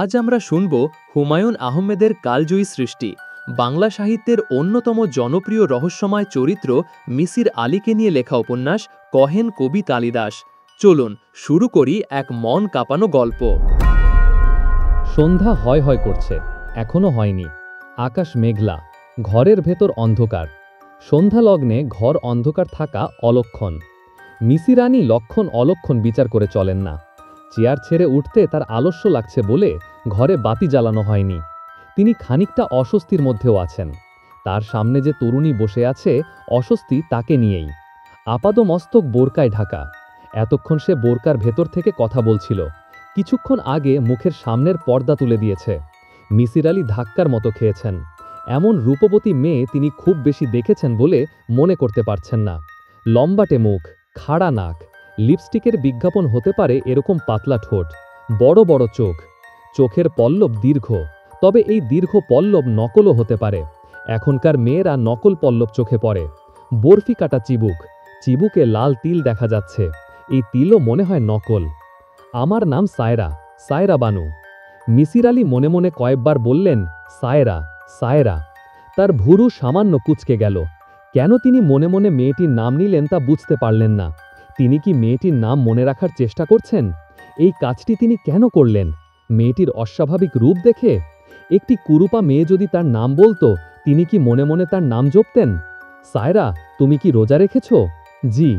আজ আমরা শুনব হুমায়ুন আহমেদের কালজয়ী সৃষ্টি, বাংলা সাহিত্যের অন্যতম জনপ্রিয় রহস্যময় চরিত্র মিসির আলীকে নিয়ে লেখা উপন্যাস কহেন কবি কালিদাস। চলুন শুরু করি এক মন কাঁপানো গল্প। সন্ধ্যা হয় হয় করছে, এখনো হয়নি। আকাশ মেঘলা, ঘরের ভেতর অন্ধকার। সন্ধ্যা লগ্নে ঘর অন্ধকার থাকা অলক্ষণ। মিসির রানী লক্ষণ অলক্ষণ বিচার করে চলেন না। চেয়ার ছেড়ে উঠতে তার আলস্য লাগছে বলে ঘরে বাতি জ্বালানো হয়নি। তিনি খানিকটা অস্বস্তির মধ্যেও আছেন। তার সামনে যে তরুণী বসে আছে, অস্বস্তি তাকে নিয়েই। আপাদমস্তক বোরকায় ঢাকা। এতক্ষণ সে বোরকার ভেতর থেকে কথা বলছিল, কিছুক্ষণ আগে মুখের সামনের পর্দা তুলে দিয়েছে। মিসির আলী ধাক্কার মতো খেয়েছেন। এমন রূপবতী মেয়ে তিনি খুব বেশি দেখেছেন বলে মনে করতে পারছেন না। লম্বাটে মুখ, খাড়া নাক, লিপস্টিকের বিজ্ঞাপন হতে পারে এরকম পাতলা ঠোঁট, বড় বড় চোখ। চোখের পল্লব দীর্ঘ, তবে এই দীর্ঘ পল্লব নকলও হতে পারে। এখনকার মেয়েরা নকল পল্লব চোখে পড়ে। বরফি কাটা চিবুক, চিবুকে লাল তিল দেখা যাচ্ছে। এই তিলও মনে হয় নকল। আমার নাম সায়রা, সায়রা বানু। মিসির আলী মনে মনে কয়েকবার বললেন, সায়রা, সায়রা। তার ভুরু সামান্য কুঁচকে গেল। কেন তিনি মনে মনে মেয়েটির নাম নিলেন তা বুঝতে পারলেন না। তিনি কি মেয়েটির নাম মনে রাখার চেষ্টা করছেন? এই কাজটি তিনি কেন করলেন? মেয়েটির অস্বাভাবিক রূপ দেখে? একটি কুরুপা মেয়ে যদি তার নাম বলতো, তিনি কি মনে মনে তার নাম জপতেন? সায়রা, তুমি কি রোজা রেখেছ? জি।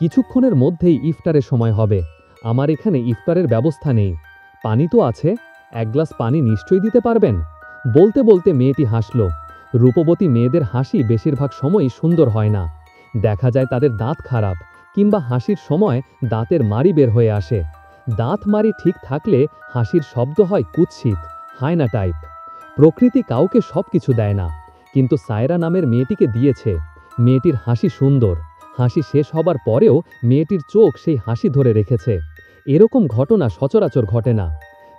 কিছুক্ষণের মধ্যেই ইফতারের সময় হবে। আমার এখানে ইফতারের ব্যবস্থা নেই। পানি তো আছে, এক গ্লাস পানি নিশ্চয়ই দিতে পারবেন। বলতে বলতে মেয়েটি হাসল। রূপবতী মেয়েদের হাসি বেশিরভাগ সময়ই সুন্দর হয় না। দেখা যায় তাদের দাঁত খারাপ, কিংবা হাসির সময় দাঁতের মাড়ি বের হয়ে আসে। দাঁত মাড়ি ঠিক থাকলে হাসির শব্দ হয় কুৎসিত, হায়না টাইপ। প্রকৃতি কাউকে সবকিছু দেয় না, কিন্তু সায়রা নামের মেয়েটিকে দিয়েছে। মেয়েটির হাসি সুন্দর। হাসি শেষ হবার পরেও মেয়েটির চোখ সেই হাসি ধরে রেখেছে। এরকম ঘটনা সচরাচর ঘটে না।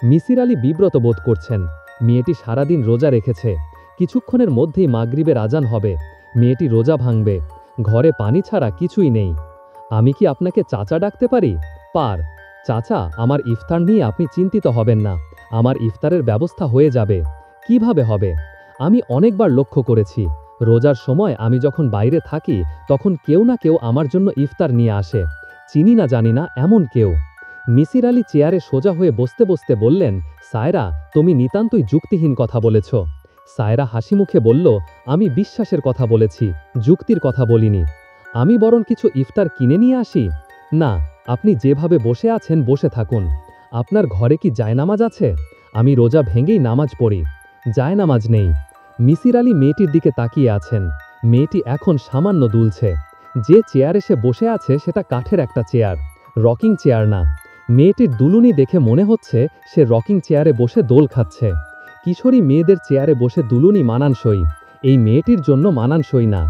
মিসির আলী বিব্রত বোধ করছেন। মেয়েটি সারাদিন রোজা রেখেছে। কিছুক্ষণের মধ্যেই মাগরিবের আজান হবে। মেয়েটি রোজা ভাঙবে। ঘরে পানি ছাড়া কিছুই নেই। আমি কি আপনাকে চাচা ডাকতে পারি? পার। চাচা, আমার ইফতার নিয়ে আপনি চিন্তিত হবেন না। আমার ইফতারের ব্যবস্থা হয়ে যাবে। কিভাবে হবে? আমি অনেকবার লক্ষ্য করেছি, রোজার সময় আমি যখন বাইরে থাকি তখন কেউ না কেউ আমার জন্য ইফতার নিয়ে আসে। চিনি না জানি না এমন কেউ। মিসির আলী চেয়ারে সোজা হয়ে বসতে বসতে বললেন, সায়রা, তুমি নিতান্তই যুক্তিহীন কথা বলেছ। সায়রা হাসি মুখে বলল, আমি বিশ্বাসের কথা বলেছি, যুক্তির কথা বলিনি। আমি বরং কিছু ইফতার কিনে নিয়ে আসি? না, আপনি যেভাবে বসে আছেন বসে থাকুন। আপনার ঘরে কি জায়নামাজ আছে? আমি রোজা ভেঙেই নামাজ পড়ি। জায়নামাজ নেই। মিসির আলী মেয়েটির দিকে তাকিয়ে আছেন। মেয়েটি এখন সামান্য দুলছে। যে চেয়ারে সে বসে আছে সেটা কাঠের একটা চেয়ার, রকিং চেয়ার না। মেয়েটির দুলুনি দেখে মনে হচ্ছে সে রকিং চেয়ারে বসে দোল খাচ্ছে। কিশোরী মেয়েদের চেয়ারে বসে দুলুনি মানানসই, এই মেয়েটির জন্য মানানসই না।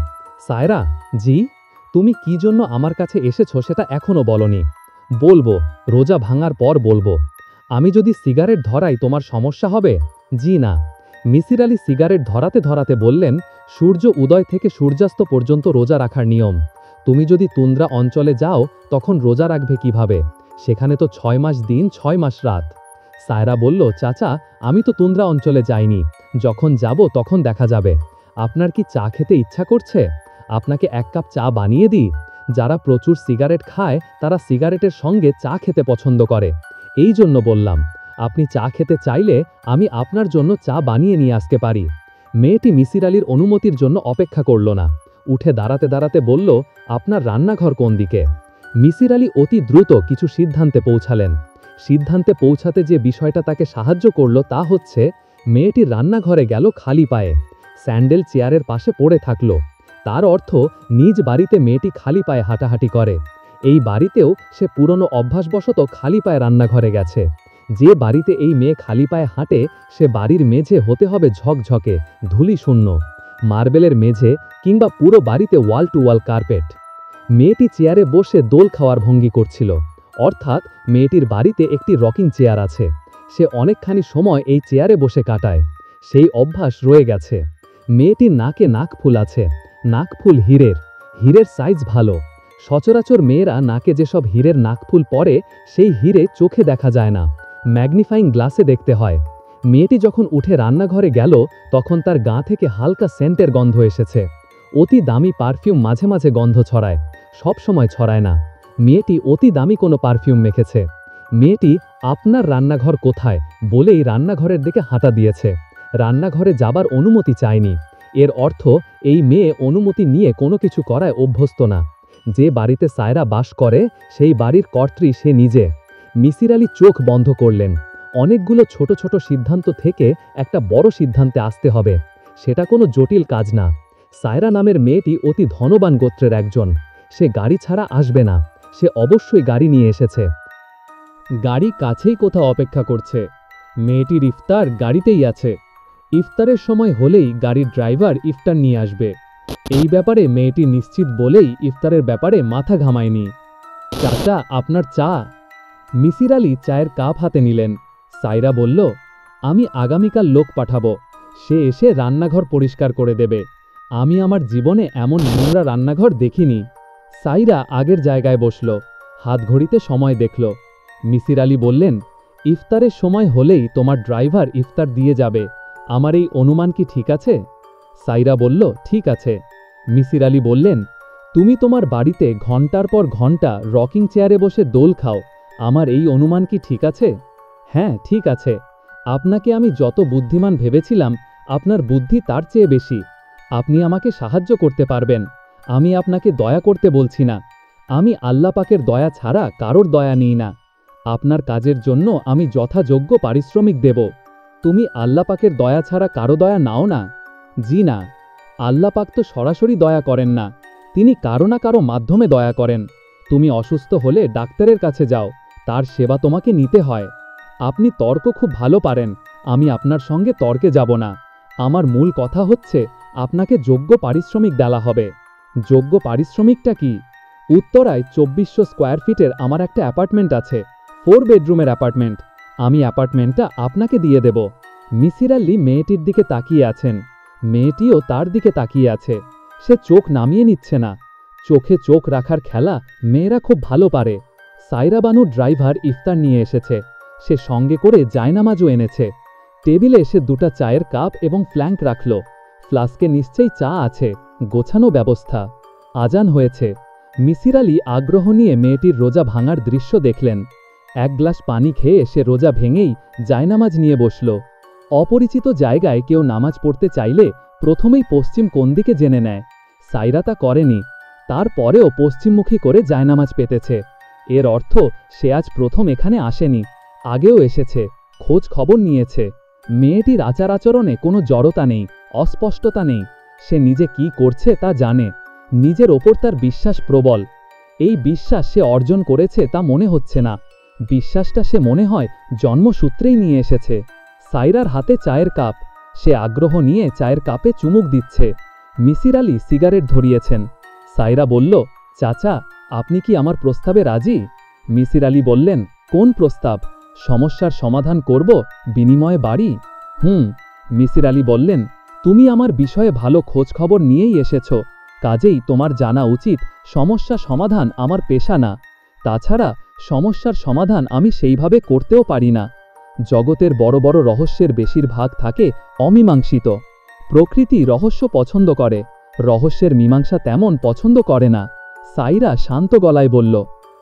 সায়রা, জি? তুমি কি জন্য আমার কাছে এসেছো সেটা এখনো বলনি। বলবো, রোজা ভাঙার পর বলবো। আমি যদি সিগারেট ধরাই তোমার সমস্যা হবে? জি না। মিসির আলী সিগারেট ধরাতে ধরাতে বললেন, সূর্য উদয় থেকে সূর্যাস্ত পর্যন্ত রোজা রাখার নিয়ম। তুমি যদি তুন্দ্রা অঞ্চলে যাও তখন রোজা রাখবে কিভাবে? সেখানে তো 6 মাস দিন 6 মাস রাত। সায়রা বলল, চাচা, আমি তো তুন্দ্রা অঞ্চলে যাইনি। যখন যাব তখন দেখা যাবে। আপনার কি চা খেতে ইচ্ছা করছে? আপনাকে 1 কাপ চা বানিয়ে দিই। যারা প্রচুর সিগারেট খায় তারা সিগারেটের সঙ্গে চা খেতে পছন্দ করে। এই জন্য বললাম, আপনি চা খেতে চাইলে আমি আপনার জন্য চা বানিয়ে নিয়ে আসতে পারি। মেয়েটি মিসির আলীর অনুমতির জন্য অপেক্ষা করল না। উঠে দাঁড়াতে দাঁড়াতে বলল, আপনার রান্নাঘর কোন দিকে? মিসির আলী অতি দ্রুত কিছু সিদ্ধান্তে পৌঁছালেন। সিদ্ধান্তে পৌঁছাতে যে বিষয়টা তাকে সাহায্য করল তা হচ্ছে, মেয়েটির রান্নাঘরে গেল খালি পায়ে। স্যান্ডেল চেয়ারের পাশে পড়ে থাকল। তার অর্থ নিজ বাড়িতে মেয়েটি খালি পায়ে হাঁটাহাঁটি করে। এই বাড়িতেও সে পুরনো অভ্যাসবশত খালি পায়ে রান্নাঘরে গেছে। যে বাড়িতে এই মেয়ে খালি পায়ে হাঁটে সে বাড়ির মেঝে হতে হবে ঝকঝকে, ধুলি শূন্য, মার্বেলের মেঝে, কিংবা পুরো বাড়িতে ওয়াল টু ওয়াল কার্পেট। মেয়েটি চেয়ারে বসে দোল খাওয়ার ভঙ্গি করছিল, অর্থাৎ মেয়েটির বাড়িতে একটি রকিং চেয়ার আছে। সে অনেকখানি সময় এই চেয়ারে বসে কাটায়। সেই অভ্যাস রয়ে গেছে। মেয়েটির নাকে নাকফুল আছে। নাকফুল হীরের। হীরের সাইজ ভালো। সচরাচর মেয়েরা নাকে যেসব হীরের নাকফুল পরে সেই হীরে চোখে দেখা যায় না। ম্যাগনিফাইং গ্লাসে দেখতে হয়। মেয়েটি যখন উঠে রান্নাঘরে গেল তখন তার গা থেকে হালকা সেন্টের গন্ধ এসেছে। অতি দামি পারফিউম মাঝে মাঝে গন্ধ ছড়ায়, সব সময় ছড়ায় না। মেয়েটি অতি দামি কোনো পারফিউম মেখেছে। মেয়েটি আপনার রান্নাঘর কোথায় বলেই রান্নাঘরের দিকে হাঁটা দিয়েছে। রান্নাঘরে যাবার অনুমতি চায়নি। এর অর্থ এই মেয়ে অনুমতি নিয়ে কোনো কিছু করায় অভ্যস্ত না। যে বাড়িতে সায়রা বাস করে সেই বাড়ির কর্ত্রী সে নিজে। মিসির আলী চোখ বন্ধ করলেন। অনেকগুলো ছোট ছোট সিদ্ধান্ত থেকে একটা বড় সিদ্ধান্তে আসতে হবে। সেটা কোনো জটিল কাজ না। সায়রা নামের মেয়েটি অতি ধনবান গোত্রের একজন। সে গাড়ি ছাড়া আসবে না। সে অবশ্যই গাড়ি নিয়ে এসেছে। গাড়ি কাছেই কোথাও অপেক্ষা করছে। মেয়েটির ইফতার গাড়িতেই আছে। ইফতারের সময় হলেই গাড়ির ড্রাইভার ইফতার নিয়ে আসবে। এই ব্যাপারে মেয়েটি নিশ্চিত বলেই ইফতারের ব্যাপারে মাথা ঘামায়নি। চাচা, আপনার চা। মিসির আলী চায়ের কাপ হাতে নিলেন। সায়রা বলল, আমি আগামীকাল লোক পাঠাবো। সে এসে রান্নাঘর পরিষ্কার করে দেবে। আমি আমার জীবনে এমন নোংরা রান্নাঘর দেখিনি। সায়রা আগের জায়গায় বসল, হাত ঘড়িতে সময় দেখল। মিসির আলী বললেন, ইফতারের সময় হলেই তোমার ড্রাইভার ইফতার দিয়ে যাবে। আমার এই অনুমান কি ঠিক আছে? সায়রা বলল, ঠিক আছে। মিসির আলী বললেন, তুমি তোমার বাড়িতে ঘন্টার পর ঘন্টা রকিং চেয়ারে বসে দোল খাও। আমার এই অনুমান কি ঠিক আছে? হ্যাঁ, ঠিক আছে। আপনাকে আমি যত বুদ্ধিমান ভেবেছিলাম আপনার বুদ্ধি তার চেয়ে বেশি। আপনি আমাকে সাহায্য করতে পারবেন। আমি আপনাকে দয়া করতে বলছি না। আমি আল্লাহ পাকের দয়া ছাড়া কারোর দয়া নিই না। আপনার কাজের জন্য আমি যথাযোগ্য পারিশ্রমিক দেব। তুমি আল্লাহ পাকের দয়া ছাড়া কারো দয়া নাও না? জি না। আল্লাহ পাক তো সরাসরি দয়া করেন না, তিনি কারো না কারো মাধ্যমে দয়া করেন। তুমি অসুস্থ হলে ডাক্তারের কাছে যাও, তার সেবা তোমাকে নিতে হয়। আপনি তর্ক খুব ভালো পারেন, আমি আপনার সঙ্গে তর্কে যাব না। আমার মূল কথা হচ্ছে আপনাকে যোগ্য পারিশ্রমিক দেওয়া হবে। যোগ্য পারিশ্রমিকটা কি? উত্তরায় 2400 স্কোয়ার ফিটের আমার একটা অ্যাপার্টমেন্ট আছে, 4 বেডরুমের অ্যাপার্টমেন্ট। আমি অ্যাপার্টমেন্টটা আপনাকে দিয়ে দেব। মিসির আলী মেয়েটির দিকে তাকিয়ে আছেন। মেয়েটিও তার দিকে তাকিয়ে আছে। সে চোখ নামিয়ে নিচ্ছে না। চোখে চোখ রাখার খেলা মেয়েরা খুব ভালো পারে। সায়রা বানুর ড্রাইভার ইফতার নিয়ে এসেছে। সে সঙ্গে করে জায়নামাজও এনেছে। টেবিলে এসে 2টা চায়ের কাপ এবং ফ্ল্যাঙ্ক রাখল। ফ্লাস্কে নিশ্চয়ই চা আছে, গোছানো ব্যবস্থা। আজান হয়েছে। মিসির আলী আগ্রহ নিয়ে মেয়েটির রোজা ভাঙার দৃশ্য দেখলেন। 1 গ্লাস পানি খেয়ে সে রোজা ভেঙেই জায়নামাজ নিয়ে বসল। অপরিচিত জায়গায় কেউ নামাজ পড়তে চাইলে প্রথমেই পশ্চিম কোন দিকে জেনে নেয়। সায়রা তা করেনি। তারপরেও পশ্চিমমুখী করে জায়নামাজ পেতেছে। এর অর্থ সে আজ প্রথম এখানে আসেনি, আগেও এসেছে, খোঁজ খবর নিয়েছে। মেয়েটির আচার আচরণে কোনো জড়তা নেই, অস্পষ্টতা নেই। সে নিজে কি করছে তা জানে। নিজের ওপর তার বিশ্বাস প্রবল। এই বিশ্বাস সে অর্জন করেছে তা মনে হচ্ছে না। বিশ্বাসটা সে মনে হয় জন্মসূত্রেই নিয়ে এসেছে। সায়রার হাতে চায়ের কাপ। সে আগ্রহ নিয়ে চায়ের কাপে চুমুক দিচ্ছে। মিসির আলী সিগারেট ধরিয়েছেন। সায়রা বলল, চাচা, আপনি কি আমার প্রস্তাবে রাজি? মিসির আলী বললেন, কোন প্রস্তাব? সমস্যার সমাধান করব, বিনিময়ে বাড়ি? মিসির আলী বললেন, তুমি আমার বিষয়ে ভালো খোঁজ খবর নিয়েই এসেছ, কাজেই তোমার জানা উচিত সমস্যা সমাধান আমার পেশা না। তাছাড়া সমস্যার সমাধান আমি সেইভাবে করতেও পারি না। জগতের বড় বড় রহস্যের বেশিরভাগ থাকে অমীমাংসিত। প্রকৃতি রহস্য পছন্দ করে, রহস্যের মীমাংসা তেমন পছন্দ করে না। সায়রা শান্ত গলায় বলল,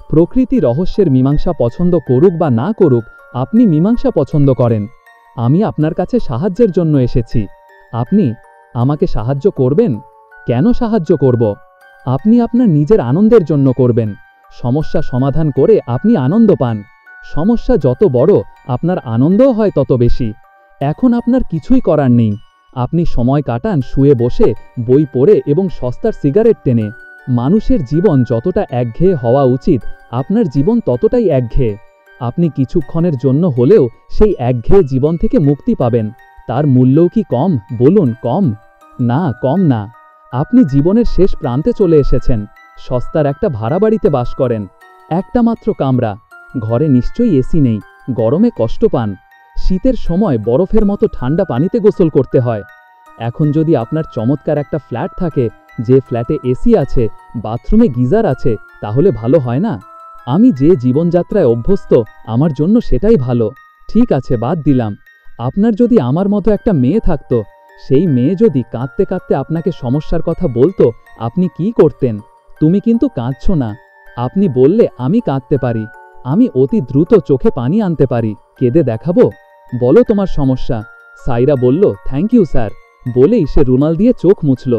প্রকৃতি রহস্যের মীমাংসা পছন্দ করুক বা না করুক, আপনি মীমাংসা পছন্দ করেন। আমি আপনার কাছে সাহায্যের জন্য এসেছি। আপনি আমাকে সাহায্য করবেন? কেন সাহায্য করব? আপনি আপনার নিজের আনন্দের জন্য করবেন। সমস্যা সমাধান করে আপনি আনন্দ পান। সমস্যা যত বড়, আপনার আনন্দও হয় তত বেশি। এখন আপনার কিছুই করার নেই। আপনি সময় কাটান শুয়ে বসে, বই পড়ে এবং সস্তার সিগারেট টেনে। মানুষের জীবন যতটা একঘেয়ে হওয়া উচিত, আপনার জীবন ততটাই একঘেয়ে। আপনি কিছুক্ষণের জন্য হলেও সেই একঘেয়ে জীবন থেকে মুক্তি পাবেন। তার মূল্যও কি কম? বলুন, কম? না, কম না। আপনি জীবনের শেষ প্রান্তে চলে এসেছেন। সস্তার একটা ভাড়া বাড়িতে বাস করেন, একটা মাত্র কামরা। ঘরে নিশ্চয়ই এসি নেই, গরমে কষ্ট পান। শীতের সময় বরফের মতো ঠান্ডা পানিতে গোসল করতে হয়। এখন যদি আপনার চমৎকার একটা ফ্ল্যাট থাকে, যে ফ্ল্যাটে এসি আছে, বাথরুমে গিজার আছে, তাহলে ভালো হয় না? আমি যে জীবনযাত্রায় অভ্যস্ত, আমার জন্য সেটাই ভালো। ঠিক আছে, বাদ দিলাম। আপনার যদি আমার মতো একটা মেয়ে থাকতো, সেই মেয়ে যদি কাঁদতে কাঁদতে আপনাকে সমস্যার কথা বলতো, আপনি কি করতেন? তুমি কিন্তু কাঁদছো না। আপনি বললে আমি কাঁদতে পারি, আমি অতি দ্রুত চোখে পানি আনতে পারি, কেঁদে দেখাবো? বলো তোমার সমস্যা। সাইরা বলল, থ্যাংক ইউ স্যার, বলেই সে রুমাল দিয়ে চোখ মুছল।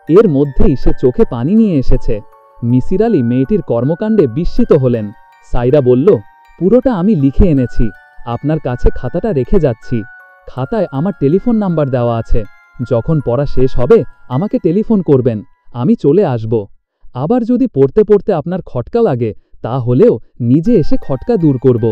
এর মধ্যেই সে চোখে পানি নিয়ে এসেছে। মিসির আলী মেয়েটির কর্মকাণ্ডে বিস্মিত হলেন। সাইরা বলল, পুরোটা আমি লিখে এনেছি, আপনার কাছে খাতাটা রেখে যাচ্ছি। খাতায় আমার টেলিফোন নাম্বার দেওয়া আছে, যখন পড়া শেষ হবে আমাকে টেলিফোন করবেন, আমি চলে আসব। আবার যদি পড়তে পড়তে আপনার খটকা লাগে, তাহলেও নিজে এসে খটকা দূর করব।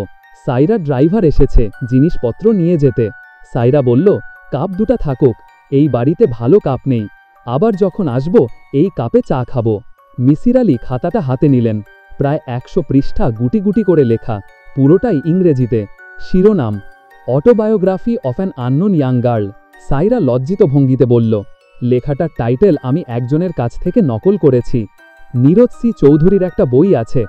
সাইরা ড্রাইভার এসেছে জিনিসপত্র নিয়ে যেতে। সাইরা বলল, কাপ দুটা থাকুক, এই বাড়িতে ভালো কাপ নেই, আবার যখন আসব এই কাপে চা খাবো। মিসির আলী খাতাটা হাতে নিলেন। প্রায় 100 পৃষ্ঠা গুটি গুটি করে লেখা, পুরোটাই ইংরেজিতে। শিরোনাম, autobiography of an unknown young girl. সাইরা লজ্জিত ভঙ্গিতে বলল, লেখাটার টাইটেল আমি একজনের কাছ থেকে নকল করেছি। নীরজ সি চৌধুরীর একটা বই আছে,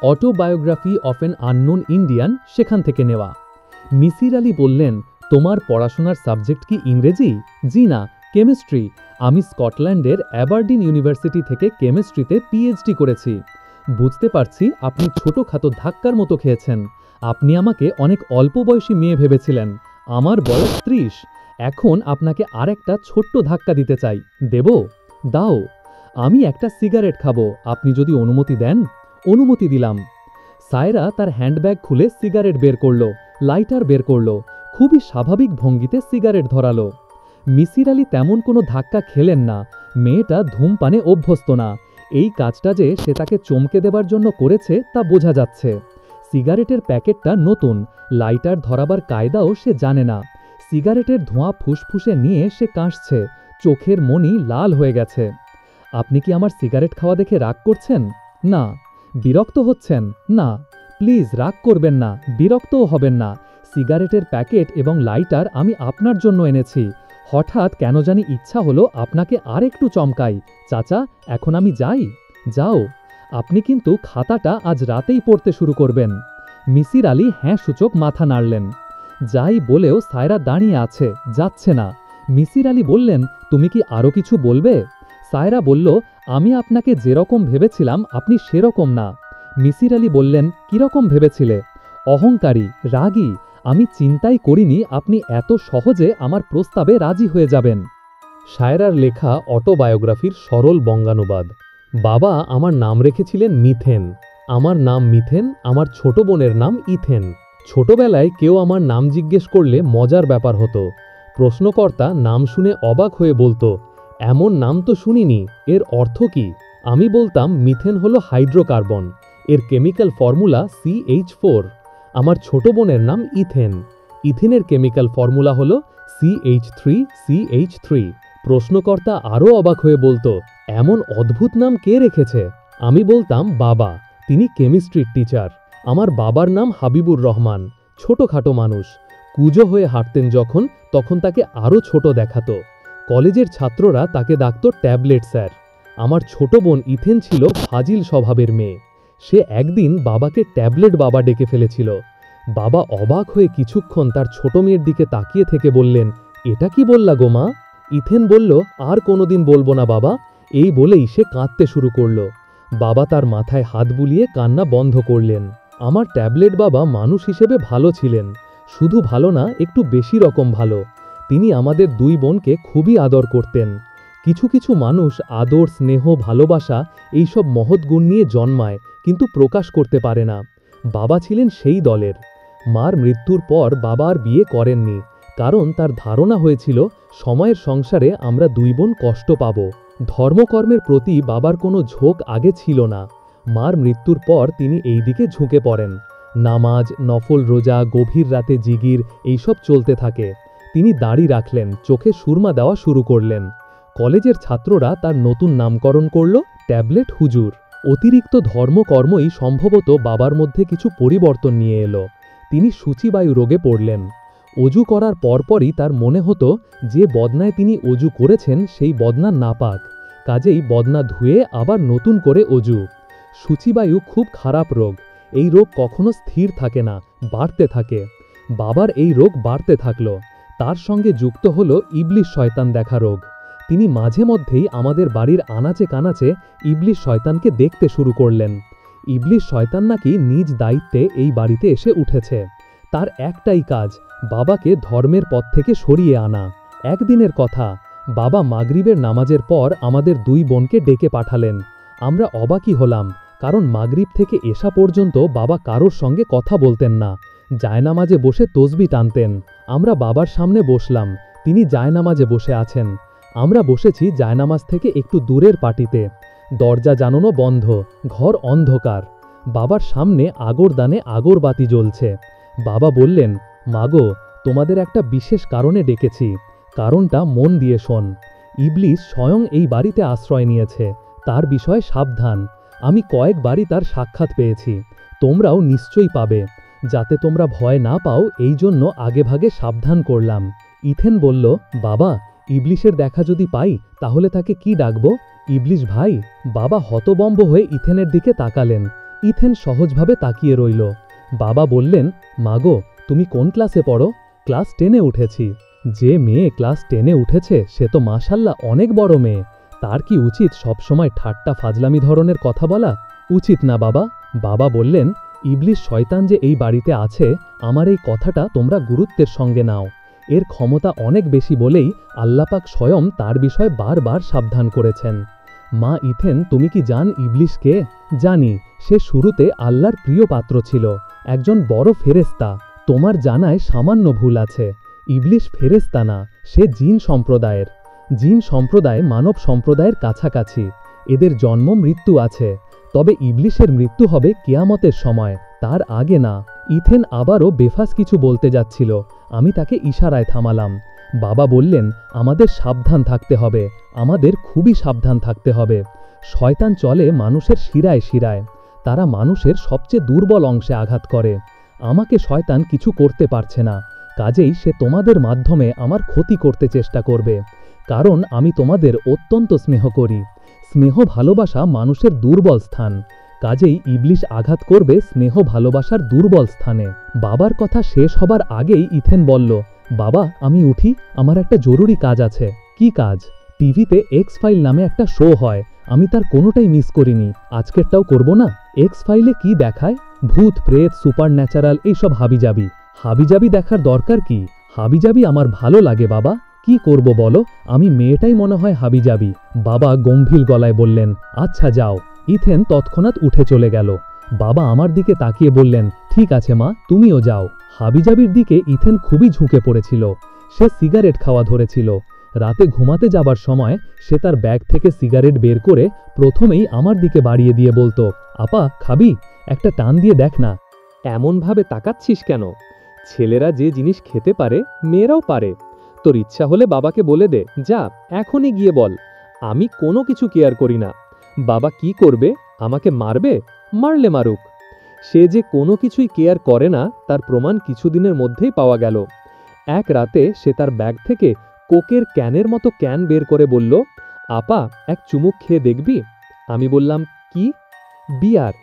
autobiography of an unknown Indian, সেখান থেকে নেওয়া। মিসির আলী বললেন, তোমার পড়াশোনার সাবজেক্ট কি ইংরেজি? জি না, কেমিস্ট্রি। আমি স্কটল্যান্ডের অ্যাবারডিন ইউনিভার্সিটি থেকে কেমিস্ট্রিতে পিএইচডি করেছি। বুঝতে পারছি আপনি ছোটখাটো ধাক্কার মতো খেয়েছেন। আপনি আমাকে অনেক অল্প বয়সী মেয়ে ভেবেছিলেন। আমার বয়স 30। এখন আপনাকে আরেকটা ছোট্ট ধাক্কা দিতে চাই, দেব? দাও। আমি একটা সিগারেট খাবো, আপনি যদি অনুমতি দেন। অনুমতি দিলাম। সায়রা তার হ্যান্ডব্যাগ খুলে সিগারেট বের করল, লাইটার বের করল, খুবই স্বাভাবিক ভঙ্গিতে সিগারেট ধরালো। মিসির আলী তেমন কোনো ধাক্কা খেলেন না। মেয়েটা ধূমপানে অভ্যস্ত না। এই কাজটা যে সে তাকে চমকে দেবার জন্য করেছে তা বোঝা যাচ্ছে। সিগারেটের প্যাকেটটা নতুন, লাইটার ধরাবার কায়দাও সে জানে না। সিগারেটের ধোঁয়া ফুসফুসে নিয়ে সে কাশছে, চোখের মনি লাল হয়ে গেছে। আপনি কি আমার সিগারেট খাওয়া দেখে রাগ করছেন? না। বিরক্ত হচ্ছেন? না। প্লিজ রাগ করবেন না, বিরক্তও হবেন না। সিগারেটের প্যাকেট এবং লাইটার আমি আপনার জন্য এনেছি। হঠাৎ কেন জানি ইচ্ছা হলো আপনাকে আর একটু চমকাই। চাচা, এখন আমি যাই? যাও। আপনি কিন্তু খাতাটা আজ রাতেই পড়তে শুরু করবেন। মিসির আলী হ্যাঁ সূচক মাথা নাড়লেন। যাই বলেও সায়রা দাঁড়িয়ে আছে, যাচ্ছে না। মিসির আলী বললেন, তুমি কি আরও কিছু বলবে? সায়রা বলল, আমি আপনাকে যেরকম ভেবেছিলাম আপনি সেরকম না। মিসির আলী বললেন, কিরকম ভেবেছিলে? অহংকারী, রাগী। আমি চিন্তাই করিনি আপনি এত সহজে আমার প্রস্তাবে রাজি হয়ে যাবেন। সায়রার লেখা অটোবায়োগ্রাফির সরল বঙ্গানুবাদ। বাবা আমার নাম রেখেছিলেন মিথেন। আমার নাম মিথেন, আমার ছোট বোনের নাম ইথেন। ছোটবেলায় কেউ আমার নাম জিজ্ঞেস করলে মজার ব্যাপার হতো। প্রশ্নকর্তা নাম শুনে অবাক হয়ে বলতো, এমন নাম তো শুনিনি, এর অর্থ কি? আমি বলতাম, মিথেন হলো হাইড্রোকার্বন, এর কেমিক্যাল ফর্মুলা CH4। আমার ছোট বোনের নাম ইথেন। ইথেনের কেমিক্যাল ফর্মুলা হলো CH3CH3। প্রশ্নকর্তা আরও অবাক হয়ে বলতো, এমন অদ্ভুত নাম কে রেখেছে? আমি বলতাম, বাবা, তিনি কেমিস্ট্রির টিচার। আমার বাবার নাম হাবিবুর রহমান, ছোটখাটো মানুষ। কুঁজো হয়ে হাঁটতেন যখন, তখন তাকে আরও ছোট দেখাতো। কলেজের ছাত্ররা তাকে ডাকত ট্যাবলেট স্যার। আমার ছোট বোন ইথেন ছিল ফাজিল স্বভাবের মেয়ে। সে একদিন বাবাকে ট্যাবলেট বাবা ডেকে ফেলেছিল। বাবা অবাক হয়ে কিছুক্ষণ তার ছোট মেয়ের দিকে তাকিয়ে থেকে বললেন, এটা কি বললা গো মা? ইথেন বলল, আর কোনোদিন বলবো না বাবা। এই বলেই সে কাঁদতে শুরু করল। বাবা তার মাথায় হাত বুলিয়ে কান্না বন্ধ করলেন। আমার ট্যাবলেট বাবা মানুষ হিসেবে ভালো ছিলেন, শুধু ভালো না, একটু বেশি রকম ভালো। তিনি আমাদের দুই বোনকে খুবই আদর করতেন। কিছু কিছু মানুষ আদর, স্নেহ, ভালোবাসা এইসব মহৎ গুণ নিয়ে জন্মায়, কিন্তু প্রকাশ করতে পারে না। বাবা ছিলেন সেই দলের। মার মৃত্যুর পর বাবা আর বিয়ে করেননি, কারণ তার ধারণা হয়েছিল সময়ের সংসারে আমরা দুই বোন কষ্ট পাব। ধর্মকর্মের প্রতি বাবার কোনো ঝোঁক আগে ছিল না। মার মৃত্যুর পর তিনি এই দিকে ঝুঁকে পড়েন। নামাজ, নফল রোজা, গভীর রাতে জিগির এইসব চলতে থাকে। তিনি দাড়ি রাখলেন, চোখে সুরমা দেওয়া শুরু করলেন। কলেজের ছাত্ররা তার নতুন নামকরণ করল ট্যাবলেট হুজুর। অতিরিক্ত ধর্মকর্মই সম্ভবত বাবার মধ্যে কিছু পরিবর্তন নিয়ে এলো। তিনি সূচিবায়ু রোগে পড়লেন। অজু করার পরপরই তার মনে হতো যে বদনায় তিনি অজু করেছেন সেই বদনা নাপাক, কাজেই বদনা ধুয়ে আবার নতুন করে অজু। সূচিবায়ু খুব খারাপ রোগ। এই রোগ কখনো স্থির থাকে না, বাড়তে থাকে। বাবার এই রোগ বাড়তে থাকল। তার সঙ্গে যুক্ত হল ইবলিশ শয়তান দেখা রোগ। তিনি মাঝে মধ্যেই আমাদের বাড়ির আনাচে কানাচে ইবলিশ শয়তানকে দেখতে শুরু করলেন। ইবলিশ শয়তান নাকি নিজ দায়িত্বে এই বাড়িতে এসে উঠেছে। তার একটাই কাজ, বাবাকে ধর্মের পথ থেকে সরিয়ে আনা। একদিনের কথা, বাবা মাগরিবের নামাজের পর আমাদের দুই বোনকে ডেকে পাঠালেন। আমরা অবাকই হলাম, কারণ মাগরিব থেকে এশা পর্যন্ত বাবা কারোর সঙ্গে কথা বলতেন না, জায়নামাজে বসে তসবিহ টানতেন। আমরা বাবার সামনে বসলাম, তিনি জায়নামাজে বসে আছেন। আমরা বসেছি জায়নামাজ থেকে একটু দূরের পাটিতে। দরজা জানানো বন্ধ, ঘর অন্ধকার। বাবার সামনে আগরদানে আগরবাতি জ্বলছে। বাবা বললেন, মাগো, তোমাদের একটা বিশেষ কারণে ডেকেছি। কারণটা মন দিয়ে শোন। ইবলিশ স্বয়ং এই বাড়িতে আশ্রয় নিয়েছে, তার বিষয়ে সাবধান। আমি কয়েকবারই তার সাক্ষাৎ পেয়েছি, তোমরাও নিশ্চয়ই পাবে। যাতে তোমরা ভয় না পাও এই জন্য আগেভাগে সাবধান করলাম। ইথেন বলল, বাবা, ইবলিশের দেখা যদি পাই তাহলে তাকে কি ডাকব? ইবলিশ ভাই? বাবা হতবম্ব হয়ে ইথেনের দিকে তাকালেন। ইথেন সহজভাবে তাকিয়ে রইল। বাবা বললেন, মাগো, তুমি কোন ক্লাসে পড়ো? ক্লাস 10-এ উঠেছি। যে মেয়ে ক্লাস 10-এ উঠেছে সে তো মাশাল্লাহ অনেক বড় মেয়ে। তার কি উচিত সবসময় ঠাট্টা ফাজলামি ধরনের কথা বলা? উচিত না বাবা। বাবা বললেন, ইবলিশ শয়তান যে এই বাড়িতে আছে, আমার এই কথাটা তোমরা গুরুত্বের সঙ্গে নাও। এর ক্ষমতা অনেক বেশি বলেই আল্লাপাক স্বয়ং তার বিষয়ে বারবার সাবধান করেছেন। মা ইথেন, তুমি কি জান ইবলিশ কে? জানি, সে শুরুতে আল্লাহর প্রিয় পাত্র ছিল, একজন বড় ফেরেশতা। তোমার জানায় সামান্য ভুল আছে। ইবলিশ ফেরেশতা না, সে জিন সম্প্রদায়ের। জিন সম্প্রদায় মানব সম্প্রদায়ের কাছাকাছি। এদের জন্ম মৃত্যু আছে, তবে ইবলিশের মৃত্যু হবে কিয়ামতের সময়, তার আগে না। ইথেন আবারও বেফাস কিছু বলতে যাচ্ছিল, আমি তাকে ইশারায় থামালাম। বাবা বললেন, আমাদের সাবধান থাকতে হবে, আমাদের খুবই সাবধান থাকতে হবে। শয়তান চলে মানুষের শিরায় শিরায়, তারা মানুষের সবচেয়ে দুর্বল অংশে আঘাত করে। আমাকে শয়তান কিছু করতে পারছে না, কাজেই সে তোমাদের মাধ্যমে আমার ক্ষতি করতে চেষ্টা করবে, কারণ আমি তোমাদের অত্যন্ত স্নেহ করি। স্নেহ ভালোবাসা মানুষের দুর্বল স্থান, কাজেই ইবলিশ আঘাত করবে স্নেহ ভালোবাসার দুর্বল স্থানে। বাবার কথা শেষ হবার আগেই ইথেন বলল, বাবা, আমি উঠি, আমার একটা জরুরি কাজ আছে। কি কাজ? টিভিতে এক্স ফাইল নামে একটা শো হয়, আমি তার কোনোটাই মিস করিনি, আজকেরটাও করব না। এক্স ফাইলে কি দেখায়? ভূত প্রেত সুপার ন্যাচারাল এইসব হাবিজাবি। হাবিজাবি দেখার দরকার কি? হাবিজাবি আমার ভালো লাগে বাবা, কি করব বলো, আমি মেয়েটাই মনে হয় হাবিজাবি। বাবা গম্ভীর গলায় বললেন, আচ্ছা যাও। ইথেন তৎক্ষণাৎ উঠে চলে গেল। বাবা আমার দিকে তাকিয়ে বললেন, ঠিক আছে মা, তুমিও যাও। হাবিজাবির দিকে ইথেন খুবই ঝুঁকে পড়েছিল। সে সিগারেট খাওয়া ধরেছিল। রাতে ঘুমাতে যাবার সময় সে তার ব্যাগ থেকে সিগারেট বের করে প্রথমেই আমার দিকে বাড়িয়ে দিয়ে বলতো, আপা খাবি? একটা টান দিয়ে দেখ না। এমনভাবে তাকাচ্ছিস কেন? ছেলেরা যে জিনিস খেতে পারে মেয়েরাও পারে। তোর ইচ্ছা হলে বাবাকে বলে দে, যা এখনই গিয়ে বল। আমি কোনো কিছু কেয়ার করি না। বাবা কি করবে? আমাকে মারবে? মারলে মারুক। সে যে কোনো কিছুই কেয়ার করে না তার প্রমাণ কিছুদিনের মধ্যেই পাওয়া গেল। এক রাতে সে তার ব্যাগ থেকে কোকের ক্যানের মতো ক্যান বের করে বলল, আপা এক চুমুক খেয়ে দেখবি? আমি বললাম, কি? বিয়ার,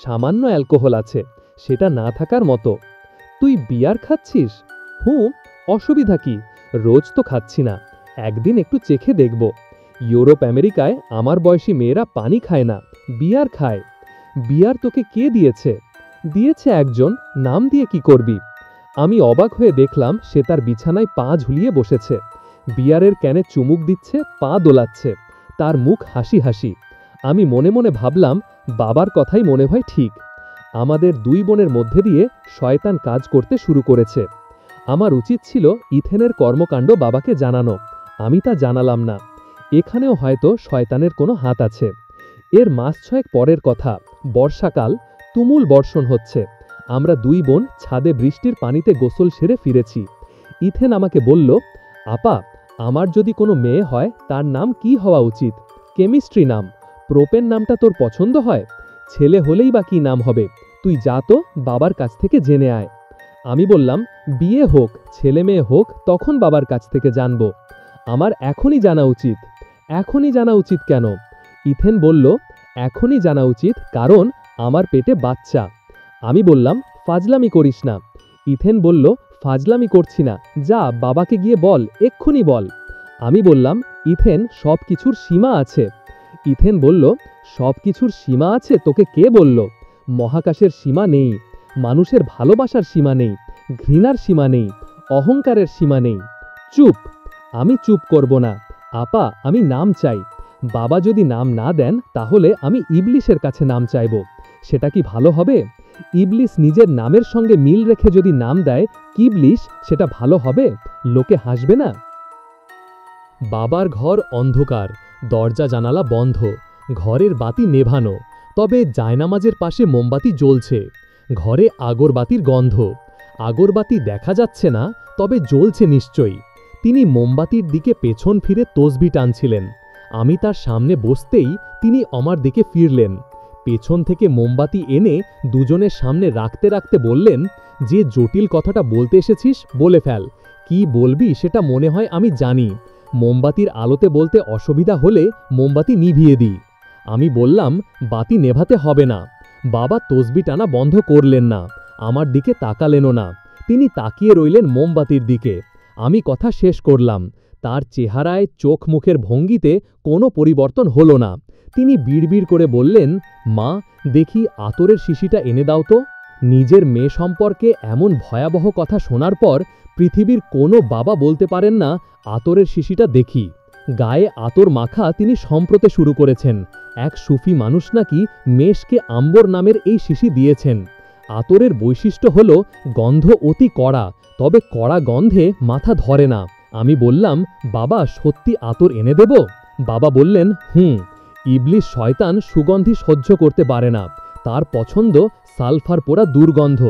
সামান্য অ্যালকোহল আছে, সেটা না থাকার মতো। তুই বিয়ার খাচ্ছিস? হুম, অসুবিধা কি? রোজ তো খাচ্ছি না, একদিন একটু চেখে দেখব। ইউরোপ আমেরিকায় আমার বয়সী মেয়েরা পানি খায় না, বিয়ার খায়। বিয়ার তোকে কে দিয়েছে? দিয়েছে একজন, নাম দিয়ে কি করবি? আমি অবাক হয়ে দেখলাম সে তার বিছানায় পা ঝুলিয়ে বসেছে, বিয়ারের ক্যানে চুমুক দিচ্ছে, পা দোলাচ্ছে, তার মুখ হাসি হাসি। আমি মনে মনে ভাবলাম, বাবার কথাই মনে হয় ঠিক। আমাদের দুই বোনের মধ্যে দিয়ে শয়তান কাজ করতে শুরু করেছে। আমার উচিত ছিল ইথেনের কর্মকাণ্ড বাবাকে জানানো, আমি তা জানালাম না। এখানেও হয়তো শয়তানের কোনো হাত আছে। এর মাস 6 পরের কথা, বর্ষাকাল, তুমুল বর্ষণ হচ্ছে। আমরা দুই বোন ছাদে বৃষ্টির পানিতে গোসল সেরে ফিরেছি। ইথেন আমাকে বলল, আপা, আমার যদি কোনো মেয়ে হয় তার নাম কি হওয়া উচিত? কেমিস্ট্রি নাম। প্রোপেন নামটা তোর পছন্দ হয়? ছেলে হলেই বা কি নাম হবে? তুই যা তো বাবার কাছ থেকে জেনে আয়। আমি বললাম, বিয়ে হোক, ছেলে মেয়ে হোক, তখন বাবার কাছ থেকে জানব। আমার এখনই জানা উচিত। এখনই জানা উচিত কেন? ইথেন বলল, এখনই জানা উচিত কারণ আমার পেটে বাচ্চা। আমি বললাম, ফাজলামি করিস না। ইথেন বলল, ফাজলামি করছি না, যা বাবাকে গিয়ে বল, এক্ষুনি বল। আমি বললাম, ইথেন, সব কিছুর সীমা আছে। ইথেন বলল, সব কিছুর সীমা আছে তোকে কে বলল? মহাকাশের সীমা নেই, মানুষের ভালোবাসার সীমা নেই, ঘৃণার সীমা নেই, অহংকারের সীমা নেই। চুপ। আমি চুপ করব না। আপা, আমি নাম চাই। বাবা যদি নাম না দেন তাহলে আমি ইবলিশের কাছে নাম চাইব। সেটা কি ভালো হবে? ইবলিশ নিজের নামের সঙ্গে মিল রেখে যদি নাম দেয় কিবলিশ, সেটা ভালো হবে? লোকে হাসবে না? বাবার ঘর অন্ধকার, দরজা জানালা বন্ধ, ঘরের বাতি নেভানো, তবে জায়নামাজের পাশে মোমবাতি জ্বলছে। ঘরে আগরবাতির গন্ধ। আগরবাতি দেখা যাচ্ছে না, তবে জ্বলছে নিশ্চয়ই। তিনি মোমবাতির দিকে পেছন ফিরে তসবি টানছিলেন। আমি তার সামনে বসতেই তিনি আমার দিকে ফিরলেন। পেছন থেকে মোমবাতি এনে দুজনের সামনে রাখতে রাখতে বললেন, যে জটিল কথাটা বলতে এসেছিস বলে ফেল। কি বলবি সেটা মনে হয় আমি জানি। মোমবাতির আলোতে বলতে অসুবিধা হলে মোমবাতি নিভিয়ে দিই। আমি বললাম, বাতি নেভাতে হবে না। বাবা তসবি টানা বন্ধ করলেন না, আমার দিকে তাকালেনও না। তিনি তাকিয়ে রইলেন মোমবাতির দিকে। আমি কথা শেষ করলাম। তার চেহারায়, চোখ মুখের ভঙ্গিতে কোনো পরিবর্তন হলো না। তিনি বিড়বিড় করে বললেন, মা, দেখি আতরের শিশিটা এনে দাও তো। নিজের মেয়ে সম্পর্কে এমন ভয়াবহ কথা শোনার পর পৃথিবীর কোনো বাবা বলতে পারেন না, আতরের শিশিটা দেখি। গায়ে আতর মাখা তিনি সম্প্রতি শুরু করেছেন। এক সুফি মানুষ নাকি মেশকে আম্বর নামের এই শিশি দিয়েছেন। আতরের বৈশিষ্ট্য হল গন্ধ অতি কড়া, তবে কড়া গন্ধে মাথা ধরে না। আমি বললাম, বাবা, সত্যি আতর এনে দেব? বাবা বললেন, ইবলিশ শয়তান সুগন্ধি সহ্য করতে পারে না। তার পছন্দ সালফার পোড়া দুর্গন্ধ।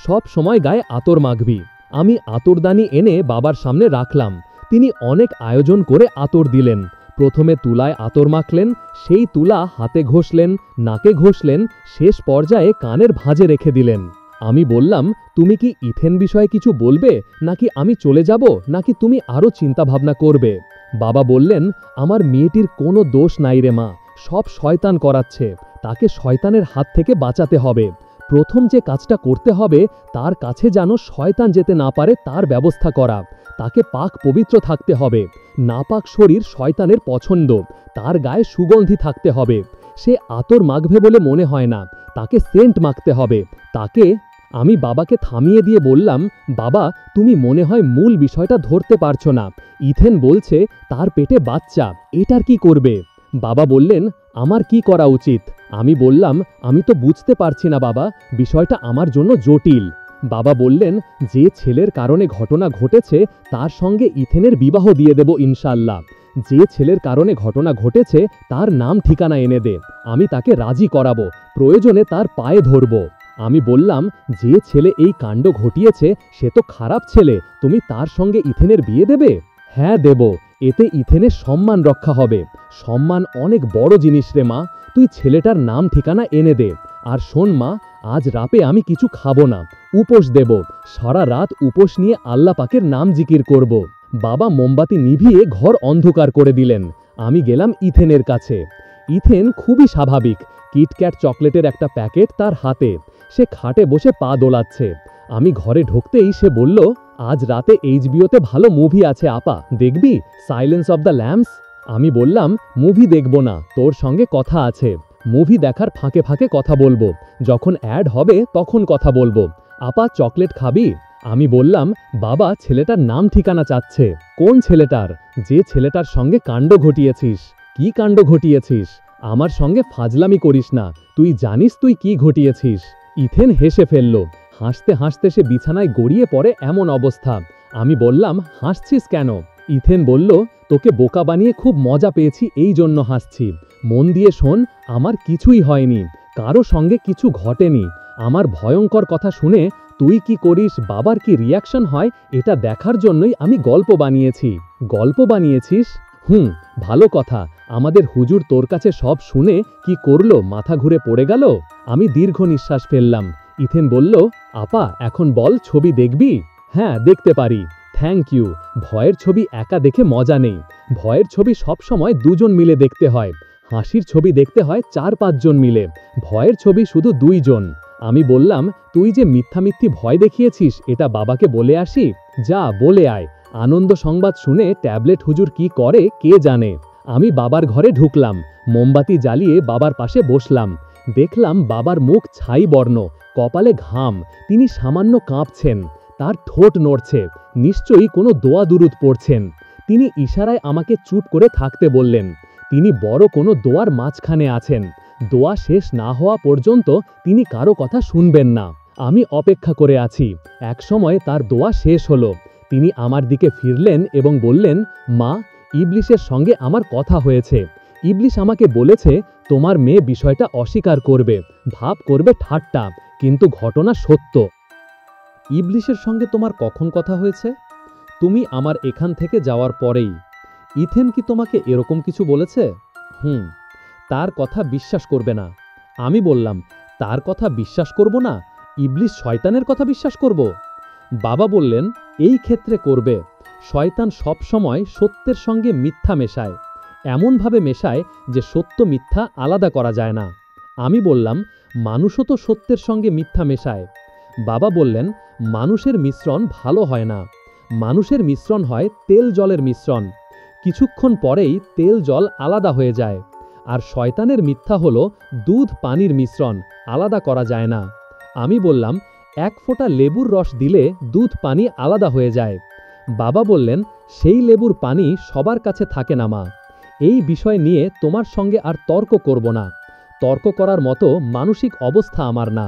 সব সময় গায়ে আতর মাখবি। আমি আতরদানি এনে বাবার সামনে রাখলাম। তিনি অনেক আয়োজন করে আতর দিলেন। প্রথমে তুলায় আতর মাখলেন, সেই তুলা হাতে ঘষলেন, নাকে ঘষলেন, শেষ পর্যায়ে কানের ভাঁজে রেখে দিলেন। আমি বললাম, তুমি কি ইথেন বিষয়ে কিছু বলবে, নাকি আমি চলে যাব, নাকি তুমি আরও চিন্তাভাবনা করবে? বাবা বললেন, আমার মেয়েটির কোনো দোষ নাই রে মা, সব শয়তান করাচ্ছে। তাকে শয়তানের হাত থেকে বাঁচাতে হবে। প্রথম যে কাজটা করতে হবে, তার কাছে যেন শয়তান যেতে না পারে তার ব্যবস্থা করা। তাকে পাক পবিত্র থাকতে হবে। নাপাক শরীর শয়তানের পছন্দ। তার গায়ে সুগন্ধি থাকতে হবে। সে আতর মাখবে বলে মনে হয় না, তাকে সেন্ট মাখতে হবে। আমি বাবাকে থামিয়ে দিয়ে বললাম, বাবা, তুমি মনে হয় মূল বিষয়টা ধরতে পারছো না। ইথেন বলছে তার পেটে বাচ্চা, এটার কি করবে? বাবা বললেন, আমার কি করা উচিত? আমি বললাম, আমি তো বুঝতে পারছি না বাবা, বিষয়টা আমার জন্য জটিল। বাবা বললেন, যে ছেলের কারণে ঘটনা ঘটেছে তার সঙ্গে ইথেনের বিবাহ দিয়ে দেব ইনশাল্লাহ। যে ছেলের কারণে ঘটনা ঘটেছে তার নাম ঠিকানা এনে দে, আমি তাকে রাজি করাবো, প্রয়োজনে তার পায়ে ধরব। আমি বললাম, যে ছেলে এই কাণ্ড ঘটিয়েছে সে তো খারাপ ছেলে, তুমি তার সঙ্গে ইথেনের বিয়ে দেবে? হ্যাঁ দেব, এতে ইথেনের সম্মান রক্ষা হবে। সম্মান অনেক বড় জিনিস রে মা, তুই ছেলেটার নাম ঠিকানা এনে দে। আর শোন মা, আজ রাতে আমি কিছু খাবো না, উপোস দেব। সারা রাত উপোস নিয়ে আল্লাহ পাকের নাম জিকির করব। বাবা মোমবাতি নিভিয়ে ঘর অন্ধকার করে দিলেন। আমি গেলাম ইথেনের কাছে। ইথেন খুবই স্বাভাবিক। কিটক্যাট চকলেটের একটা প্যাকেট তার হাতে। সে খাটে বসে পা দোলাচ্ছে। আমি ঘরে ঢুকতেই সে বলল, আজ রাতে এইচবিওতে ভালো মুভি আছে আপা, দেখবি? Silence of the lamps. আমি বললাম, মুভি দেখব না, তোর সঙ্গে কথা আছে। মুভি দেখার ফাঁকে ফাঁকে কথা বলবো, যখন অ্যাড হবে তখন কথা বলবো। আপা, চকলেট খাবি? আমি বললাম, বাবা, ছেলেটার নাম ঠিকানা চাচ্ছে। কোন ছেলেটার? যে ছেলেটার সঙ্গে কাণ্ড ঘটিয়েছিস। কি কাণ্ড ঘটিয়েছিস? আমার সঙ্গে ফাজলামি করিস না, তুই জানিস তুই কি ঘটিয়েছিস। ইথেন হেসে ফেলল। হাসতে হাসতে সে বিছানায় গড়িয়ে পড়ে এমন অবস্থা। আমি বললাম, হাসছিস কেন? ইথেন বলল, তোকে বোকা বানিয়ে খুব মজা পেয়েছি, এই জন্য হাসছি। মন দিয়ে শোন, আমার কিছুই হয়নি, কারো সঙ্গে কিছু ঘটেনি। আমার ভয়ঙ্কর কথা শুনে তুই কি করিস, বাবার কি রিয়াকশন হয়, এটা দেখার জন্যই আমি গল্প বানিয়েছি। গল্প বানিয়েছিস? ভালো কথা। আমাদের হুজুর তোর কাছে সব শুনে কি করলো, মাথা ঘুরে পড়ে গেল? আমি দীর্ঘ নিঃশ্বাস ফেললাম। ইথেন বলল, আপা, এখন বল, ছবি দেখবি? হ্যাঁ, দেখতে পারি। Thank you. ভয়ের ছবি একা দেখে মজা নেই। ভয়ের ছবি সব সময় দুজন মিলে দেখতে হয়। হাসির ছবি দেখতে হয় 4-5 জন মিলে। ভয়ের ছবি শুধু 2 জন। আমি বললাম, তুই যে মিথ্যামিথ্যি ভয় দেখিয়েছিস এটা বাবাকে বলে আসি। যা বলে আয়। আনন্দ সংবাদ শুনে ট্যাবলেট হুজুর কি করে কে জানে। আমি বাবার ঘরে ঢুকলাম, মোমবাতি জ্বালিয়ে বাবার পাশে বসলাম। দেখলাম বাবার মুখ ছাই বর্ণ, কপালে ঘাম, তিনি সামান্য কাঁপছেন, তার ঠোঁট নড়ছে, নিশ্চয়ই কোনো দোয়া দুরুদ পড়ছেন। তিনি ইশারায় আমাকে চুপ করে থাকতে বললেন। তিনি বড় কোনো দোয়ার মাঝখানে আছেন। দোয়া শেষ না হওয়া পর্যন্ত তিনি কারো কথা শুনবেন না। আমি অপেক্ষা করে আছি। একসময় তার দোয়া শেষ হলো। তিনি আমার দিকে ফিরলেন এবং বললেন, মা, ইবলিশের সঙ্গে আমার কথা হয়েছে। ইবলিশ আমাকে বলেছে তোমার মেয়ে বিষয়টা অস্বীকার করবে, ভাব করবে ঠাট্টা, কিন্তু ঘটনা সত্য। ইবলিশের সঙ্গে তোমার কখন কথা হয়েছে? তুমি আমার এখান থেকে যাওয়ার পরেই। ইথেন কি তোমাকে এরকম কিছু বলেছে? তার কথা বিশ্বাস করবে না। আমি বললাম, তার কথা বিশ্বাস করব না, ইবলিশ শয়তানের কথা বিশ্বাস করব? বাবা বললেন, এই ক্ষেত্রে করবে। শয়তান সব সময় সত্যের সঙ্গে মিথ্যা মেশায়, এমনভাবে মেশায় যে সত্য মিথ্যা আলাদা করা যায় না। আমি বললাম, মানুষও তো সত্যের সঙ্গে মিথ্যা মেশায়। বাবা বললেন, মানুষের মিশ্রণ ভালো হয় না। মানুষের মিশ্রণ হয় তেল জলের মিশ্রণ। কিছুক্ষণ পরেই তেল জল আলাদা হয়ে যায়। আর শয়তানের মিথ্যা হলো দুধ পানির মিশ্রণ, আলাদা করা যায় না। আমি বললাম, এক ফোঁটা লেবুর রস দিলে দুধ পানি আলাদা হয়ে যায়। বাবা বললেন, সেই লেবুর পানি সবার কাছে থাকে না মা। এই বিষয় নিয়ে তোমার সঙ্গে আর তর্ক করব না। তর্ক করার মতো মানসিক অবস্থা আমার না।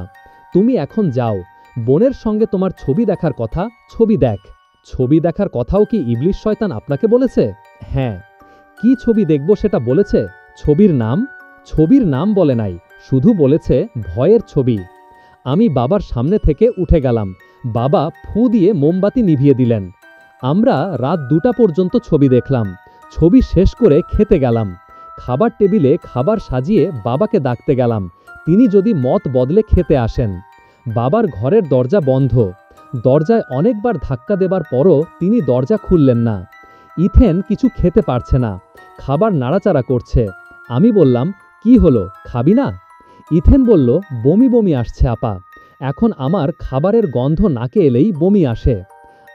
তুমি এখন যাও। বোনের সঙ্গে তোমার ছবি দেখার কথা, ছবি দেখ। ছবি দেখার কথাও কি ইবলিশ শয়তান আপনাকে বলেছে? হ্যাঁ। কি ছবি দেখব সেটা বলেছে? ছবির নাম? ছবির নাম বলে নাই, শুধু বলেছে ভয়ের ছবি। আমি বাবার সামনে থেকে উঠে গেলাম। বাবা ফু দিয়ে মোমবাতি নিভিয়ে দিলেন। আমরা রাত 2টা পর্যন্ত ছবি দেখলাম। ছবি শেষ করে খেতে গেলাম। খাবার টেবিলে খাবার সাজিয়ে বাবাকে ডাকতে গেলাম, তিনি যদি মত বদলে খেতে আসেন। বাবার ঘরের দরজা বন্ধ। দরজায় অনেকবার ধাক্কা দেবার পরও তিনি দরজা খুললেন না। ইথেন কিছু খেতে পারছে না, খাবার নাড়াচাড়া করছে। আমি বললাম, কি হলো, খাবি না? ইথেন বলল, বমি বমি আসছে আপা। এখন আমার খাবারের গন্ধ নাকে এলেই বমি আসে।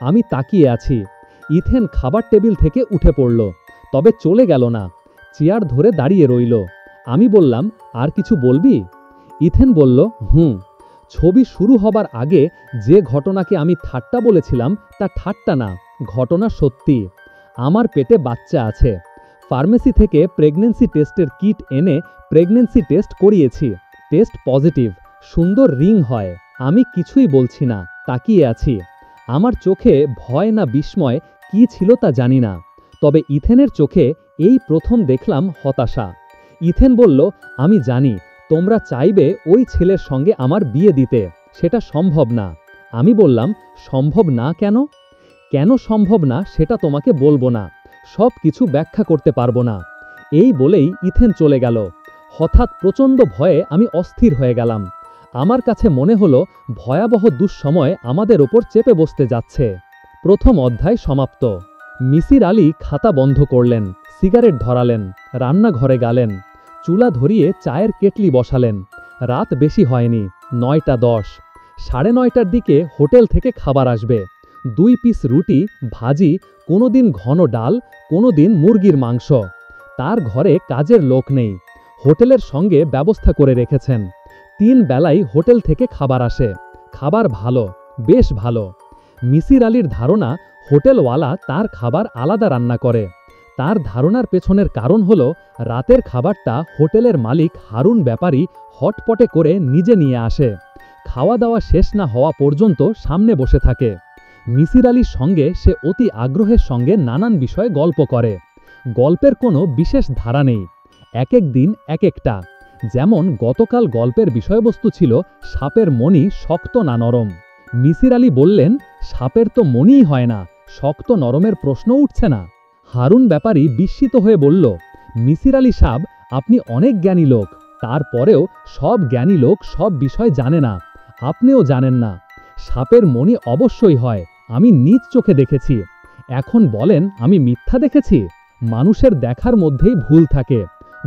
আমি তাকিয়ে আছি। ইথেন খাবার টেবিল থেকে উঠে পড়ল, তবে চলে গেল না, চেয়ার ধরে দাঁড়িয়ে রইল। আমি বললাম, আর কিছু বলবি? ইথেন বলল, ছবি শুরু হবার আগে যে ঘটনাকে আমি ঠাট্টা বলেছিলাম তা ঠাট্টা না, ঘটনা সত্যি। আমার পেটে বাচ্চা আছে। ফার্মেসি থেকে প্রেগন্যান্সি টেস্টের কিট এনে প্রেগন্যান্সি টেস্ট করিয়েছি। টেস্ট পজিটিভ, সুন্দর রিং হয়। আমি কিছুই বলছি না, তাকিয়ে আছি। আমার চোখে ভয় না বিস্ময় কি ছিল তা জানি না, তবে ইথেনের চোখে এই প্রথম দেখলাম হতাশা। ইথেন বলল, আমি জানি তোমরা চাইবে ওই ছেলের সঙ্গে আমার বিয়ে দিতে, সেটা সম্ভব না। আমি বললাম, সম্ভব না কেন? কেন সম্ভব না সেটা তোমাকে বলবো না, সব কিছু ব্যাখ্যা করতে পারবো না। এই বলেই ইথেন চলে গেল। হঠাৎ প্রচণ্ড ভয়ে আমি অস্থির হয়ে গেলাম। আমার কাছে মনে হলো ভয়াবহ দুঃসময় আমাদের ওপর চেপে বসতে যাচ্ছে। প্রথম অধ্যায় সমাপ্ত। মিসির আলী খাতা বন্ধ করলেন, সিগারেট ধরালেন, রান্নাঘরে গেলেন, চুলা ধরিয়ে চায়ের কেটলি বসালেন। রাত বেশি হয়নি, 9টা 10। 9:30টার দিকে হোটেল থেকে খাবার আসবে। 2 পিস রুটি, ভাজি, কোনোদিন ঘন ডাল, কোনোদিন মুরগির মাংস। তার ঘরে কাজের লোক নেই, হোটেলের সঙ্গে ব্যবস্থা করে রেখেছেন। 3 বেলাই হোটেল থেকে খাবার আসে। খাবার ভালো, বেশ ভালো। মিসির আলীর ধারণা হোটেলওয়ালা তার খাবার আলাদা রান্না করে। তার ধারণার পেছনের কারণ হল রাতের খাবারটা হোটেলের মালিক হারুন ব্যাপারী হটপটে করে নিজে নিয়ে আসে। খাওয়া দাওয়া শেষ না হওয়া পর্যন্ত সামনে বসে থাকে। মিসির আলীর সঙ্গে সে অতি আগ্রহের সঙ্গে নানান বিষয়ে গল্প করে। গল্পের কোনো বিশেষ ধারা নেই, এক এক দিন এক একটা। যেমন গতকাল গল্পের বিষয়বস্তু ছিল সাপের মণি শক্ত না নরম। মিসির আলী বললেন, সাপের তো মণিই হয় না, শক্ত নরমের প্রশ্ন উঠছে না। হারুন ব্যাপারী বিস্মিত হয়ে বলল, মিসির আলী সাব, আপনি অনেক জ্ঞানী লোক, তারপরেও সব জ্ঞানী লোক সব বিষয় জানে না, আপনিও জানেন না। সাপের মণি অবশ্যই হয়, আমি নিজ চোখে দেখেছি। এখন বলেন আমি মিথ্যা দেখেছি? মানুষের দেখার মধ্যেই ভুল থাকে।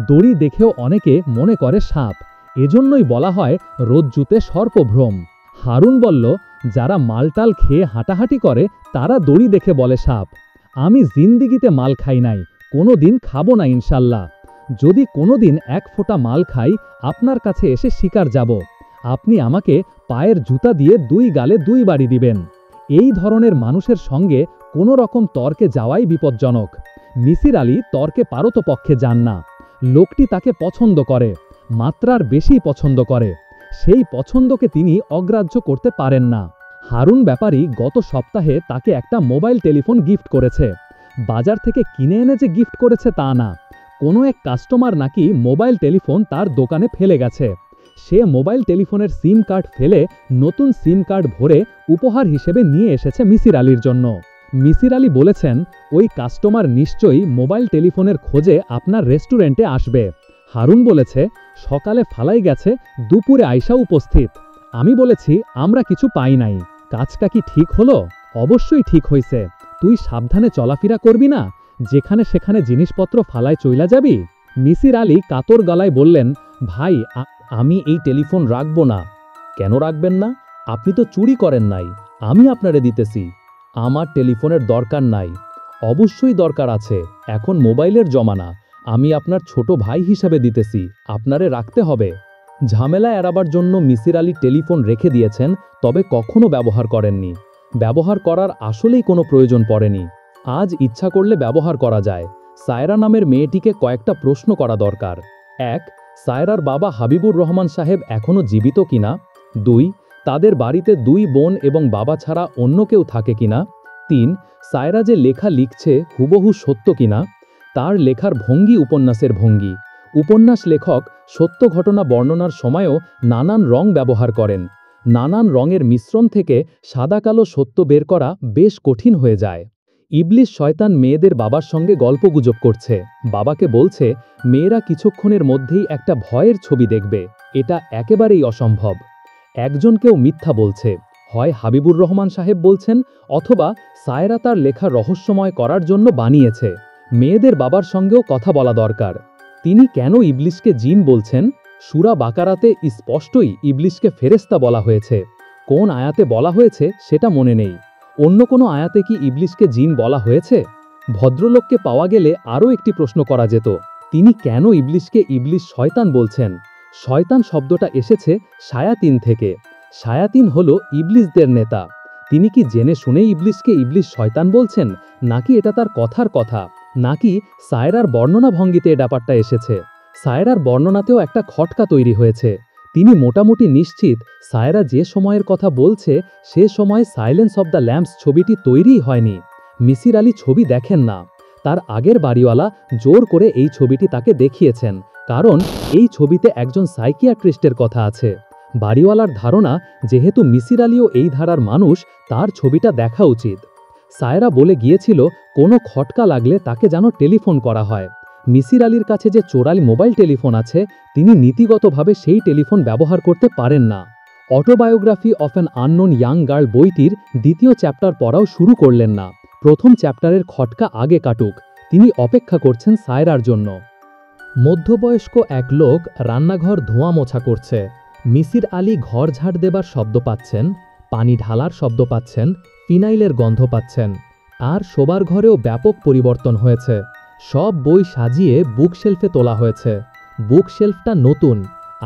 দড়ি দেখেও অনেকে মনে করে সাপ, এজন্যই বলা হয় রজ্জুতে সর্পভ্রম। হারুন বলল, যারা মালটাল খেয়ে হাঁটাহাঁটি করে তারা দড়ি দেখে বলে সাপ। আমি জিন্দিগিতে মাল খাই নাই, কোনো দিন খাবো না ইনশাল্লাহ। যদি কোনোদিন এক ফোঁটা মাল খাই আপনার কাছে এসে শিকার যাব। আপনি আমাকে পায়ের জুতা দিয়ে 2 গালে 2 বাড়ি দিবেন। এই ধরনের মানুষের সঙ্গে কোনো রকম তর্কে যাওয়াই বিপজ্জনক। মিসির আলী তর্কে পারতপক্ষে যান না। লোকটি তাকে পছন্দ করে, মাত্রার বেশি পছন্দ করে। সেই পছন্দকে তিনি অগ্রাহ্য করতে পারেন না। হারুন ব্যাপারী গত সপ্তাহে তাকে একটা মোবাইল টেলিফোন গিফট করেছে। বাজার থেকে কিনে এনে যে গিফট করেছে তা না, কোনো এক কাস্টমার নাকি মোবাইল টেলিফোন তার দোকানে ফেলে গেছে। সে মোবাইল টেলিফোনের সিম কার্ড ফেলে নতুন সিম কার্ড ভরে উপহার হিসেবে নিয়ে এসেছে মিসির আলীর জন্য। মিসির আলী বলেছেন, ওই কাস্টমার নিশ্চয়ই মোবাইল টেলিফোনের খোঁজে আপনার রেস্টুরেন্টে আসবে। হারুন বলেছে, সকালে ফালাই গেছে, দুপুরে আইসা উপস্থিত। আমি বলেছি, আমরা কিছু পাই নাই। কাজটা কি ঠিক হলো? অবশ্যই ঠিক হইছে। তুই সাবধানে চলাফেরা করবি না, যেখানে সেখানে জিনিসপত্র ফালায় চইলা যাবি। মিসির আলী কাতর গলায় বললেন, ভাই আমি এই টেলিফোন রাখব না। কেন রাখবেন না? আপনি তো চুরি করেন নাই, আমি আপনারে দিতেছি। আমার টেলিফোনের দরকার নাই। অবশ্যই দরকার আছে, এখন মোবাইলের জমানা। আমি আপনার ছোট ভাই হিসাবে দিতেছি, আপনারে রাখতে হবে। ঝামেলা এড়াবার জন্য মিসির আলী টেলিফোন রেখে দিয়েছেন, তবে কখনো ব্যবহার করেননি। ব্যবহার করার আসলেই কোনো প্রয়োজন পড়েনি। আজ ইচ্ছা করলে ব্যবহার করা যায়। সায়রা নামের মেয়েটিকে কয়েকটা প্রশ্ন করা দরকার। 1. সায়রার বাবা হাবিবুর রহমান সাহেব এখনও জীবিত কিনা? 2. তাদের বাড়িতে 2 বোন এবং বাবা ছাড়া অন্য কেউ থাকে কিনা? 3. সায়রা যে লেখা লিখছে হুবহু সত্য কিনা? তার লেখার ভঙ্গি উপন্যাসের ভঙ্গি। উপন্যাস লেখক সত্য ঘটনা বর্ণনার সময়ও নানান রং ব্যবহার করেন। নানান রঙের মিশ্রণ থেকে সাদা কালো সত্য বের করা বেশ কঠিন হয়ে যায়। ইবলিশ শয়তান মেয়েদের বাবার সঙ্গে গল্পগুজব করছে। বাবাকে বলছে, মেয়েরা কিছুক্ষণের মধ্যেই একটা ভয়ের ছবি দেখবে, এটা একেবারেই অসম্ভব। একজন কেউ মিথ্যা বলছে, হয় হাবিবুর রহমান সাহেব বলছেন, অথবা সায়রা তার লেখা রহস্যময় করার জন্য বানিয়েছে। মেয়েদের বাবার সঙ্গেও কথা বলা দরকার। তিনি কেন ইবলিশকে জিন বলছেন? সূরা বাকারাতে স্পষ্টই ইবলিশকে ফেরেশতা বলা হয়েছে। কোন আয়াতে বলা হয়েছে সেটা মনে নেই। অন্য কোনো আয়াতে কি ইবলিশকে জিন বলা হয়েছে? ভদ্রলোককে পাওয়া গেলে আরও একটি প্রশ্ন করা যেত, তিনি কেন ইবলিশকে ইবলিশ শয়তান বলছেন? শয়তান শব্দটা এসেছে শায়াতিন থেকে। শায়াতিন হল ইবলিশদের নেতা। তিনি কি জেনে শুনে ইবলিশকে ইবলিশ শয়তান বলছেন, নাকি এটা তার কথার কথা, নাকি সায়রার বর্ণনা ভঙ্গিতে এ ব্যাপারটা এসেছে? সায়রার বর্ণনাতেও একটা খটকা তৈরি হয়েছে। তিনি মোটামুটি নিশ্চিত সায়রা যে সময়ের কথা বলছে সে সময় সাইলেন্স অব দ্য ল্যাম্পস ছবিটি তৈরিই হয়নি। মিসির আলী ছবি দেখেন না। তার আগের বাড়িওয়ালা জোর করে এই ছবিটি তাকে দেখিয়েছেন, কারণ এই ছবিতে একজন সাইকিয়াট্রিস্টের কথা আছে। বাড়িওয়ালার ধারণা, যেহেতু মিসির আলীও এই ধারার মানুষ, তার ছবিটা দেখা উচিত। সায়রা বলে গিয়েছিল, কোনো খটকা লাগলে তাকে যেন টেলিফোন করা হয়। মিসির আলীর কাছে যে চোরালি মোবাইল টেলিফোন আছে, তিনি নীতিগতভাবে সেই টেলিফোন ব্যবহার করতে পারেন না। Autobiography of an unknown young girl বইটির 2য় চ্যাপ্টার পড়াও শুরু করলেন না। প্রথম চ্যাপ্টারের খটকা আগে কাটুক, তিনি অপেক্ষা করছেন সায়রার জন্য। মধ্যবয়স্ক এক লোক রান্নাঘর ধোঁয়া মোছা করছে। মিসির আলী ঘর ঝাড় দেবার শব্দ পাচ্ছেন, পানি ঢালার শব্দ পাচ্ছেন, ফিনাইলের গন্ধ পাচ্ছেন। আর শোবার ঘরেও ব্যাপক পরিবর্তন হয়েছে। সব বই সাজিয়ে বুকশেলফে তোলা হয়েছে। বুকশেলফটা নতুন,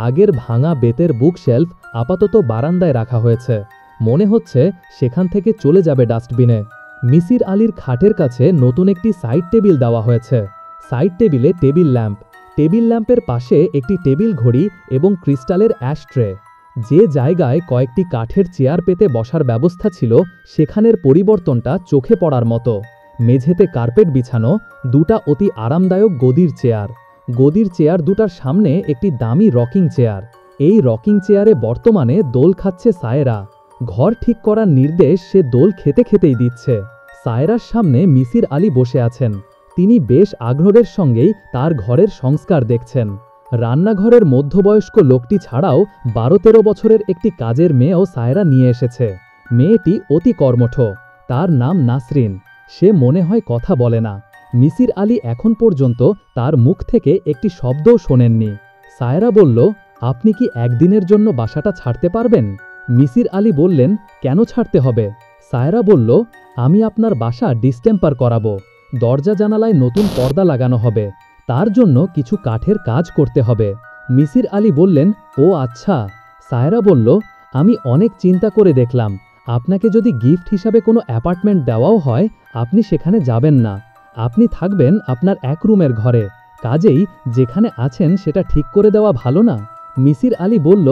আগের ভাঙা বেতের বুকশেলফ আপাতত বারান্দায় রাখা হয়েছে। মনে হচ্ছে সেখান থেকে চলে যাবে ডাস্টবিনে। মিসির আলীর খাটের কাছে নতুন একটি সাইড টেবিল দেওয়া হয়েছে। সাইড টেবিলে টেবিল ল্যাম্প, টেবিল ল্যাম্পের পাশে একটি টেবিল ঘড়ি এবং ক্রিস্টালের অ্যাশট্রে। যে জায়গায় কয়েকটি কাঠের চেয়ার পেতে বসার ব্যবস্থা ছিল, সেখানের পরিবর্তনটা চোখে পড়ার মতো। মেঝেতে কার্পেট বিছানো, 2টা অতি আরামদায়ক গদির চেয়ার। গদির চেয়ার দুটার সামনে একটি দামি রকিং চেয়ার। এই রকিং চেয়ারে বর্তমানে দোল খাচ্ছে সায়রা। ঘর ঠিক করার নির্দেশ সে দোল খেতে খেতেই দিচ্ছে। সায়রার সামনে মিসির আলী বসে আছেন। তিনি বেশ আগ্রহের সঙ্গেই তার ঘরের সংস্কার দেখছেন। রান্নাঘরের মধ্যবয়স্ক লোকটি ছাড়াও 12-13 বছরের একটি কাজের মেয়েও সায়রা নিয়ে এসেছে। মেয়েটি অতি কর্মঠ। তার নাম নাসরিন। সে মনে হয় কথা বলে না। মিসির আলী এখন পর্যন্ত তার মুখ থেকে একটি শব্দও শোনেননি। সায়রা বলল, আপনি কি একদিনের জন্য বাসাটা ছাড়তে পারবেন? মিসির আলী বললেন, কেন ছাড়তে হবে? সায়রা বলল, আমি আপনার বাসা ডিস্টেম্পার করাবো। দরজা জানালায় নতুন পর্দা লাগানো হবে। তার জন্য কিছু কাঠের কাজ করতে হবে। মিসির আলী বললেন, ও আচ্ছা। সায়রা বলল, আমি অনেক চিন্তা করে দেখলাম, আপনাকে যদি গিফট হিসাবে কোনো অ্যাপার্টমেন্ট দেওয়াও হয়, আপনি সেখানে যাবেন না। আপনি থাকবেন আপনার এক রুমের ঘরে। কাজেই যেখানে আছেন সেটা ঠিক করে দেওয়া ভালো না? মিসির আলী বলল,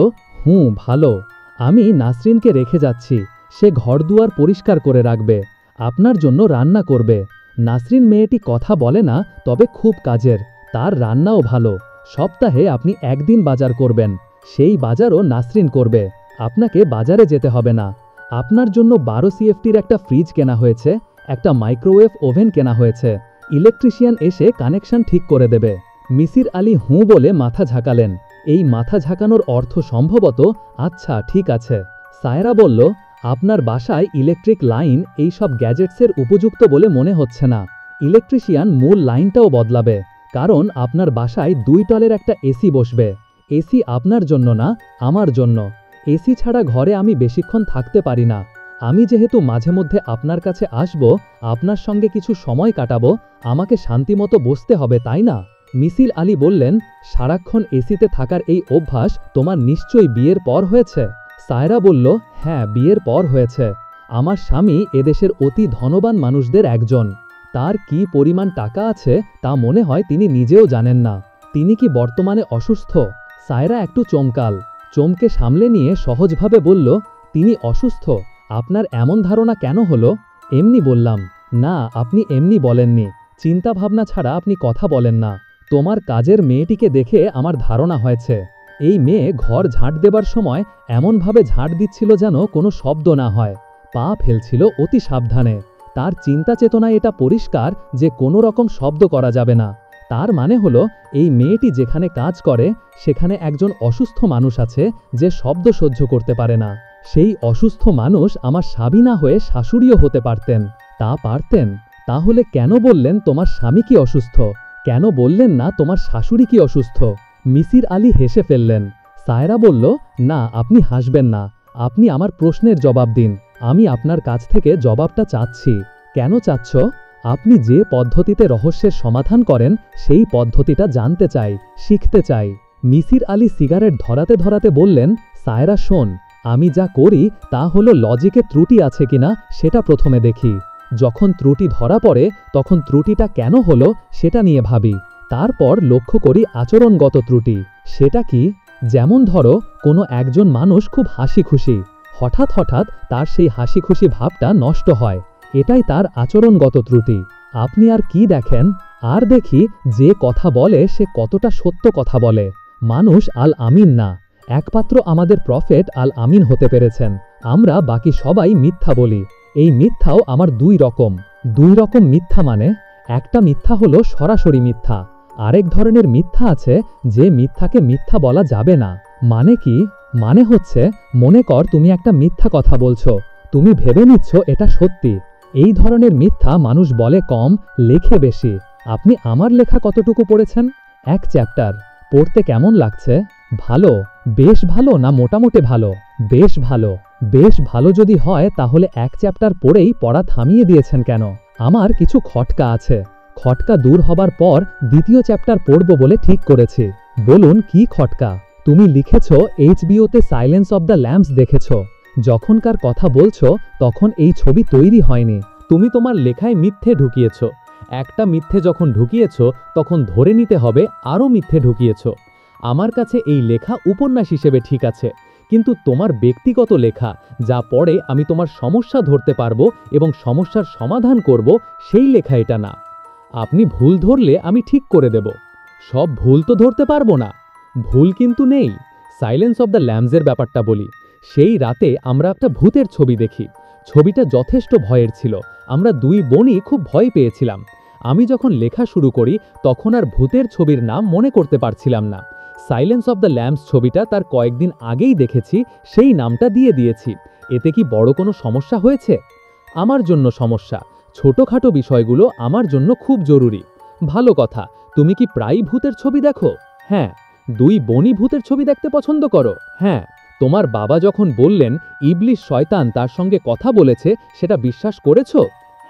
ভালো। আমি নাসরিনকে রেখে যাচ্ছি। সে ঘরদুয়ার পরিষ্কার করে রাখবে, আপনার জন্য রান্না করবে। নাসরিন মেয়েটি কথা বলে না, তবে খুব কাজের। তার রান্নাও ভালো। সপ্তাহে আপনি একদিন বাজার করবেন, সেই বাজারও নাসরিন করবে। আপনাকে বাজারে যেতে হবে না। আপনার জন্য 12 CFTর একটা ফ্রিজ কেনা হয়েছে, একটা মাইক্রোওয়েভ ওভেন কেনা হয়েছে। ইলেকট্রিশিয়ান এসে কানেকশন ঠিক করে দেবে। মিসির আলী বলে মাথা ঝাঁকালেন। এই মাথা ঝাঁকানোর অর্থ সম্ভবত, আচ্ছা ঠিক আছে। সায়রা বলল, আপনার বাসায় ইলেকট্রিক লাইন এই সব গ্যাজেটসের উপযুক্ত বলে মনে হচ্ছে না। ইলেকট্রিশিয়ান মূল লাইনটাও বদলাবে, কারণ আপনার বাসায় 2 টলের একটা এসি বসবে। এসি আপনার জন্য না, আমার জন্য। এসি ছাড়া ঘরে আমি বেশিক্ষণ থাকতে পারি না। আমি যেহেতু মাঝে মধ্যে আপনার কাছে আসব, আপনার সঙ্গে কিছু সময় কাটাবো, আমাকে শান্তিমতো বসতে হবে, তাই না? মিসির আলী বললেন, সারাক্ষণ এসিতে থাকার এই অভ্যাস তোমার নিশ্চয়ই বিয়ের পর হয়েছে। সায়রা বলল, হ্যাঁ, বিয়ের পর হয়েছে। আমার স্বামী এদেশের অতি ধনবান মানুষদের একজন। তার কি পরিমাণ টাকা আছে তা মনে হয় তিনি নিজেও জানেন না। তিনি কি বর্তমানে অসুস্থ? সায়রা একটু চমকে সামলে নিয়ে সহজভাবে বলল, তিনি অসুস্থ? আপনার এমন ধারণা কেন হলো? এমনি বললাম। না, আপনি এমনি বলেননি। চিন্তা ভাবনা ছাড়া আপনি কথা বলেন না। তোমার কাজের মেয়েটিকে দেখে আমার ধারণা হয়েছে। এই মেয়ে ঘর ঝাঁট দেবার সময় এমনভাবে ঝাঁট দিচ্ছিল যেন কোনো শব্দ না হয়। পা ফেলছিল অতি সাবধানে। তার চিন্তা চেতনায় এটা পরিষ্কার যে কোনো রকম শব্দ করা যাবে না। তার মানে হলো, এই মেয়েটি যেখানে কাজ করে সেখানে একজন অসুস্থ মানুষ আছে যে শব্দ সহ্য করতে পারে না। সেই অসুস্থ মানুষ আমার স্বামী না হয়ে শাশুড়িও হতে পারতেন। তা পারতেন? তাহলে কেন বললেন তোমার স্বামী কি অসুস্থ? কেন বললেন না তোমার শাশুড়ি কি অসুস্থ? মিসির আলী হেসে ফেললেন। সায়রা বলল, না, আপনি হাসবেন না। আপনি আমার প্রশ্নের জবাব দিন। আমি আপনার কাছ থেকে জবাবটা চাচ্ছি। কেন চাচ্ছ? আপনি যে পদ্ধতিতে রহস্যের সমাধান করেন সেই পদ্ধতিটা জানতে চাই, শিখতে চাই। মিসির আলী সিগারেট ধরাতে ধরাতে বললেন, সায়রা শোন, আমি যা করি তা হলো লজিকে ত্রুটি আছে কিনা সেটা প্রথমে দেখি। যখন ত্রুটি ধরা পড়ে তখন ত্রুটিটা কেন হলো সেটা নিয়ে ভাবি। তারপর লক্ষ্য করি আচরণগত ত্রুটি। সেটা কি? যেমন ধরো, কোনো একজন মানুষ খুব হাসি খুশি, হঠাৎ তার সেই হাসি খুশি ভাবটা নষ্ট হয়। এটাই তার আচরণগত ত্রুটি। আপনি আর কি দেখেন? আর দেখি যে কথা বলে সে কতটা সত্য কথা বলে। মানুষ আল আমিন না, একমাত্র আমাদের প্রফেট আল আমিন হতে পেরেছেন। আমরা বাকি সবাই মিথ্যা বলি। এই মিথ্যাও আমার 2 রকম। 2 রকম মিথ্যা মানে, একটা মিথ্যা হলো সরাসরি মিথ্যা, আরেক ধরনের মিথ্যা আছে যে মিথ্যাকে মিথ্যা বলা যাবে না। মানে কি? মানে হচ্ছে, মনে কর তুমি একটা মিথ্যা কথা বলছো, তুমি ভেবে নিচ্ছ এটা সত্যি। এই ধরনের মিথ্যা মানুষ বলে কম, লেখে বেশি। আপনি আমার লেখা কতটুকু পড়েছেন? 1 চ্যাপ্টার। পড়তে কেমন লাগছে? ভালো? বেশ ভালো না মোটামুটি ভালো? বেশ ভালো। বেশ ভালো যদি হয় তাহলে 1 চ্যাপ্টার পড়েই পড়া থামিয়ে দিয়েছেন কেন? আমার কিছু খটকা আছে। খটকা দূর হবার পর 2য় চ্যাপ্টার পড়ব বলে ঠিক করেছি। বলুন কি খটকা? তুমি লিখেছ HBOতে সাইলেন্স অব দ্য ল্যাম্পস দেখেছ। যখনকার কথা বলছো তখন এই ছবি তৈরি হয়নি। তুমি তোমার লেখায় মিথ্যে ঢুকিয়েছ। একটা মিথ্যে যখন ঢুকিয়েছ তখন ধরে নিতে হবে আরও মিথ্যে ঢুকিয়েছ। আমার কাছে এই লেখা উপন্যাস হিসেবে ঠিক আছে, কিন্তু তোমার ব্যক্তিগত লেখা, যা পড়ে আমি তোমার সমস্যা ধরতে পারবো এবং সমস্যার সমাধান করব, সেই লেখা এটা না। আপনি ভুল ধরলে আমি ঠিক করে দেব। সব ভুল তো ধরতে পারবো না। ভুল কিন্তু নেই। সাইলেন্স অব দ্য ল্যাম্পসের ব্যাপারটা বলি। সেই রাতে আমরা একটা ভূতের ছবি দেখি। ছবিটা যথেষ্ট ভয়ের ছিল। আমরা 2 বোনই খুব ভয় পেয়েছিলাম। আমি যখন লেখা শুরু করি তখন আর ভূতের ছবির নাম মনে করতে পারছিলাম না। সাইলেন্স অব দ্য ল্যাম্পস ছবিটা তার কয়েকদিন আগেই দেখেছি, সেই নামটা দিয়ে দিয়েছি। এতে কি বড় কোনো সমস্যা হয়েছে? আমার জন্য সমস্যা। ছোটখাটো বিষয়গুলো আমার জন্য খুব জরুরি। ভালো কথা, তুমি কি প্রায়ই ভূতের ছবি দেখো? হ্যাঁ। দুই বনি ভূতের ছবি দেখতে পছন্দ করো? হ্যাঁ। তোমার বাবা যখন বললেন ইবলিশ শয়তান তার সঙ্গে কথা বলেছে, সেটা বিশ্বাস করেছো?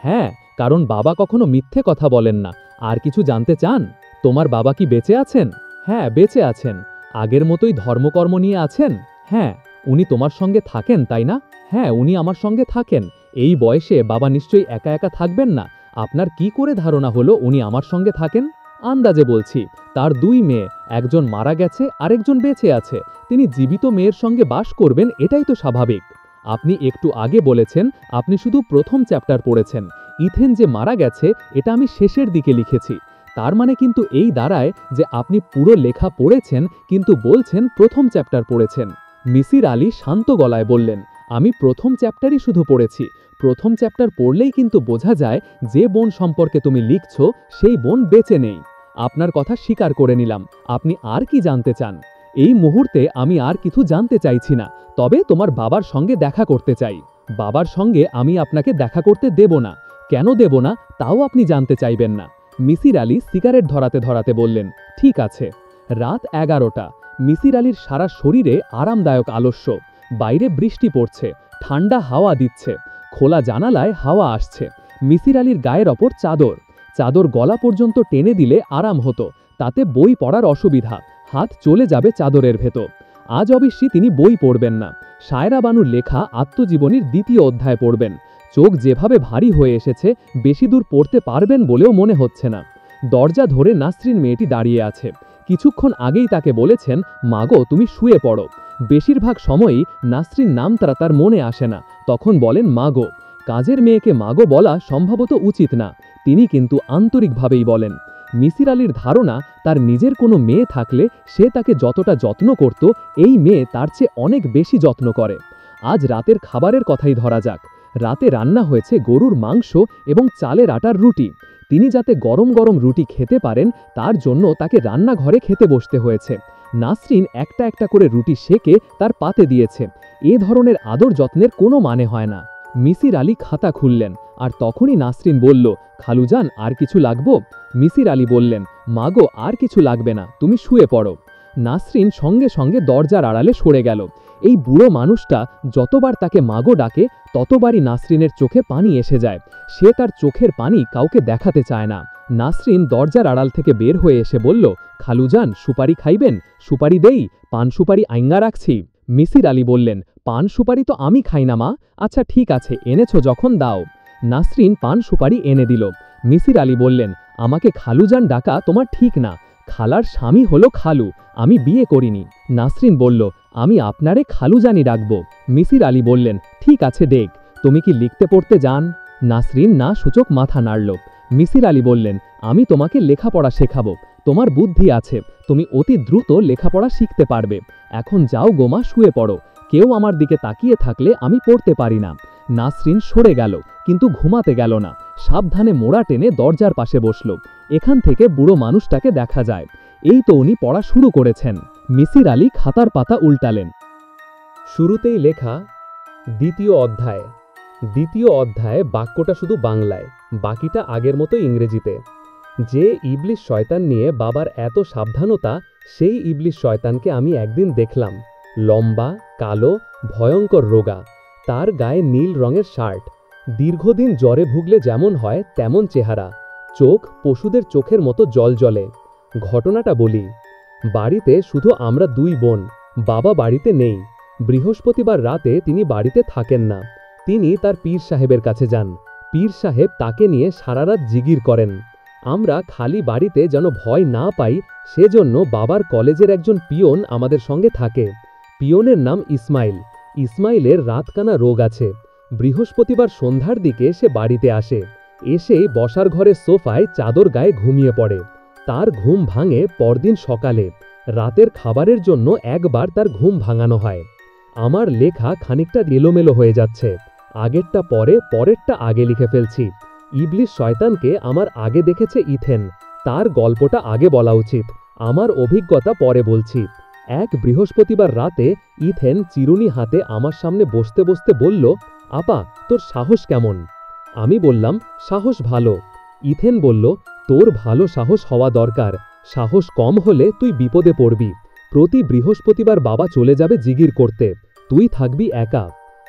হ্যাঁ, কারণ বাবা কখনো মিথ্যে কথা বলেন না। আর কিছু জানতে চান? তোমার বাবা কি বেঁচে আছেন? হ্যাঁ, বেঁচে আছেন। আগের মতোই ধর্মকর্ম নিয়ে আছেন? হ্যাঁ। উনি তোমার সঙ্গে থাকেন, তাই না? হ্যাঁ, উনি আমার সঙ্গে থাকেন। এই বয়সে বাবা নিশ্চয়ই একা একা থাকবেন না। আপনার কি করে ধারণা হলো উনি আমার সঙ্গে থাকেন? আন্দাজে বলছি। তার দুই মেয়ে, একজন মারা গেছে, আরেকজন বেঁচে আছে। তিনি জীবিত মেয়ের সঙ্গে বাস করবেন, এটাই তো স্বাভাবিক। আপনি একটু আগে বলেছেন আপনি শুধু প্রথম চ্যাপ্টার পড়েছেন। ইথেন যে মারা গেছে এটা আমি শেষের দিকে লিখেছি। তার মানে কিন্তু এই দাঁড়ায় যে আপনি পুরো লেখা পড়েছেন কিন্তু বলছেন প্রথম চ্যাপ্টার পড়েছেন। মিসির আলী শান্ত গলায় বললেন, আমি প্রথম চ্যাপ্টারই শুধু পড়েছি। প্রথম চ্যাপ্টার পড়লেই কিন্তু বোঝা যায় যে বোন সম্পর্কে তুমি লিখছো সেই বোন বেঁচে নেই। আপনার কথা স্বীকার করে নিলাম। আপনি আর কি জানতে চান? এই মুহূর্তে আমি আর কিছু জানতে চাইছি না, তবে তোমার বাবার সঙ্গে দেখা করতে চাই। বাবার সঙ্গে আমি আপনাকে দেখা করতে দেব না। কেন দেব না তাও আপনি জানতে চাইবেন না। মিসির আলী সিগারেট ধরাতে ধরাতে বললেন, ঠিক আছে। রাত 11টা। মিসির আলীর সারা শরীরে আরামদায়ক আলস্য। বাইরে বৃষ্টি পড়ছে, ঠান্ডা হাওয়া দিচ্ছে, খোলা জানালায় হাওয়া আসছে। মিসির আলীর গায়ের ওপর চাদর। চাদর গলা পর্যন্ত টেনে দিলে আরাম হতো, তাতে বই পড়ার অসুবিধা, হাত চলে যাবে চাদরের ভেতর। আজ অবশ্যই তিনি বই পড়বেন না। সায়রা বানুর লেখা আত্মজীবনীর 2য় অধ্যায় পড়বেন। চোখ যেভাবে ভারী হয়ে এসেছে, বেশি দূর পড়তে পারবেন বলেও মনে হচ্ছে না। দরজা ধরে নাসরিন মেয়েটি দাঁড়িয়ে আছে। কিছুক্ষণ আগেই তাকে বলেছেন, মাগো তুমি শুয়ে পড়ো। বেশিরভাগ সময়ই নাসরিন নাম তার মনে আসে না, তখন বলেন মাগো। কাজের মেয়েকে মাগো বলা সম্ভবত উচিত না, তিনি কিন্তু আন্তরিকভাবেই বলেন। মিসির আলীর ধারণা তার নিজের কোনো মেয়ে থাকলে সে তাকে যতটা যত্ন করত, এই মেয়ে তার চেয়ে অনেক বেশি যত্ন করে। আজ রাতের খাবারের কথাই ধরা যাক। রাতে রান্না হয়েছে গরুর মাংস এবং চালের আটার রুটি। তিনি যাতে গরম গরম রুটি খেতে পারেন তার জন্য তাকে রান্নাঘরে খেতে বসতে হয়েছে। নাসরিন একটা একটা করে রুটি সেকে তার পাতে দিয়েছে। এ ধরনের আদর যত্নের কোনো মানে হয় না। মিসির আলী খাতা খুললেন, আর তখনই নাসরিন বলল, খালুজান আর কিছু লাগবো? মিসির আলী বললেন, মাগো আর কিছু লাগবে না, তুমি শুয়ে পড়ো। নাসরিন সঙ্গে সঙ্গে দরজার আড়ালে সরে গেল। এই বুড়ো মানুষটা যতবার তাকে মাগো ডাকে ততবারই নাসরিনের চোখে পানি এসে যায়। সে তার চোখের পানি কাউকে দেখাতে চায় না। নাসরিন দরজার আড়াল থেকে বের হয়ে এসে বলল, খালুজান সুপারি খাইবেন? সুপারি দেই? পান সুপারি আইঙ্গা রাখছি। মিসির আলী বললেন, পান সুপারি তো আমি খাই না মা। আচ্ছা ঠিক আছে, এনেছো যখন দাও। নাসরিন পান সুপারি এনে দিল। মিসির আলী বললেন, আমাকে খালুজান ডাকা তোমার ঠিক না। খালার স্বামী হলো খালু, আমি বিয়ে করিনি। নাসরিন বলল, আমি আপনারে খালুজানি ডাকব। মিসির আলী বললেন, ঠিক আছে ডেক। তুমি কি লিখতে পড়তে জান? নাসরিন না সূচক মাথা নাড়ল। মিসির আলী বললেন, আমি তোমাকে লেখাপড়া শেখাবো। তোমার বুদ্ধি আছে, তুমি অতি দ্রুত লেখাপড়া শিখতে পারবে। এখন যাও গোমা, শুয়ে পড়ো। কেউ আমার দিকে তাকিয়ে থাকলে আমি পড়তে পারি না। নাসরিন সরে গেল, কিন্তু ঘুমাতে গেল না। সাবধানে মোড়া টেনে দরজার পাশে বসল। এখান থেকে বুড়ো মানুষটাকে দেখা যায়। এই তো উনি পড়া শুরু করেছেন। মিসির আলী খাতার পাতা উল্টালেন। শুরুতেই লেখা 2য় অধ্যায়। 2য় অধ্যায়ে বাক্যটা শুধু বাংলায়, বাকিটা আগের মতো ইংরেজিতে। যে ইবলিশ শয়তান নিয়ে বাবার এত সাবধানতা, সেই ইবলিশ শয়তানকে আমি একদিন দেখলাম। লম্বা, কালো, ভয়ঙ্কর রোগা। তার গায়ে নীল রঙের শার্ট। দীর্ঘদিন জ্বরে ভুগলে যেমন হয় তেমন চেহারা। চোখ পশুদের চোখের মতো জলজলে। ঘটনাটা বলি। বাড়িতে শুধু আমরা 2 বোন। বাবা বাড়িতে নেই। বৃহস্পতিবার রাতে তিনি বাড়িতে থাকেন না। তিনি তার পীর সাহেবের কাছে যান। পীর সাহেব তাকে নিয়ে সারা রাত জিগির করেন। আমরা খালি বাড়িতে যেন ভয় না পাই সেজন্য বাবার কলেজের একজন পিয়ন আমাদের সঙ্গে থাকে। পিয়নের নাম ইসমাইল। ইসমাইলের রাতকানা রোগ আছে। বৃহস্পতিবার সন্ধ্যার দিকে সে বাড়িতে আসে। এসে বসার ঘরের সোফায় চাদর গায়ে ঘুমিয়ে পড়ে। তার ঘুম ভাঙে পরদিন সকালে। রাতের খাবারের জন্য একবার তার ঘুম ভাঙানো হয়। আমার লেখা খানিকটা এলোমেলো হয়ে যাচ্ছে। আগেরটা পরে, পরেরটা আগে লিখে ফেলছি। ইবলিশ শয়তানকে আমার আগে দেখেছে ইথেন। তার গল্পটা আগে বলা উচিত। আমার অভিজ্ঞতা পরে বলছি। এক বৃহস্পতিবার রাতে ইথেন চিরুনি হাতে আমার সামনে বসতে বসতে বলল, আপা তোর সাহস কেমন? আমি বললাম, সাহস ভালো। ইথেন বলল, তোর ভালো সাহস হওয়া দরকার। সাহস কম হলে তুই বিপদে পড়বি। প্রতি বৃহস্পতিবার বাবা চলে যাবে জিগির করতে, তুই থাকবি একা।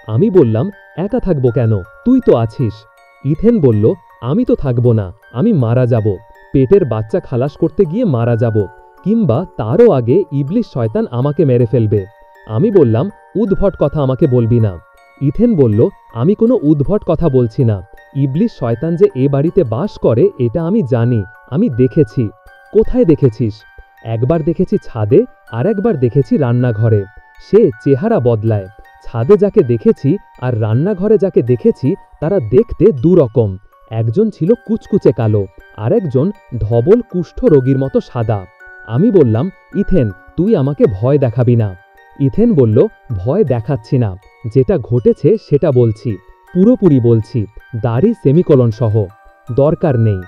আমি বললাম, একা থাকবো কেন, তুই তো আছিস। ইথেন বলল, আমি তো থাকবো না, আমি মারা যাব, পেটের বাচ্চা খালাস করতে গিয়ে মারা যাব, কিংবা তারও আগে ইবলিশ শয়তান আমাকে মেরে ফেলবে। আমি বললাম, উদ্ভট কথা আমাকে বলবি না। ইথেন বলল, আমি কোনো উদ্ভট কথা বলছি না, ইবলিশ শয়তান যে এ বাড়িতে বাস করে এটা আমি জানি, আমি দেখেছি। কোথায় দেখেছিস? একবার দেখেছি ছাদে, আর একবার দেখেছি রান্নাঘরে। সে চেহারা বদলায়। ছাদে যাকে দেখেছি আর রান্নাঘরে যাকে দেখেছি তারা দেখতে দুরকম। একজন ছিল কুচকুচে কালো, আর একজন ধবল কুষ্ঠ রোগীর মতো সাদা। আমি বললাম, ইথেন, তুই আমাকে ভয় দেখাবি না। ইথেন বলল, ভয় দেখাচ্ছি না, যেটা ঘটেছে সেটা বলছি, পুরোপুরি বলছি, দাড়ি সেমিকোলন সহ। দরকার নেই।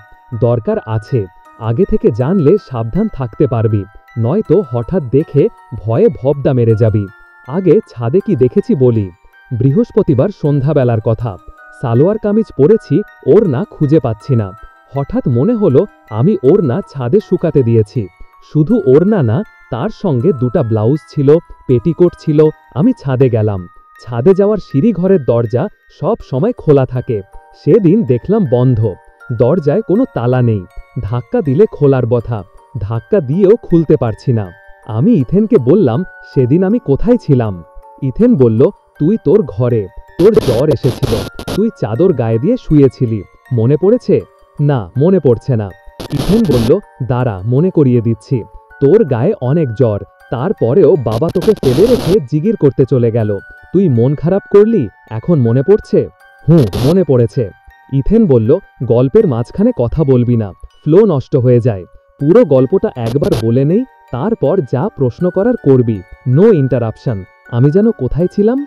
দরকার আছে, আগে থেকে জানলে সাবধান থাকতে পারবি, নয়তো হঠাৎ দেখে ভয়ে ভবদা মেরে যাবি। আগে ছাদে কি দেখেছি বলি। বৃহস্পতিবার সন্ধ্যাবেলার কথা, সালোয়ার কামিজ পরেছি, ওড়না খুঁজে পাচ্ছি না। হঠাৎ মনে হলো আমি ওড়না ছাদে শুকাতে দিয়েছি। শুধু ওড়না না, তার সঙ্গে দুটা ব্লাউজ ছিল, পেটিকোট ছিল। আমি ছাদে গেলাম। ছাদে যাওয়ার সিঁড়ি ঘরের দরজা সব সময় খোলা থাকে, সেদিন দেখলাম বন্ধ। দরজায় কোনো তালা নেই, ধাক্কা দিলে খোলার কথা, ধাক্কা দিয়েও খুলতে পারছি না। আমি ইথেনকে বললাম, সেদিন আমি কোথায় ছিলাম? ইথেন বলল, তুই তোর ঘরে, তোর জ্বর এসেছিল, তুই চাদর গায়ে দিয়ে শুয়েছিলি, মনে পড়েছে? না, মনে পড়ছে না। ইথেন বলল, দাঁড়া, মনে করিয়ে দিচ্ছি। তোর গায়ে অনেক জ্বর, তারপরেও বাবা তোকে ফেলে রেখে জিগির করতে চলে গেল, তুই মন খারাপ করলি, এখন মনে পড়ছে? মনে পড়েছে। ইথেন বলল, গল্পের মাঝখানে কথা বলবি না, ফ্লো নষ্ট হয়ে যায়। পুরো গল্পটা একবার বলে নেই, তারপর যা প্রশ্ন করার করবি, নো ইন্টারাপশন। আমি যেন কোথায় ছিলাম?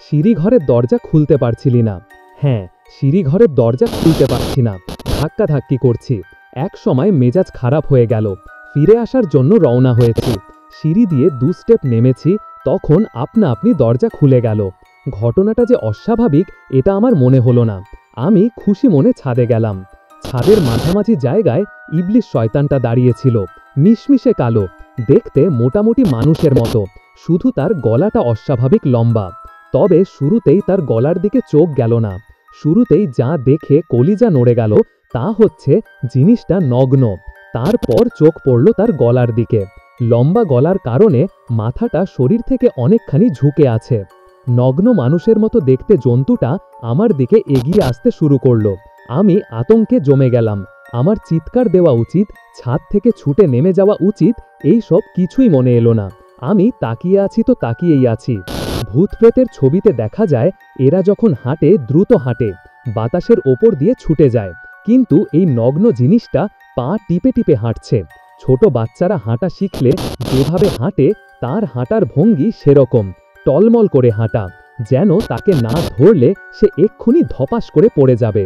সিঁড়িঘরের দরজা খুলতে পারছিলি না? হ্যাঁ, সিঁড়িঘরের দরজা খুলতে পারছি না, ধাক্কাধাক্কি করছি। এক সময় মেজাজ খারাপ হয়ে গেল, ফিরে আসার জন্য রওনা হয়েছি। সিঁড়ি দিয়ে 2 স্টেপ নেমেছি, তখন আপনা আপনি দরজা খুলে গেল। ঘটনাটা যে অস্বাভাবিক এটা আমার মনে হলো না। আমি খুশি মনে ছাদে গেলাম। ছাদের মাঝামাঝি জায়গায় ইবলিশ শয়তানটা দাঁড়িয়েছিল, মিশমিশে কালো, দেখতে মোটামুটি মানুষের মতো, শুধু তার গলাটা অস্বাভাবিক লম্বা। তবে শুরুতেই তার গলার দিকে চোখ গেল না। শুরুতেই যা দেখে কলিজা নড়ে গেল তা হচ্ছে জিনিসটা নগ্ন। তারপর চোখ পড়ল তার গলার দিকে। লম্বা গলার কারণে মাথাটা শরীর থেকে অনেকখানি ঝুঁকে আছে। নগ্ন মানুষের মতো দেখতে জন্তুটা আমার দিকে এগিয়ে আসতে শুরু করল। আমি আতঙ্কে জমে গেলাম। আমার চিৎকার দেওয়া উচিত, ছাদ থেকে ছুটে নেমে যাওয়া উচিত, এই সব কিছুই মনে এলো না। আমি তাকিয়ে আছি তো তাকিয়েই আছি। ভূতপ্রেতের ছবিতে দেখা যায় এরা যখন হাঁটে দ্রুত হাঁটে, বাতাসের ওপর দিয়ে ছুটে যায়, কিন্তু এই নগ্ন জিনিসটা পা টিপে টিপে হাঁটছে। ছোট বাচ্চারা হাঁটা শিখলে যেভাবে হাঁটে তার হাঁটার ভঙ্গি সেরকম, টলমল করে হাঁটা, যেন তাকে না ধরলে সে এক্ষুনি ধপাস করে পড়ে যাবে।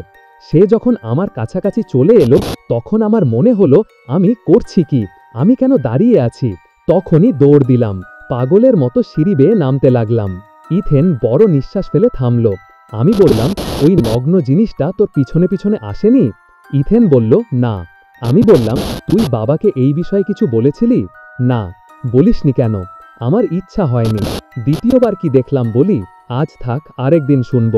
সে যখন আমার কাছাকাছি চলে এলো তখন আমার মনে হলো আমি করছি কি, আমি কেন দাঁড়িয়ে আছি। তখনই দৌড় দিলাম, পাগলের মতো সিঁড়ি বেয়ে নামতে লাগলাম। ইথেন বড় নিঃশ্বাস ফেলে থামল। আমি বললাম, ওই নগ্ন জিনিসটা তোর পিছনে পিছনে আসেনি? ইথেন বলল, না। আমি বললাম, তুই বাবাকে এই বিষয়ে কিছু বলেছিলি? না। বলিসনি কেন? আমার ইচ্ছা হয়নি। দ্বিতীয়বার কি দেখলাম বলি? আজ থাক, আরেকদিন শুনব।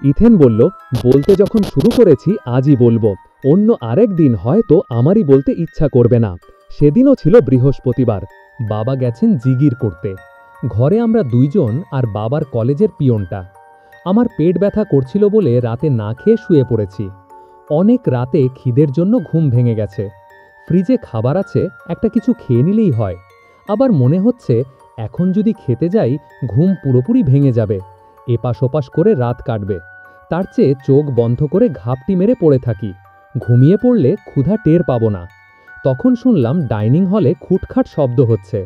ইথেন বলল, বলতে যখন শুরু করেছি আজই বলবো, অন্য আরেক দিন হয়তো আমারই বলতে ইচ্ছা করবে না। সেদিনও ছিল বৃহস্পতিবার। বাবা গেছেন জিগির করতে। ঘরে আমরা 2 জন আর বাবার কলেজের পিয়নটা। আমার পেট ব্যথা করছিল বলে রাতে না খেয়ে শুয়ে পড়েছি। অনেক রাতে খিদের জন্য ঘুম ভেঙে গেছে। ফ্রিজে খাবার আছে, একটা কিছু খেয়ে নিলেই হয়। আবার মনে হচ্ছে এখন যদি খেতে যাই ঘুম পুরোপুরি ভেঙে যাবে, এপাশ ওপাশ করে রাত কাটবে। তার চেয়ে চোখ বন্ধ করে ঘাপটি মেরে পড়ে থাকি, ঘুমিয়ে পড়লে ক্ষুধা টের পাবো না। তখন শুনলাম ডাইনিং হলে খুটখাট শব্দ হচ্ছে,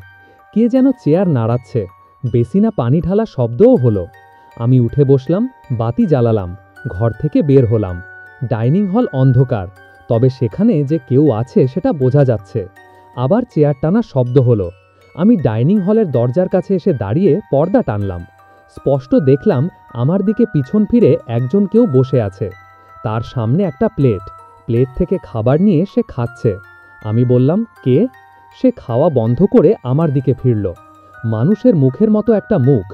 কে যেন চেয়ার নাড়াচ্ছে, বেসিনা পানি ঢালা শব্দও হলো। আমি উঠে বসলাম, বাতি জ্বালালাম, ঘর থেকে বের হলাম। ডাইনিং হল অন্ধকার, তবে সেখানে যে কেউ আছে সেটা বোঝা যাচ্ছে। আবার চেয়ার টানা শব্দ হলো। আমি ডাইনিং হলের দরজার কাছে এসে দাঁড়িয়ে পর্দা টানলাম। স্পষ্ট দেখলাম আমার দিকে পিছন ফিরে একজন কেউ বসে আছে। তার সামনে একটা প্লেট, প্লেট থেকে খাবার নিয়ে সে খাচ্ছে। আমি বললাম, কে? সে খাওয়া বন্ধ করে আমার দিকে ফিরল। মানুষের মুখের মতো একটা মুখ,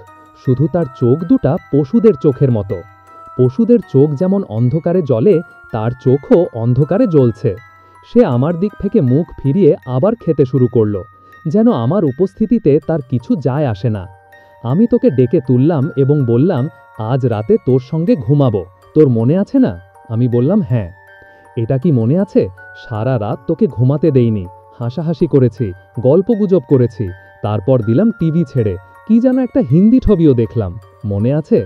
শুধু তার চোখ দুটা পশুদের চোখের মতো। পশুদের চোখ যেমন অন্ধকারে জ্বলে, তার চোখও অন্ধকারে জ্বলছে। সে আমার দিক থেকে মুখ ফিরিয়ে আবার খেতে শুরু করল, যেন আমার উপস্থিতিতে তার কিছু যায় আসে না। আমি তোকে ডেকে তুললাম এবং বললাম, আজ রাতে তোর সঙ্গে ঘুমাবো, তোর মনে আছে না? আমি বললাম, হ্যাঁ। এটা কি মনে আছে? সারা রাত তোকে ঘুমাতে দেইনি, হাসাহাসি করেছি, গল্পগুজব করেছি, তারপর দিলাম টিভি ছেড়ে, কি যেন একটা হিন্দি ছবিও দেখলাম, মনে আছে?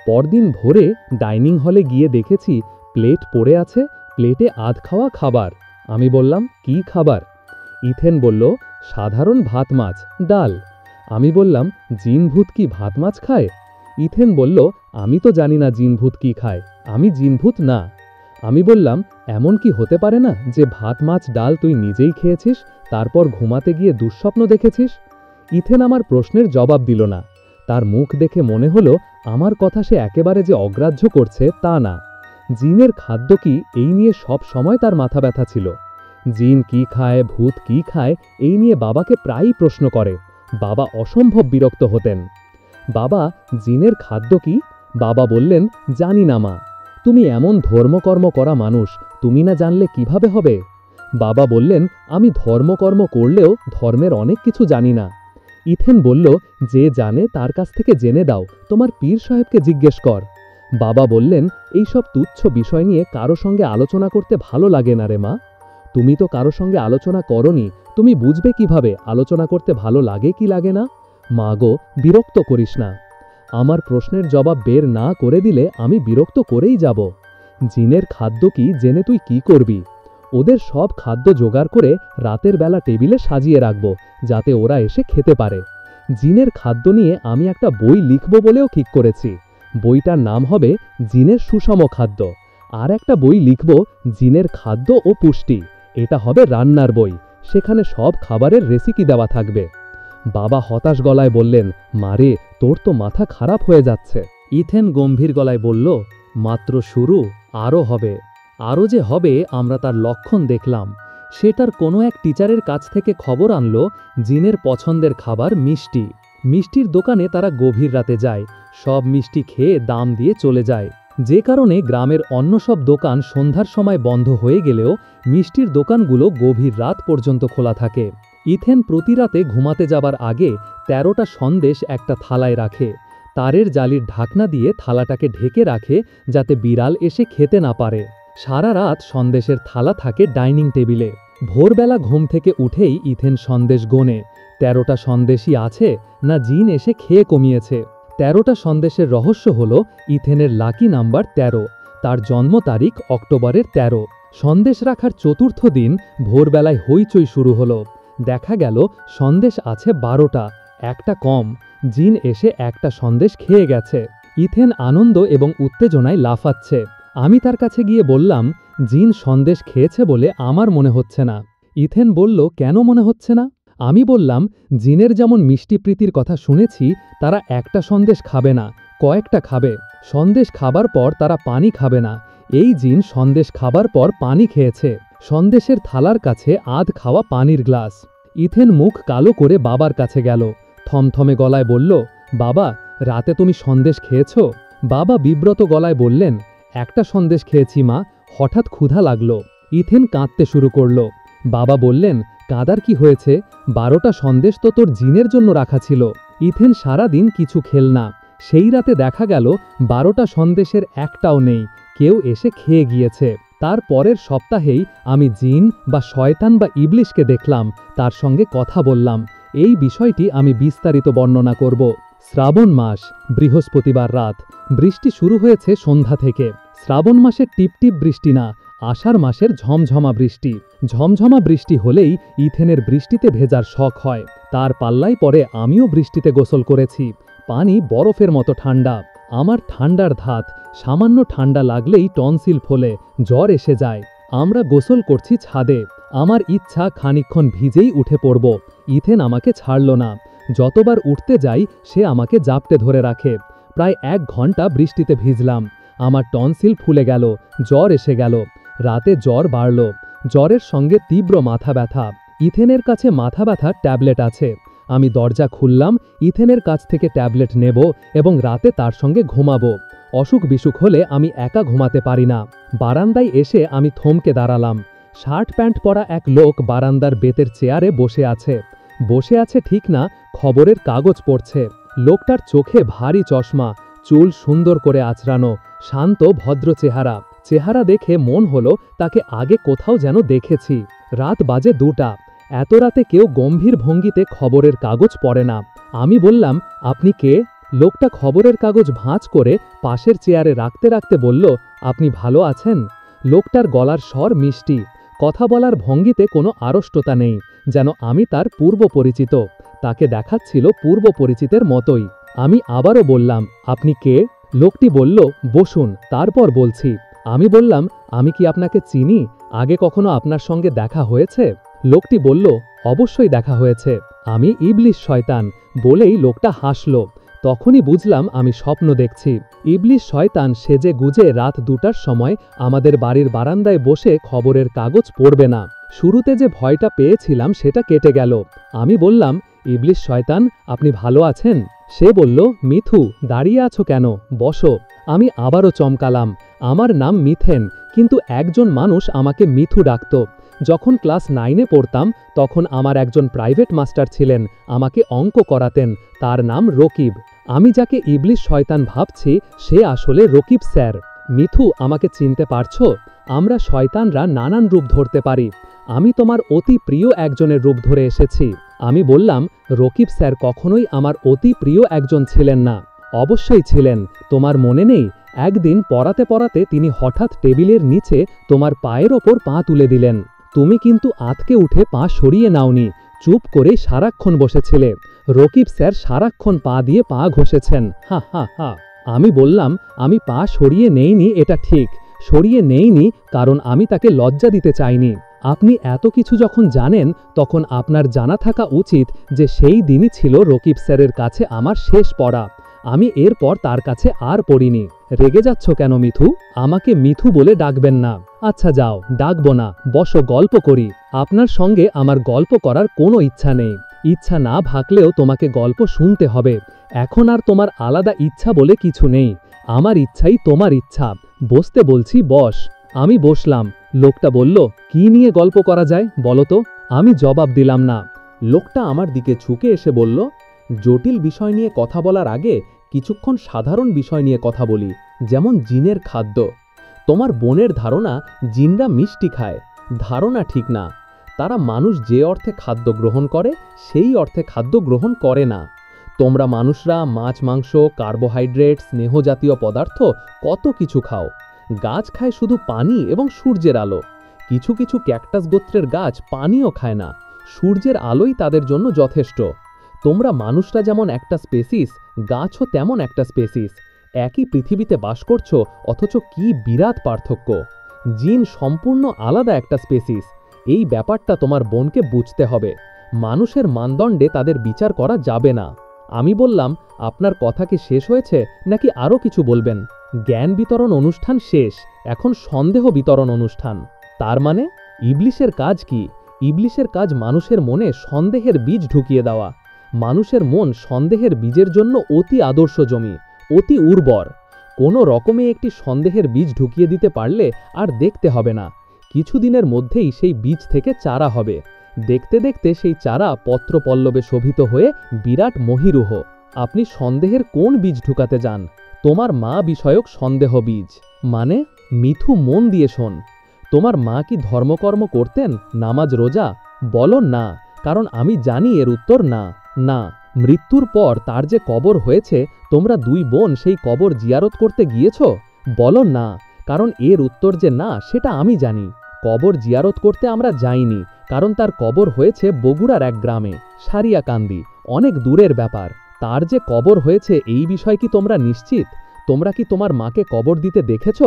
পরদিন ভোরে ডাইনিং হলে গিয়ে দেখেছি প্লেট পড়ে আছে, প্লেটে আধ খাওয়া খাবার। আমি বললাম, কি খাবার? ইথেন বলল, সাধারণ ভাত মাছ ডাল। আমি বললাম, জিনভূত কি ভাত মাছ খায়? ইথেন বলল, আমি তো জানি না জিনভূত কি খায়, আমি জিনভূত না। আমি বললাম, এমন কি হতে পারে না যে ভাত মাছ ডাল তুই নিজেই খেয়েছিস, তারপর ঘুমাতে গিয়ে দুঃস্বপ্ন দেখেছিস? ইথেন আমার প্রশ্নের জবাব দিল না। তার মুখ দেখে মনে হলো আমার কথা সে একেবারে যে অগ্রাহ্য করছে তা না। জিনের খাদ্য কি এই নিয়ে সব সময় তার মাথা ব্যথা ছিল। জিন কি খায়, ভূত কি খায়, এই নিয়ে বাবাকে প্রায়ই প্রশ্ন করে। বাবা অসম্ভব বিরক্ত হতেন। বাবা, জিনের খাদ্য কি? বাবা বললেন, জানি না মা। তুমি এমন ধর্মকর্ম করা মানুষ, তুমি না জানলে কিভাবে হবে? বাবা বললেন, আমি ধর্মকর্ম করলেও ধর্মের অনেক কিছু জানি না। ইথেন বলল, যে জানে তার কাছ থেকে জেনে দাও, তোমার পীর সাহেবকে জিজ্ঞেস কর। বাবা বললেন, এইসব তুচ্ছ বিষয় নিয়ে কারো সঙ্গে আলোচনা করতে ভালো লাগে না রে মা। তুমি তো কারো সঙ্গে আলোচনা করনি, তুমি বুঝবে কিভাবে আলোচনা করতে ভালো লাগে কি লাগে না? মা গো, বিরক্ত করিস না। আমার প্রশ্নের জবাব বের না করে দিলে আমি বিরক্ত করেই যাব। জিনের খাদ্য কি জেনে তুই কি করবি? ওদের সব খাদ্য জোগাড় করে রাতের বেলা টেবিলে সাজিয়ে রাখব, যাতে ওরা এসে খেতে পারে। জিনের খাদ্য নিয়ে আমি একটা বই লিখব বলেও ঠিক করেছি। বইটার নাম হবে জিনের সুষম খাদ্য। আর একটা বই লিখব জিনের খাদ্য ও পুষ্টি। এটা হবে রান্নার বই, সেখানে সব খাবারের রেসিপি দেওয়া থাকবে। বাবা হতাশ গলায় বললেন, মারে, তোর তো মাথা খারাপ হয়ে যাচ্ছে। ইথেন গম্ভীর গলায় বলল, মাত্র শুরু, আরও হবে। আরও যে হবে আমরা তার লক্ষণ দেখলাম। সেটার কোনো এক টিচারের কাছ থেকে খবর আনল, জিনের পছন্দের খাবার মিষ্টি। মিষ্টির দোকানে তারা গভীর রাতে যায়, সব মিষ্টি খেয়ে দাম দিয়ে চলে যায়। যে কারণে গ্রামের অন্য সব দোকান সন্ধ্যার সময় বন্ধ হয়ে গেলেও মিষ্টির দোকানগুলো গভীর রাত পর্যন্ত খোলা থাকে। ইথেন প্রতি রাতে ঘুমাতে যাবার আগে ১৩টা সন্দেশ একটা থালায় রাখে। তারের জালির ঢাকনা দিয়ে থালাটাকে ঢেকে রাখে, যাতে বিড়াল এসে খেতে না পারে। সারা রাত সন্দেশের থালা থাকে ডাইনিং টেবিলে। ভোরবেলা ঘুম থেকে উঠেই ইথেন সন্দেশ গোনে, ১৩টা সন্দেশই আছে না জিন এসে খেয়ে কমিয়েছে। ১৩টা সন্দেশের রহস্য হল ইথেনের লাকি নাম্বার ১৩, তার জন্ম তারিখ অক্টোবরের ১৩। সন্দেশ রাখার চতুর্থ দিন ভোরবেলায় হইচই শুরু হলো। দেখা গেল সন্দেশ আছে ১২টা, একটা কম। জিন এসে একটা সন্দেশ খেয়ে গেছে। ইথেন আনন্দ এবং উত্তেজনায় লাফাচ্ছে। আমি তার কাছে গিয়ে বললাম, জিন সন্দেশ খেয়েছে বলে আমার মনে হচ্ছে না। ইথেন বলল, কেন মনে হচ্ছে না? আমি বললাম, জিনের যেমন মিষ্টি প্রীতির কথা শুনেছি, তারা একটা সন্দেশ খাবে না, কয়েকটা খাবে। সন্দেশ খাবার পর তারা পানি খাবে না। এই জিন সন্দেশ খাবার পর পানি খেয়েছে। সন্দেশের থালার কাছে আধ খাওয়া পানির গ্লাস। ইথেন মুখ কালো করে বাবার কাছে গেল, থমথমে গলায় বলল, বাবা, রাতে তুমি সন্দেশ খেয়েছ? বাবা বিব্রত গলায় বললেন, একটা সন্দেশ খেয়েছি মা, হঠাৎ ক্ষুধা লাগলো। ইথেন কাঁদতে শুরু করল। বাবা বললেন, কাঁদার কি হয়েছে? ১২টা সন্দেশ তো তোর জিনের জন্য রাখা ছিল। ইথেন সারাদিন কিছু খেল না। সেই রাতে দেখা গেল ১২টা সন্দেশের একটাও নেই, কেউ এসে খেয়ে গিয়েছে। তার পরের সপ্তাহেই আমি জিন বা শয়তান বা ইবলিশকে দেখলাম, তার সঙ্গে কথা বললাম। এই বিষয়টি আমি বিস্তারিত বর্ণনা করব। শ্রাবণ মাস, বৃহস্পতিবার রাত। বৃষ্টি শুরু হয়েছে সন্ধ্যা থেকে। শ্রাবণ মাসের টিপটিপ বৃষ্টি না, আষাঢ় মাসের ঝমঝমা বৃষ্টি। ঝমঝমা বৃষ্টি হলেই ইথেনের বৃষ্টিতে ভেজার শখ হয়। তার পাল্লায় পরে আমিও বৃষ্টিতে গোসল করেছি। পানি বরফের মতো ঠান্ডা। আমার ঠান্ডার ধাত, সামান্য ঠান্ডা লাগলেই টনসিল ফোলে, জ্বর এসে যায়। আমরা গোসল করছি ছাদে। আমার ইচ্ছা খানিকক্ষণ ভিজেই উঠে পড়ব। ইথেন আমাকে ছাড়ল না। যতবার উঠতে যাই সে আমাকে জাপটে ধরে রাখে। প্রায় ১ ঘন্টা বৃষ্টিতে ভিজলাম। আমার টনসিল ফুলে গেল, জ্বর এসে গেল। রাতে জ্বর বাড়ল। জ্বরের সঙ্গে তীব্র মাথা ব্যথা। ইথেনের কাছে মাথা ব্যথা ট্যাবলেট আছে। আমি দরজা খুললাম, ইথেনের কাছ থেকে ট্যাবলেট নেব এবং রাতে তার সঙ্গে ঘুমাবো। অসুখ বিসুখ হলে আমি একা ঘুমাতে পারি না। বারান্দায় এসে আমি থমকে দাঁড়ালাম। শার্ট প্যান্ট পরা এক লোক বারান্দার বেতের চেয়ারে বসে আছে ঠিক না, খবরের কাগজ পড়ছে। লোকটার চোখে ভারী চশমা, চুল সুন্দর করে আঁচড়ানো, শান্ত ভদ্র চেহারা দেখে মন হলো তাকে আগে কোথাও যেন দেখেছি। রাত বাজে 2টা। এত রাতে কেউ গম্ভীর ভঙ্গিতে খবরের কাগজ পড়ে না। আমি বললাম, আপনি কে? লোকটা খবরের কাগজ ভাঁজ করে পাশের চেয়ারে রাখতে রাখতে বলল, আপনি ভালো আছেন? লোকটার গলার স্বর মিষ্টি, কথা বলার ভঙ্গিতে কোনো আড়ষ্টতা নেই, যেন আমি তার পূর্ব পরিচিত। তাকে দেখাচ্ছিল পূর্ব পরিচিতের মতোই। আমি আবারও বললাম, আপনি কে? লোকটি বলল, বসুন, তারপর বলছি। আমি বললাম, আমি কি আপনাকে চিনি? আগে কখনো আপনার সঙ্গে দেখা হয়েছে? লোকটি বলল, অবশ্যই দেখা হয়েছে, আমি ইবলিশ শয়তান। বলেই লোকটা হাসল। তখনই বুঝলাম আমি স্বপ্ন দেখছি। ইবলিশ শয়তান সেজে গুজে রাত 2টার সময় আমাদের বাড়ির বারান্দায় বসে খবরের কাগজ পড়বে না। শুরুতে যে ভয়টা পেয়েছিলাম সেটা কেটে গেল। আমি বললাম, ইবলিশ শয়তান, আপনি ভালো আছেন? সে বলল, মিথু, দাঁড়িয়ে আছো কেন? বসো। আমি আবারও চমকালাম। আমার নাম মিথেন, কিন্তু একজন মানুষ আমাকে মিথু ডাকত। যখন ক্লাস 9-এ পড়তাম তখন আমার একজন প্রাইভেট মাস্টার ছিলেন, আমাকে অঙ্ক করাতেন। তার নাম রকিব। আমি যাকে ইবলিশ শয়তান ভাবছি সে আসলে রকিব স্যার। মিথু, আমাকে চিনতে পারছো? আমরা শয়তানরা নানান রূপ ধরতে পারি। আমি তোমার অতি প্রিয় একজনের রূপ ধরে এসেছি। আমি বললাম, রকিব স্যার কখনোই আমার অতি প্রিয় একজন ছিলেন না। অবশ্যই ছিলেন, তোমার মনে নেই? একদিন পড়াতে পড়াতে তিনি হঠাৎ টেবিলের নিচে তোমার পায়ের ওপর পা তুলে দিলেন। তুমি কিন্তু আঁতকে উঠে পা সরিয়ে নাওনি, চুপ করে সারাক্ষণ বসেছিলে। রকিব স্যার সারাক্ষণ পা দিয়ে পা ঘষেছেন। হা হা হা। আমি বললাম, আমি পা সরিয়ে নেইনি, এটা ঠিক। সরিয়ে নেইনি কারণ আমি তাকে লজ্জা দিতে চাইনি। আপনি এত কিছু যখন জানেন তখন আপনার জানা থাকা উচিত যে সেই দিনই ছিল রকিব স্যারের কাছে আমার শেষ পড়া। আমি এরপর তার কাছে আর পড়িনি। রেগে যাচ্ছ কেন মিথু? আমাকে মিথু বলে ডাকবেন না। আচ্ছা যাও, ডাকবো না, বসো, গল্প করি। আপনার সঙ্গে আমার গল্প করার কোনো ইচ্ছা নেই। ইচ্ছা না ভাগলেও তোমাকে গল্প শুনতে হবে। এখন আর তোমার আলাদা ইচ্ছা বলে কিছু নেই। আমার ইচ্ছাই তোমার ইচ্ছা। বসতে বলছি, বস। আমি বসলাম। লোকটা বলল, কি নিয়ে গল্প করা যায় বলো তো? আমি জবাব দিলাম না। লোকটা আমার দিকে ঝুঁকে এসে বলল, জটিল বিষয় নিয়ে কথা বলার আগে কিছুক্ষণ সাধারণ বিষয় নিয়ে কথা বলি, যেমন জিনের খাদ্য। তোমার বোনের ধারণা জিনরা মিষ্টি খায়। ধারণা ঠিক না। তারা মানুষ যে অর্থে খাদ্য গ্রহণ করে সেই অর্থে খাদ্য গ্রহণ করে না। তোমরা মানুষরা মাছ, মাংস, কার্বোহাইড্রেট, স্নেহজাতীয় পদার্থ কত কিছু খাও। গাছ খায় শুধু পানি এবং সূর্যের আলো। কিছু কিছু ক্যাকটাস গোত্রের গাছ পানিও খায় না, সূর্যের আলোই তাদের জন্য যথেষ্ট। তোমরা মানুষরা যেমন একটা স্পেসিস, গাছও তেমন একটা স্পেসিস। একই পৃথিবীতে বাস করছো, অথচ কি বিরাট পার্থক্য। জিন সম্পূর্ণ আলাদা একটা স্পেসিস। এই ব্যাপারটা তোমার বোনকে বুঝতে হবে। মানুষের মানদণ্ডে তাদের বিচার করা যাবে না। আমি বললাম, আপনার কথা কি শেষ হয়েছে নাকি আরও কিছু বলবেন? জ্ঞান বিতরণ অনুষ্ঠান শেষ, এখন সন্দেহ বিতরণ অনুষ্ঠান। তার মানে ইবলিশের কাজ কি? ইবলিশের কাজ মানুষের মনে সন্দেহের বীজ ঢুকিয়ে দেওয়া। মানুষের মন সন্দেহের বীজের জন্য অতি আদর্শ জমি, অতি উর্বর। কোনো রকমে একটি সন্দেহের বীজ ঢুকিয়ে দিতে পারলে আর দেখতে হবে না। কিছুদিনের মধ্যেই সেই বীজ থেকে চারা হবে। দেখতে দেখতে সেই চারা পত্রপল্লবে শোভিত হয়ে বিরাট মহীরুহ। আপনি সন্দেহের কোন বীজ ঢুকাতে যান? তোমার মা বিষয়ক সন্দেহ বীজ। মানে? মিথু, মন দিয়ে শোন। তোমার মা কি ধর্মকর্ম করতেন, নামাজ রোজা? বলো না, কারণ আমি জানি এর উত্তর না। না, মৃত্যুর পর তার যে কবর হয়েছে, তোমরা দুই বোন সেই কবর জিয়ারত করতে গিয়েছ? বলো না, কারণ এর উত্তর যে না সেটা আমি জানি। কবর জিয়ারত করতে আমরা যাইনি, কারণ তার কবর হয়েছে বগুড়ার এক গ্রামে, সারিয়াকান্দি, অনেক দূরের ব্যাপার। তার যে কবর হয়েছে এই বিষয় কি তোমরা নিশ্চিত? তোমরা কি তোমার মাকে কবর দিতে দেখেছ?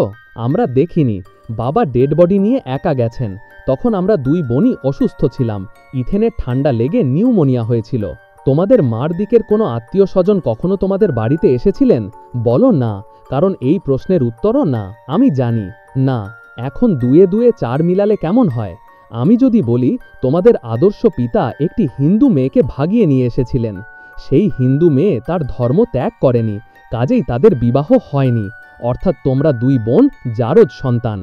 আমরা দেখিনি। বাবা ডেড বডি নিয়ে একা গেছেন। তখন আমরা দুই বোনই অসুস্থ ছিলাম। ইথেনের ঠান্ডা লেগে নিউমোনিয়া হয়েছিল। তোমাদের মার দিকের কোনো আত্মীয় স্বজন কখনো তোমাদের বাড়িতে এসেছিলেন? বলো না, কারণ এই প্রশ্নের উত্তরও না, আমি জানি। না, এখন দুয়ে দুয়ে চার মিলালে কেমন হয়? আমি যদি বলি তোমাদের আদর্শ পিতা একটি হিন্দু মেয়েকে ভাগিয়ে নিয়ে এসেছিলেন, সেই হিন্দু মেয়ে তার ধর্ম ত্যাগ করেনি, কাজেই তাদের বিবাহ হয়নি, অর্থাৎ তোমরা দুই বোন জারজ সন্তান।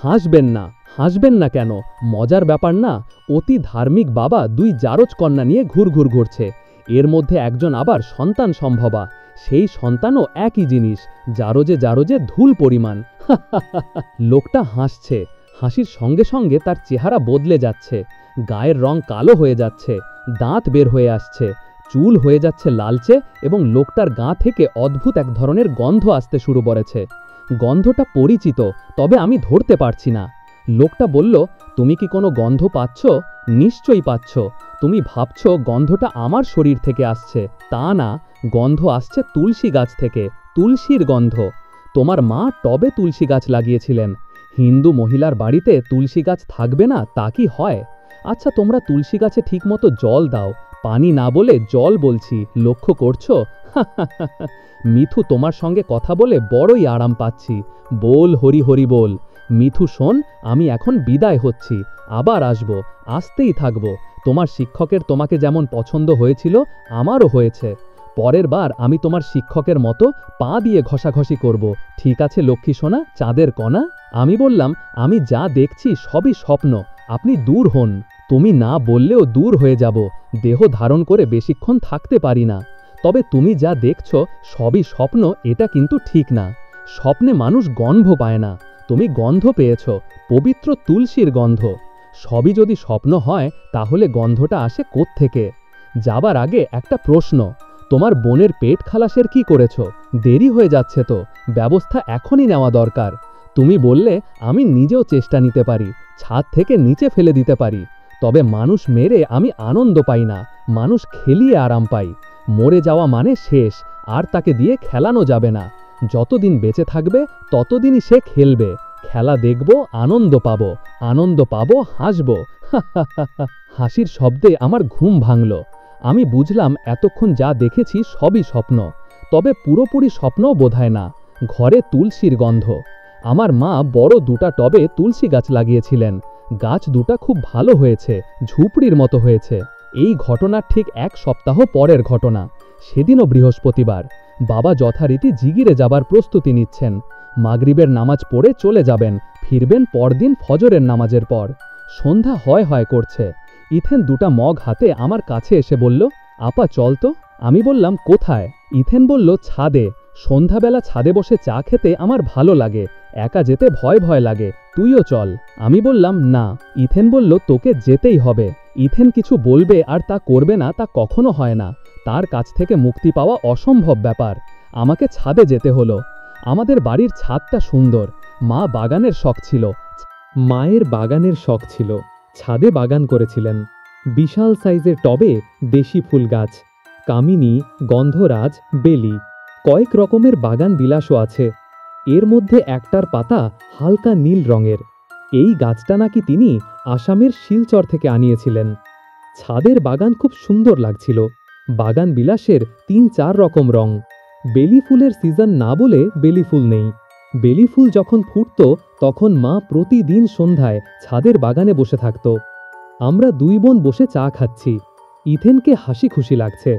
হাসবেন না, হাসবেন না কেন? মজার ব্যাপার না? অতি ধার্মিক বাবা দুই জারজ কন্যা নিয়ে ঘুরঘুর ঘুরছে, এর মধ্যে একজন আবার সন্তান সম্ভবা, সেই সন্তানও একই জিনিস, জারজে জারজে ধুল পরিমাণ। লোকটা হাসছে, হাসির সঙ্গে সঙ্গে তার চেহারা বদলে যাচ্ছে, গায়ের রং কালো হয়ে যাচ্ছে, দাঁত বের হয়ে আসছে, চুল হয়ে যাচ্ছে লালচে, এবং লোকটার গা থেকে অদ্ভুত এক ধরনের গন্ধ আসতে শুরু করেছে। গন্ধটা পরিচিত, তবে আমি ধরতে পারছি না। লোকটা বলল, তুমি কি কোনো গন্ধ পাচ্ছ? নিশ্চয়ই পাচ্ছ। তুমি ভাবছ গন্ধটা আমার শরীর থেকে আসছে, তা না, গন্ধ আসছে তুলসী গাছ থেকে, তুলসীর গন্ধ। তোমার মা টবে তুলসী গাছ লাগিয়েছিলেন। হিন্দু মহিলার বাড়িতে তুলসী গাছ থাকবে না তা কি হয়? আচ্ছা, তোমরা তুলসী গাছে ঠিকমতো জল দাও, পানি না বলে জল বলছি, লক্ষ্য করছো? মিথু, তোমার সঙ্গে কথা বলে বড়ই আরাম পাচ্ছি। বল হরি হরি বল। মিথু শোন, আমি এখন বিদায় হচ্ছি, আবার আসব, আসতেই থাকব। তোমার শিক্ষকের তোমাকে যেমন পছন্দ হয়েছিল আমারও হয়েছে। পরের বার আমি তোমার শিক্ষকের মতো পা দিয়ে ঘষাঘষি করব, ঠিক আছে লক্ষ্মী সোনা, চাঁদের কণা? আমি বললাম, আমি যা দেখছি সবই স্বপ্ন, আপনি দূর হন। তুমি না বললেও দূর হয়ে যাব, দেহ ধারণ করে বেশিক্ষণ থাকতে পারি না। তবে তুমি যা দেখছ সবই স্বপ্ন, এটা কিন্তু ঠিক না। স্বপ্নে মানুষ গন্ধ পায় না, তুমি গন্ধ পেয়েছ, পবিত্র তুলসীর গন্ধ। সবই যদি স্বপ্ন হয় তাহলে গন্ধটা আসে কোত্থেকে? যাবার আগে একটা প্রশ্ন, তোমার বোনের পেট খালাসের কি করেছ? দেরি হয়ে যাচ্ছে তো, ব্যবস্থা এখনই নেওয়া দরকার। তুমি বললে আমি নিজেও চেষ্টা নিতে পারি, ছাদ থেকে নিচে ফেলে দিতে পারি, তবে মানুষ মেরে আমি আনন্দ পাই না, মানুষ খেলিয়ে আরাম পাই। মরে যাওয়া মানে শেষ, আর তাকে দিয়ে খেলানো যাবে না। যতদিন বেঁচে থাকবে ততদিনই সে খেলবে, খেলা দেখব, আনন্দ পাবো, আনন্দ পাবো, হাসবো। হাসির শব্দে আমার ঘুম ভাঙল। আমি বুঝলাম এতক্ষণ যা দেখেছি সবই স্বপ্ন, তবে পুরোপুরি স্বপ্নও বোধহয় না। ঘরে তুলসীর গন্ধ। আমার মা বড় দুটা টবে তুলসী গাছ লাগিয়েছিলেন, গাছ দুটা খুব ভালো হয়েছে, ঝুপড়ির মতো হয়েছে। এই ঘটনার ঠিক এক সপ্তাহ পরের ঘটনা। সেদিনও বৃহস্পতিবার, বাবা যথারীতি জিগিরে যাবার প্রস্তুতি নিচ্ছেন। মাগরিবের নামাজ পড়ে চলে যাবেন, ফিরবেন পরদিন ফজরের নামাজের পর। সন্ধ্যা হয় হয় করছে। ইথেন দুটা মগ হাতে আমার কাছে এসে বলল, আপা চল তো। আমি বললাম, কোথায়? ইথেন বলল, ছাদে। সন্ধ্যাবেলা ছাদে বসে চা খেতে আমার ভালো লাগে, একা যেতে ভয় ভয় লাগে, তুইও চল। আমি বললাম, না। ইথেন বলল, তোকে যেতেই হবে। ইথেন কিছু বলবে আর তা করবে না, তা কখনো হয় না। তার কাছ থেকে মুক্তি পাওয়া অসম্ভব ব্যাপার। আমাকে ছাদে যেতে হলো। আমাদের বাড়ির ছাদটা সুন্দর, মা বাগানের শখ ছিল, মায়ের বাগানের শখ ছিল, ছাদে বাগান করেছিলেন। বিশাল সাইজের টবে দেশি ফুল গাছ, কামিনী, গন্ধরাজ, বেলি, কয়েক রকমের বাগান বিলাসও আছে। এর মধ্যে একটার পাতা হালকা নীল রঙের। এই গাছটা নাকি তিনি আসামের শিলচর থেকে আনিয়েছিলেন। ছাদের বাগান খুব সুন্দর লাগছিল। বাগান বিলাসের ৩-৪ রকম রং। বেলি ফুলের সিজন না বলে বেলি ফুল নেই। বেলি ফুল যখন ফুটত তখন মা প্রতিদিন সন্ধ্যায় ছাদের বাগানে বসে থাকত। আমরা দুই বোন বসে চা খাচ্ছি। ইথেনকে হাসি খুশি লাগছে,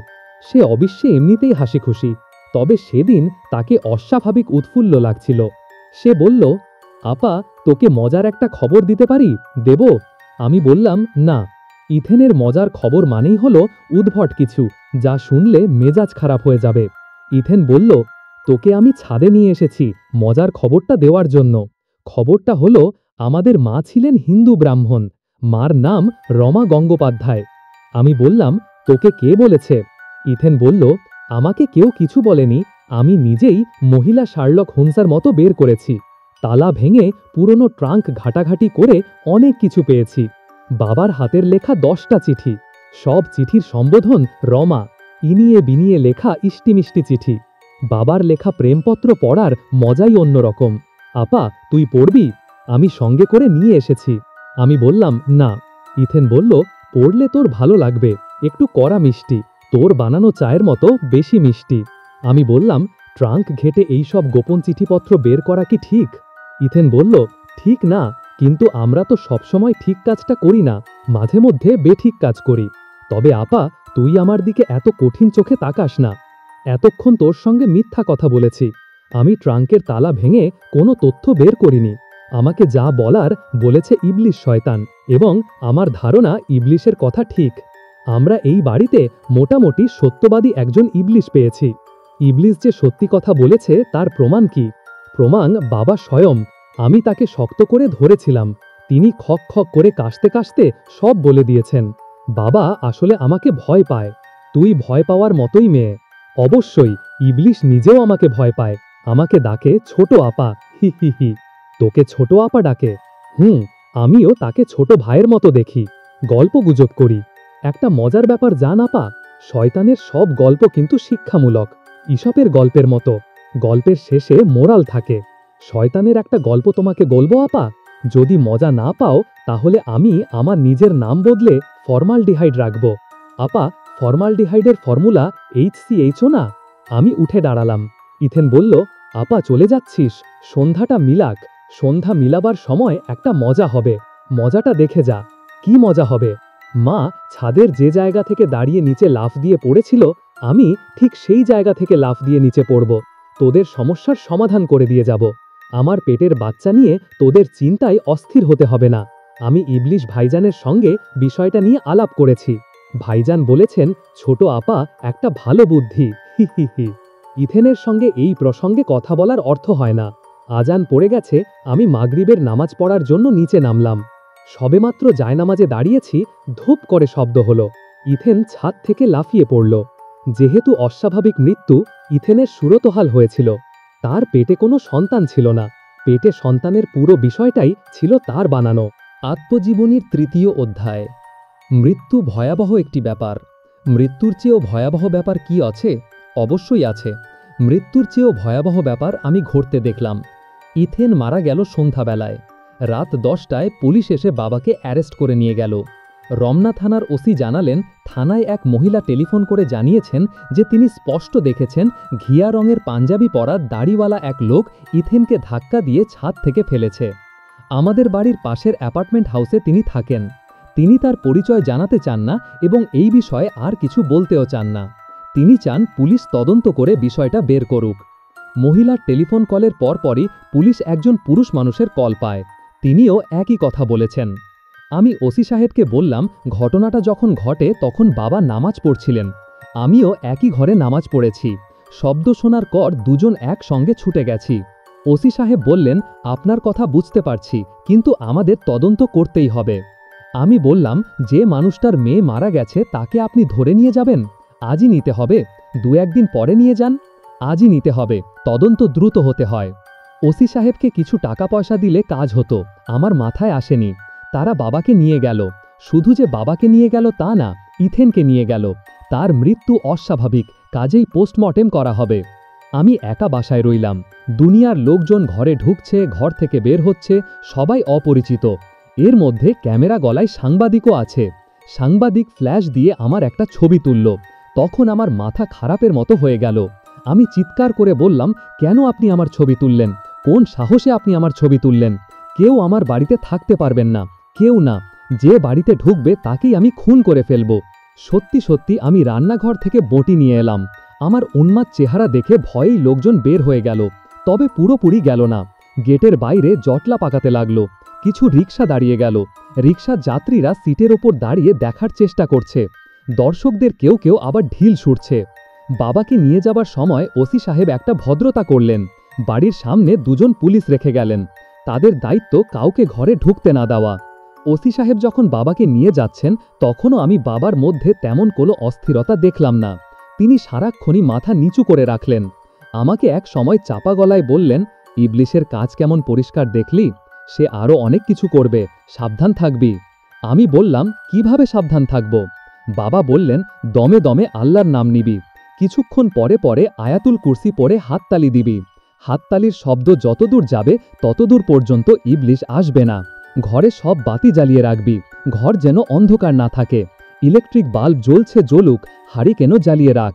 সে অবশ্যই এমনিতেই হাসি খুশি, তবে সেদিন তাকে অস্বাভাবিক উৎফুল্ল লাগছিল। সে বলল, আপা, তোকে মজার একটা খবর দিতে পারি, দেব? আমি বললাম, না। ইথেনের মজার খবর মানেই হলো উদ্ভট কিছু, যা শুনলে মেজাজ খারাপ হয়ে যাবে। ইথেন বলল, তোকে আমি ছাদে নিয়ে এসেছি মজার খবরটা দেওয়ার জন্য। খবরটা হলো, আমাদের মা ছিলেন হিন্দু ব্রাহ্মণ, মার নাম রমা গঙ্গোপাধ্যায়। আমি বললাম, তোকে কে বলেছে? ইথেন বলল, আমাকে কেউ কিছু বলেনি, আমি নিজেই মহিলা শার্লক হোমসের মতো বের করেছি। তালা ভেঙে পুরনো ট্রাঙ্ক ঘাটাঘাটি করে অনেক কিছু পেয়েছি। বাবার হাতের লেখা 10টা চিঠি, সব চিঠির সম্বোধন রমা, ইনিয়ে বিনিয়ে লেখা ইষ্টিমিষ্টি চিঠি। বাবার লেখা প্রেমপত্র পড়ার মজাই অন্যরকম। আপা, তুই পড়বি? আমি সঙ্গে করে নিয়ে এসেছি। আমি বললাম, না। ইথেন বলল, পড়লে তোর ভালো লাগবে, একটু কড়া মিষ্টি, তোর বানানো চায়ের মতো বেশি মিষ্টি। আমি বললাম, ট্রাঙ্ক ঘেটে এই সব গোপন চিঠিপত্র বের করা কি ঠিক? ইথেন বলল, ঠিক না, কিন্তু আমরা তো সবসময় ঠিক কাজটা করি না, মাঝে মধ্যে বেঠিক কাজ করি। তবে আপা, তুই আমার দিকে এত কঠিন চোখে তাকাস না। এতক্ষণ তোর সঙ্গে মিথ্যা কথা বলেছি। আমি ট্রাঙ্কের তালা ভেঙে কোনো তথ্য বের করিনি। আমাকে যা বলার বলেছে ইবলিশ শয়তান, এবং আমার ধারণা ইবলিশের কথা ঠিক। আমরা এই বাড়িতে মোটামুটি সত্যবাদী একজন ইবলিশ পেয়েছি। ইবলিশ যে সত্যি কথা বলেছে তার প্রমাণ কি? প্রমাণ বাবা স্বয়ং। আমি তাকে শক্ত করে ধরেছিলাম, তিনি খক খক করে কাশতে কাশতে সব বলে দিয়েছেন। বাবা আসলে আমাকে ভয় পায়। তুই ভয় পাওয়ার মতোই মেয়ে। অবশ্যই ইবলিশ নিজেও আমাকে ভয় পায়। আমাকে ডাকে ছোট আপা, হি হি হি। তোকে ছোট আপা ডাকে? আমিও তাকে ছোট ভাইয়ের মতো দেখি, গল্প গুজব করি। একটা মজার ব্যাপার জান আপা, শয়তানের সব গল্প কিন্তু শিক্ষামূলক, ঈশপের গল্পের মতো। গল্পের শেষে মোরাল থাকে। শয়তানের একটা গল্প তোমাকে বলবো আপা? যদি মজা না পাও তাহলে আমি আমার নিজের নাম বদলে ফরমালডিহাইড রাখব। আপা, ফরমালডিহাইডের ফর্মুলা HCHO না? আমি উঠে দাঁড়ালাম। ইথেন বলল, আপা চলে যাচ্ছিস? সন্ধ্যাটা মিলাক। সন্ধ্যা মিলাবার সময় একটা মজা হবে, মজাটা দেখে যা। কি মজা হবে? মা ছাদের যে জায়গা থেকে দাঁড়িয়ে নিচে লাফ দিয়ে পড়েছিল, আমি ঠিক সেই জায়গা থেকে লাফ দিয়ে নিচে পড়ব। তোদের সমস্যার সমাধান করে দিয়ে যাব। আমার পেটের বাচ্চা নিয়ে তোদের চিন্তায় অস্থির হতে হবে না। আমি ইবলিশ ভাইজানের সঙ্গে বিষয়টা নিয়ে আলাপ করেছি। ভাইজান বলেছেন, ছোট আপা একটা ভালো বুদ্ধি, হি হি হি। ইথেনের সঙ্গে এই প্রসঙ্গে কথা বলার অর্থ হয় না। আজান পড়ে গেছে, আমি মাগরিবের নামাজ পড়ার জন্য নিচে নামলাম। সবেমাত্র জায়নামাজে দাঁড়িয়েছি, ধূপ করে শব্দ হলো। ইথেন ছাদ থেকে লাফিয়ে পড়ল। যেহেতু অস্বাভাবিক মৃত্যু, ইথেনের সুরতহাল হয়েছিল। তার পেটে কোনো সন্তান ছিল না। পেটে সন্তানের পুরো বিষয়টাই ছিল তার বানানো। আত্মজীবনীর ৩য় অধ্যায়। মৃত্যু ভয়াবহ একটি ব্যাপার। মৃত্যুর চেয়েও ভয়াবহ ব্যাপার কি আছে? অবশ্যই আছে। মৃত্যুর চেয়েও ভয়াবহ ব্যাপার আমি ঘটতে দেখলাম। ইথেন মারা গেল সন্ধ্যাবেলায়। রাত 10টায় পুলিশ এসে বাবাকে অ্যারেস্ট করে নিয়ে গেল। রমনা থানার ওসি জানালেন, থানায় এক মহিলা টেলিফোন করে জানিয়েছেন যে তিনি স্পষ্ট দেখেছেন ঘিয়া রঙের পাঞ্জাবি পরা দাড়িওয়ালা এক লোক ইথেনকে ধাক্কা দিয়ে ছাদ থেকে ফেলেছে। আমাদের বাড়ির পাশের অ্যাপার্টমেন্ট হাউসে তিনি থাকেন। তিনি তার পরিচয় জানাতে চান না এবং এই বিষয়ে আর কিছু বলতেও চান না। তিনি চান পুলিশ তদন্ত করে বিষয়টা বের করুক। মহিলার টেলিফোন কলের পরপরই পুলিশ একজন পুরুষ মানুষের কল পায়। তিনিও একই কথা বলেছেন। আমি ওসি সাহেবকে বললাম, ঘটনাটা যখন ঘটে তখন বাবা নামাজ পড়ছিলেন। আমিও একই ঘরে নামাজ পড়েছি। শব্দ শোনার পর দুজন একসঙ্গে ছুটে গেছি। ওসি সাহেব বললেন, আপনার কথা বুঝতে পারছি, কিন্তু আমাদের তদন্ত করতেই হবে। আমি বললাম, যে মানুষটার মেয়ে মারা গেছে তাকে আপনি ধরে নিয়ে যাবেন? আজই নিতে হবে? 2-1 দিন পরে নিয়ে যান। আজই নিতে হবে, তদন্ত দ্রুত হতে হয়। ওসি সাহেবকে কিছু টাকা পয়সা দিলে কাজ হতো, আমার মাথায় আসেনি। তারা বাবাকে নিয়ে গেল। শুধু যে বাবাকে নিয়ে গেল তা না, ইথেনকে নিয়ে গেল। তার মৃত্যু অস্বাভাবিক, কাজেই পোস্টমর্টেম করা হবে। আমি একা বাসায় রইলাম। দুনিয়ার লোকজন ঘরে ঢুকছে, ঘর থেকে বের হচ্ছে, সবাই অপরিচিত। এর মধ্যে ক্যামেরা গলায় সাংবাদিকও আছে। সাংবাদিক ফ্ল্যাশ দিয়ে আমার একটা ছবি তুলল। তখন আমার মাথা খারাপের মতো হয়ে গেল। আমি চিৎকার করে বললাম, কেন আপনি আমার ছবি তুললেন? কোন সাহসে আপনি আমার ছবি তুললেন? কেউ আমার বাড়িতে থাকতে পারবেন না, কেউ না। যে বাড়িতে ঢুকবে তাকেই আমি খুন করে ফেলব। সত্যি সত্যি আমি রান্নাঘর থেকে বঁটি নিয়ে এলাম। আমার উন্মাদ চেহারা দেখে ভয়েই লোকজন বের হয়ে গেল, তবে পুরোপুরি গেল না। গেটের বাইরে জটলা পাকাতে লাগলো। কিছু রিকশা দাঁড়িয়ে গেল। রিকশার যাত্রীরা সিটের ওপর দাঁড়িয়ে দেখার চেষ্টা করছে। দর্শকদের কেউ কেউ আবার ঢিল ছুটছে। বাবাকে নিয়ে যাবার সময় ওসি সাহেব একটা ভদ্রতা করলেন। বাড়ির সামনে দুজন পুলিশ রেখে গেলেন। তাদের দায়িত্ব কাউকে ঘরে ঢুকতে না দেওয়া। ওসি সাহেব যখন বাবাকে নিয়ে যাচ্ছেন তখনও আমি বাবার মধ্যে তেমন কোনো অস্থিরতা দেখলাম না। তিনি সারাক্ষণই মাথা নিচু করে রাখলেন। আমাকে এক সময় চাপা গলায় বললেন, ইবলিশের কাজ কেমন পরিষ্কার দেখলি? সে আরও অনেক কিছু করবে, সাবধান থাকবি। আমি বললাম, কিভাবে সাবধান থাকব? বাবা বললেন, দমে দমে আল্লাহর নাম নিবি। কিছুক্ষণ পরে পরে আয়াতুল কুরসি পড়ে হাততালি দিবি। হাততালির শব্দ যতদূর যাবে ততদূর পর্যন্ত ইবলিশ আসবে না। ঘরে সব বাতি জ্বালিয়ে রাখবি, ঘর যেন অন্ধকার না থাকে। ইলেকট্রিক বাল্ব জ্বলছে জ্বলুক, হারিকেনও জ্বালিয়ে রাখ।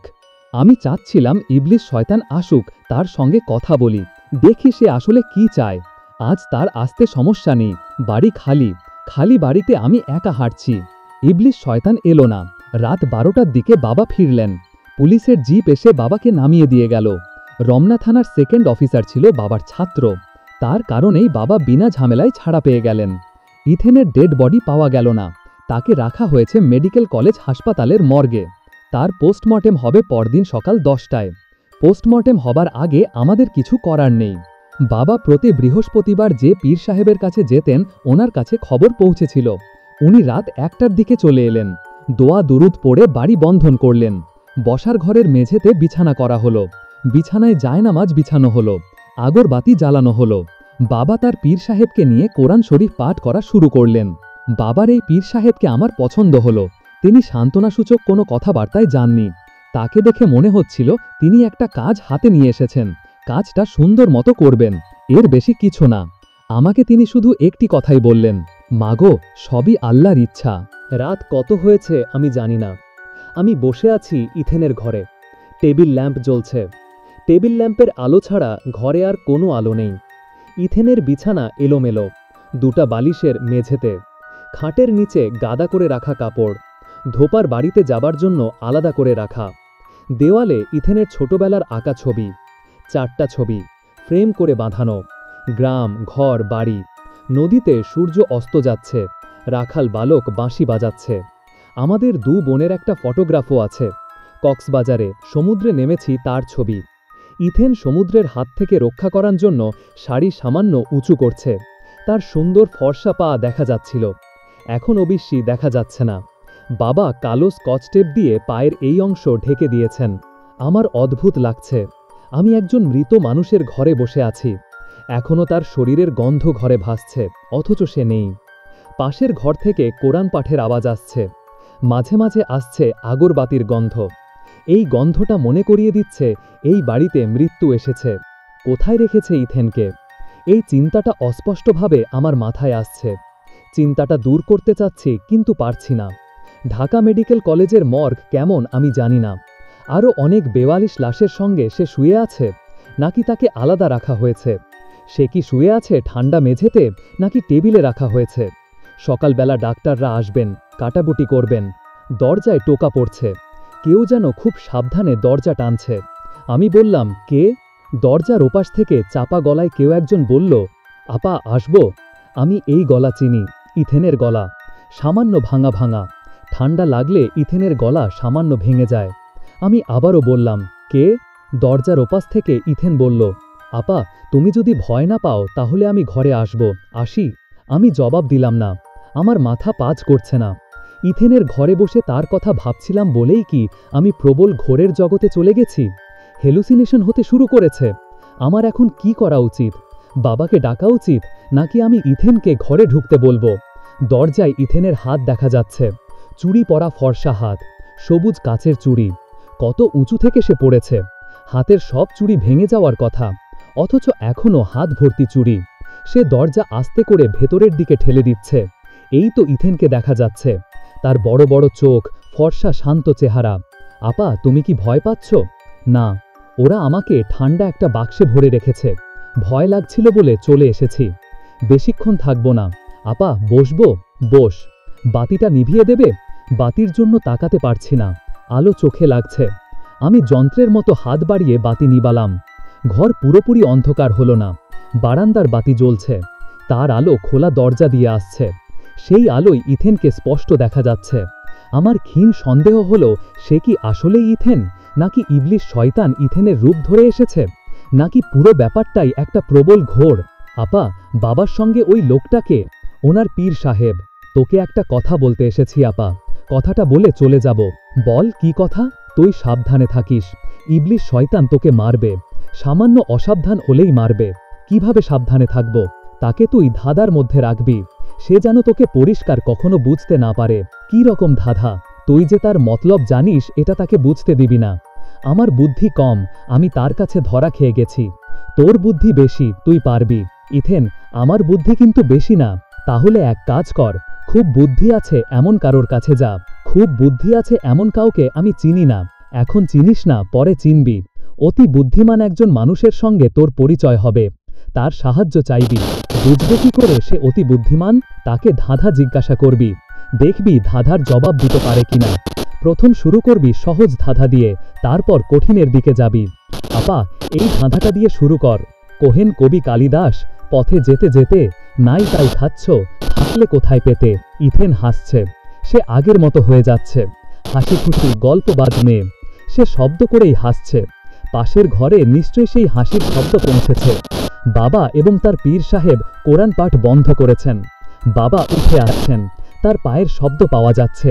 আমি চাচ্ছিলাম ইবলিশ শয়তান আসুক, তার সঙ্গে কথা বলি, দেখি সে আসলে কি চায়। আজ তার আসতে সমস্যা নেই, বাড়ি খালি, খালি বাড়িতে আমি একা হাঁটছি। ইবলিশ শয়তান এলো না। রাত 12টার দিকে বাবা ফিরলেন। পুলিশের জিপ এসে বাবাকে নামিয়ে দিয়ে গেল। রমনা থানার সেকেন্ড অফিসার ছিল বাবার ছাত্র। তার কারণেই বাবা বিনা ঝামেলায় ছাড়া পেয়ে গেলেন। ইথেনের ডেড বডি পাওয়া গেল না। তাকে রাখা হয়েছে মেডিকেল কলেজ হাসপাতালের মর্গে। তার পোস্টমর্টেম হবে পরদিন সকাল 10টায়। পোস্টমর্টেম হবার আগে আমাদের কিছু করার নেই। বাবা প্রতি বৃহস্পতিবার যে পীর সাহেবের কাছে যেতেন, ওনার কাছে খবর পৌঁছেছিল। উনি রাত 1টার দিকে চলে এলেন। দোয়া দুরুদ পড়ে বাড়ি বন্ধন করলেন। বসার ঘরের মেঝেতে বিছানা করা হলো। বিছানায় জায়নামাজ বিছানো হলো। আগরবাতি জ্বালানো হলো। বাবা তার পীর সাহেবকে নিয়ে কোরআন শরীফ পাঠ করা শুরু করলেন। বাবার এই পীর সাহেবকে আমার পছন্দ হলো। তিনি সান্ত্বনাসূচক কোনো কথাবার্তায় যাননি। তাকে দেখে মনে হচ্ছিল তিনি একটা কাজ হাতে নিয়ে এসেছেন, কাজটা সুন্দর মতো করবেন, এর বেশি কিছু না। আমাকে তিনি শুধু একটি কথাই বললেন, মাগো, সবই আল্লাহর ইচ্ছা। রাত কত হয়েছে আমি জানি না। আমি বসে আছি ইথেনের ঘরে। টেবিল ল্যাম্প জ্বলছে। টেবিল ল্যাম্পের আলো ছাড়া ঘরে আর কোনো আলো নেই। ইথেনের বিছানা এলোমেলো, দুটা বালিশের মেঝেতে, খাটের নিচে গাদা করে রাখা কাপড়, ধোপার বাড়িতে যাবার জন্য আলাদা করে রাখা। দেওয়ালে ইথেনের ছোটবেলার আঁকা ছবি, 4টা ছবি ফ্রেম করে বাঁধানো। গ্রাম, ঘর, বাড়ি। নদীতে সূর্য অস্ত যাচ্ছে, রাখাল বালক বাঁশি বাজাচ্ছে। আমাদের 2 বোনের একটা ফটোগ্রাফও আছে। কক্সবাজারে সমুদ্রে নেমেছি তার ছবি। ইথেন সমুদ্রের হাত থেকে রক্ষা করার জন্য শাড়ি সামান্য উঁচু করছে। তার সুন্দর ফর্সা পা দেখা যাচ্ছিল, এখন অবশ্যই দেখা যাচ্ছে না। বাবা কালো স্কচ টেপ দিয়ে পায়ের এই অংশ ঢেকে দিয়েছেন। আমার অদ্ভুত লাগছে। আমি একজন মৃত মানুষের ঘরে বসে আছি। এখনও তার শরীরের গন্ধ ঘরে ভাসছে, অথচ সে নেই। পাশের ঘর থেকে কোরআন পাঠের আওয়াজ আসছে। মাঝে মাঝে আসছে আগরবাতির গন্ধ। এই গন্ধটা মনে করিয়ে দিচ্ছে এই বাড়িতে মৃত্যু এসেছে। কোথায় রেখেছে ইথেনকে? এই চিন্তাটা অস্পষ্টভাবে আমার মাথায় আসছে। চিন্তাটা দূর করতে চাচ্ছি, কিন্তু পারছি না। ঢাকা মেডিকেল কলেজের মর্গ কেমন আমি জানি না। আরও অনেক 42 লাশের সঙ্গে সে শুয়ে আছে, নাকি তাকে আলাদা রাখা হয়েছে? সে কি শুয়ে আছে ঠান্ডা মেঝেতে, নাকি টেবিলে রাখা হয়েছে? সকালবেলা ডাক্তাররা আসবেন, কাটাকুটি করবেন। দরজায় টোকা পড়ছে। কেউ যেন খুব সাবধানে দরজা টানছে। আমি বললাম, কে? দরজার ওপাশ থেকে চাপা গলায় কেউ একজন বলল, আপা, আসবো? আমি এই গলা চিনি, ইথেনের গলা। সামান্য ভাঙা ভাঙা। ঠান্ডা লাগলে ইথেনের গলা সামান্য ভেঙে যায়। আমি আবারও বললাম, কে? দরজার ওপাশ থেকে ইথেন বলল, আপা, তুমি যদি ভয় না পাও তাহলে আমি ঘরে আসব, আসি? আমি জবাব দিলাম না। আমার মাথা পাজ করছে না। ইথেনের ঘরে বসে তার কথা ভাবছিলাম বলেই কি আমি প্রবল ঘোরের জগতে চলে গেছি? হেলুসিনেশন হতে শুরু করেছে। আমার এখন কি করা উচিত? বাবাকে ডাকা উচিত, নাকি আমি ইথেনকে ঘরে ঢুকতে বলবো? দরজায় ইথেনের হাত দেখা যাচ্ছে। চুড়ি পরা ফর্সা হাত, সবুজ কাচের চুড়ি। কত উঁচু থেকে সে পড়েছে। হাতের সব চুড়ি ভেঙে যাওয়ার কথা, অথচ এখনও হাত ভর্তি চুড়ি। সে দরজা আস্তে করে ভেতরের দিকে ঠেলে দিচ্ছে। এই তো ইথেনকে দেখা যাচ্ছে, তার বড় বড় চোখ, ফর্সা শান্ত চেহারা। আপা, তুমি কি ভয় পাচ্ছ? না, ওরা আমাকে ঠান্ডা একটা বাক্সে ভরে রেখেছে। ভয় লাগছিল বলে চলে এসেছি। বেশিক্ষণ থাকবো না। আপা, বসবো? বস। বাতিটা নিভিয়ে দেবে? বাতির জন্য তাকাতে পারছি না, আলো চোখে লাগছে। আমি যন্ত্রের মতো হাত বাড়িয়ে বাতি নিবালাম। ঘর পুরোপুরি অন্ধকার হলো না। বারান্দার বাতি জ্বলছে, তার আলো খোলা দরজা দিয়ে আসছে। সেই আলোয় ইথেনকে স্পষ্ট দেখা যাচ্ছে। আমার ক্ষীণ সন্দেহ হলো, সে কি আসলেই ইথেন, নাকি ইবলিশ শয়তান ইথেনের রূপ ধরে এসেছে, নাকি পুরো ব্যাপারটাই একটা প্রবল ঘোর? আপা, বাবার সঙ্গে ওই লোকটাকে? ওনার পীর সাহেব। তোকে একটা কথা বলতে এসেছি আপা, কথাটা বলে চলে যাব। বল, কি কথা? তুই সাবধানে থাকিস। ইবলিশ শয়তান তোকে মারবে, সামান্য অসাবধান হলেই মারবে। কিভাবে সাবধানে থাকব? তাকে তুই ধাঁধার মধ্যে রাখবি, সে যেন তোকে পরিষ্কার কখনো বুঝতে না পারে। কি রকম ধাঁধা? তুই যে তার মতলব জানিস এটা তাকে বুঝতে দিবি না। আমার বুদ্ধি কম, আমি তার কাছে ধরা খেয়ে গেছি। তোর বুদ্ধি বেশি, তুই পারবি। ইথেন, আমার বুদ্ধি কিন্তু বেশি না। তাহলে এক কাজ কর, খুব বুদ্ধি আছে এমন কারোর কাছে যা। খুব বুদ্ধি আছে এমন কাউকে আমি চিনি না। এখন চিনিস না, পরে চিনবি। অতি বুদ্ধিমান একজন মানুষের সঙ্গে তোর পরিচয় হবে, তার সাহায্য চাইবি। বুঝবে কি করে সে অতি বুদ্ধিমান? তাকে ধাঁধা জিজ্ঞাসা করবি, দেখবি ধাঁধার জবাব দিতে পারে কিনা। প্রথম শুরু করবি সহজ ধাঁধা দিয়ে, তারপর কঠিনের দিকে যাবি। আপা, এই ধাঁধাটা দিয়ে শুরু কর। কোহেন কবি কালিদাস, পথে যেতে যেতে, নাই তাই খাচ্ছ, থাকলে কোথায় পেতে। ইথেন হাসছে, সে আগের মতো হয়ে যাচ্ছে। হাসি খুশি গল্পবাজ মেয়ে, সে শব্দ করেই হাসছে। পাশের ঘরে নিশ্চয়ই সেই হাসির শব্দ পৌঁছেছে। বাবা এবং তার পীর সাহেব কোরআন পাঠ বন্ধ করেছেন। বাবা উঠে আসছেন, তার পায়ের শব্দ পাওয়া যাচ্ছে।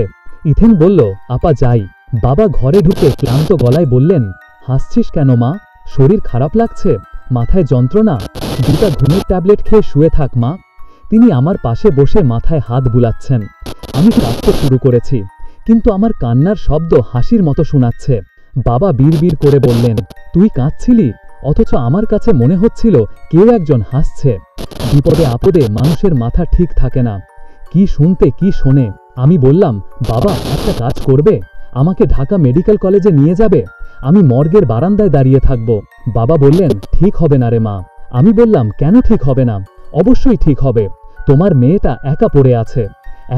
ইথেন বলল, আপা যাই। বাবা ঘরে ঢুকে ক্লান্ত গলায় বললেন, হাসছিস কেন মা? শরীর খারাপ লাগছে? মাথায় যন্ত্রণা? দুটা ঘুমের ট্যাবলেট খেয়ে শুয়ে থাক মা। তিনি আমার পাশে বসে মাথায় হাত বুলাচ্ছেন। আমি কাঁদতে শুরু করেছি, কিন্তু আমার কান্নার শব্দ হাসির মতো শোনাচ্ছে। বাবা বিড়বিড় করে বললেন, তুই কাঁদছিলি, অথচ আমার কাছে মনে হচ্ছিল কেউ একজন হাসছে। বিপদে আপদে মানুষের মাথা ঠিক থাকে না, কি শুনতে কি শোনে। আমি বললাম, বাবা একটা কাজ করবে, আমাকে ঢাকা মেডিকেল কলেজে নিয়ে যাবে, আমি মর্গের বারান্দায় দাঁড়িয়ে থাকব। বাবা বললেন, ঠিক হবে না রে মা। আমি বললাম, কেন ঠিক হবে না? অবশ্যই ঠিক হবে, তোমার মেয়েটা একা পড়ে আছে,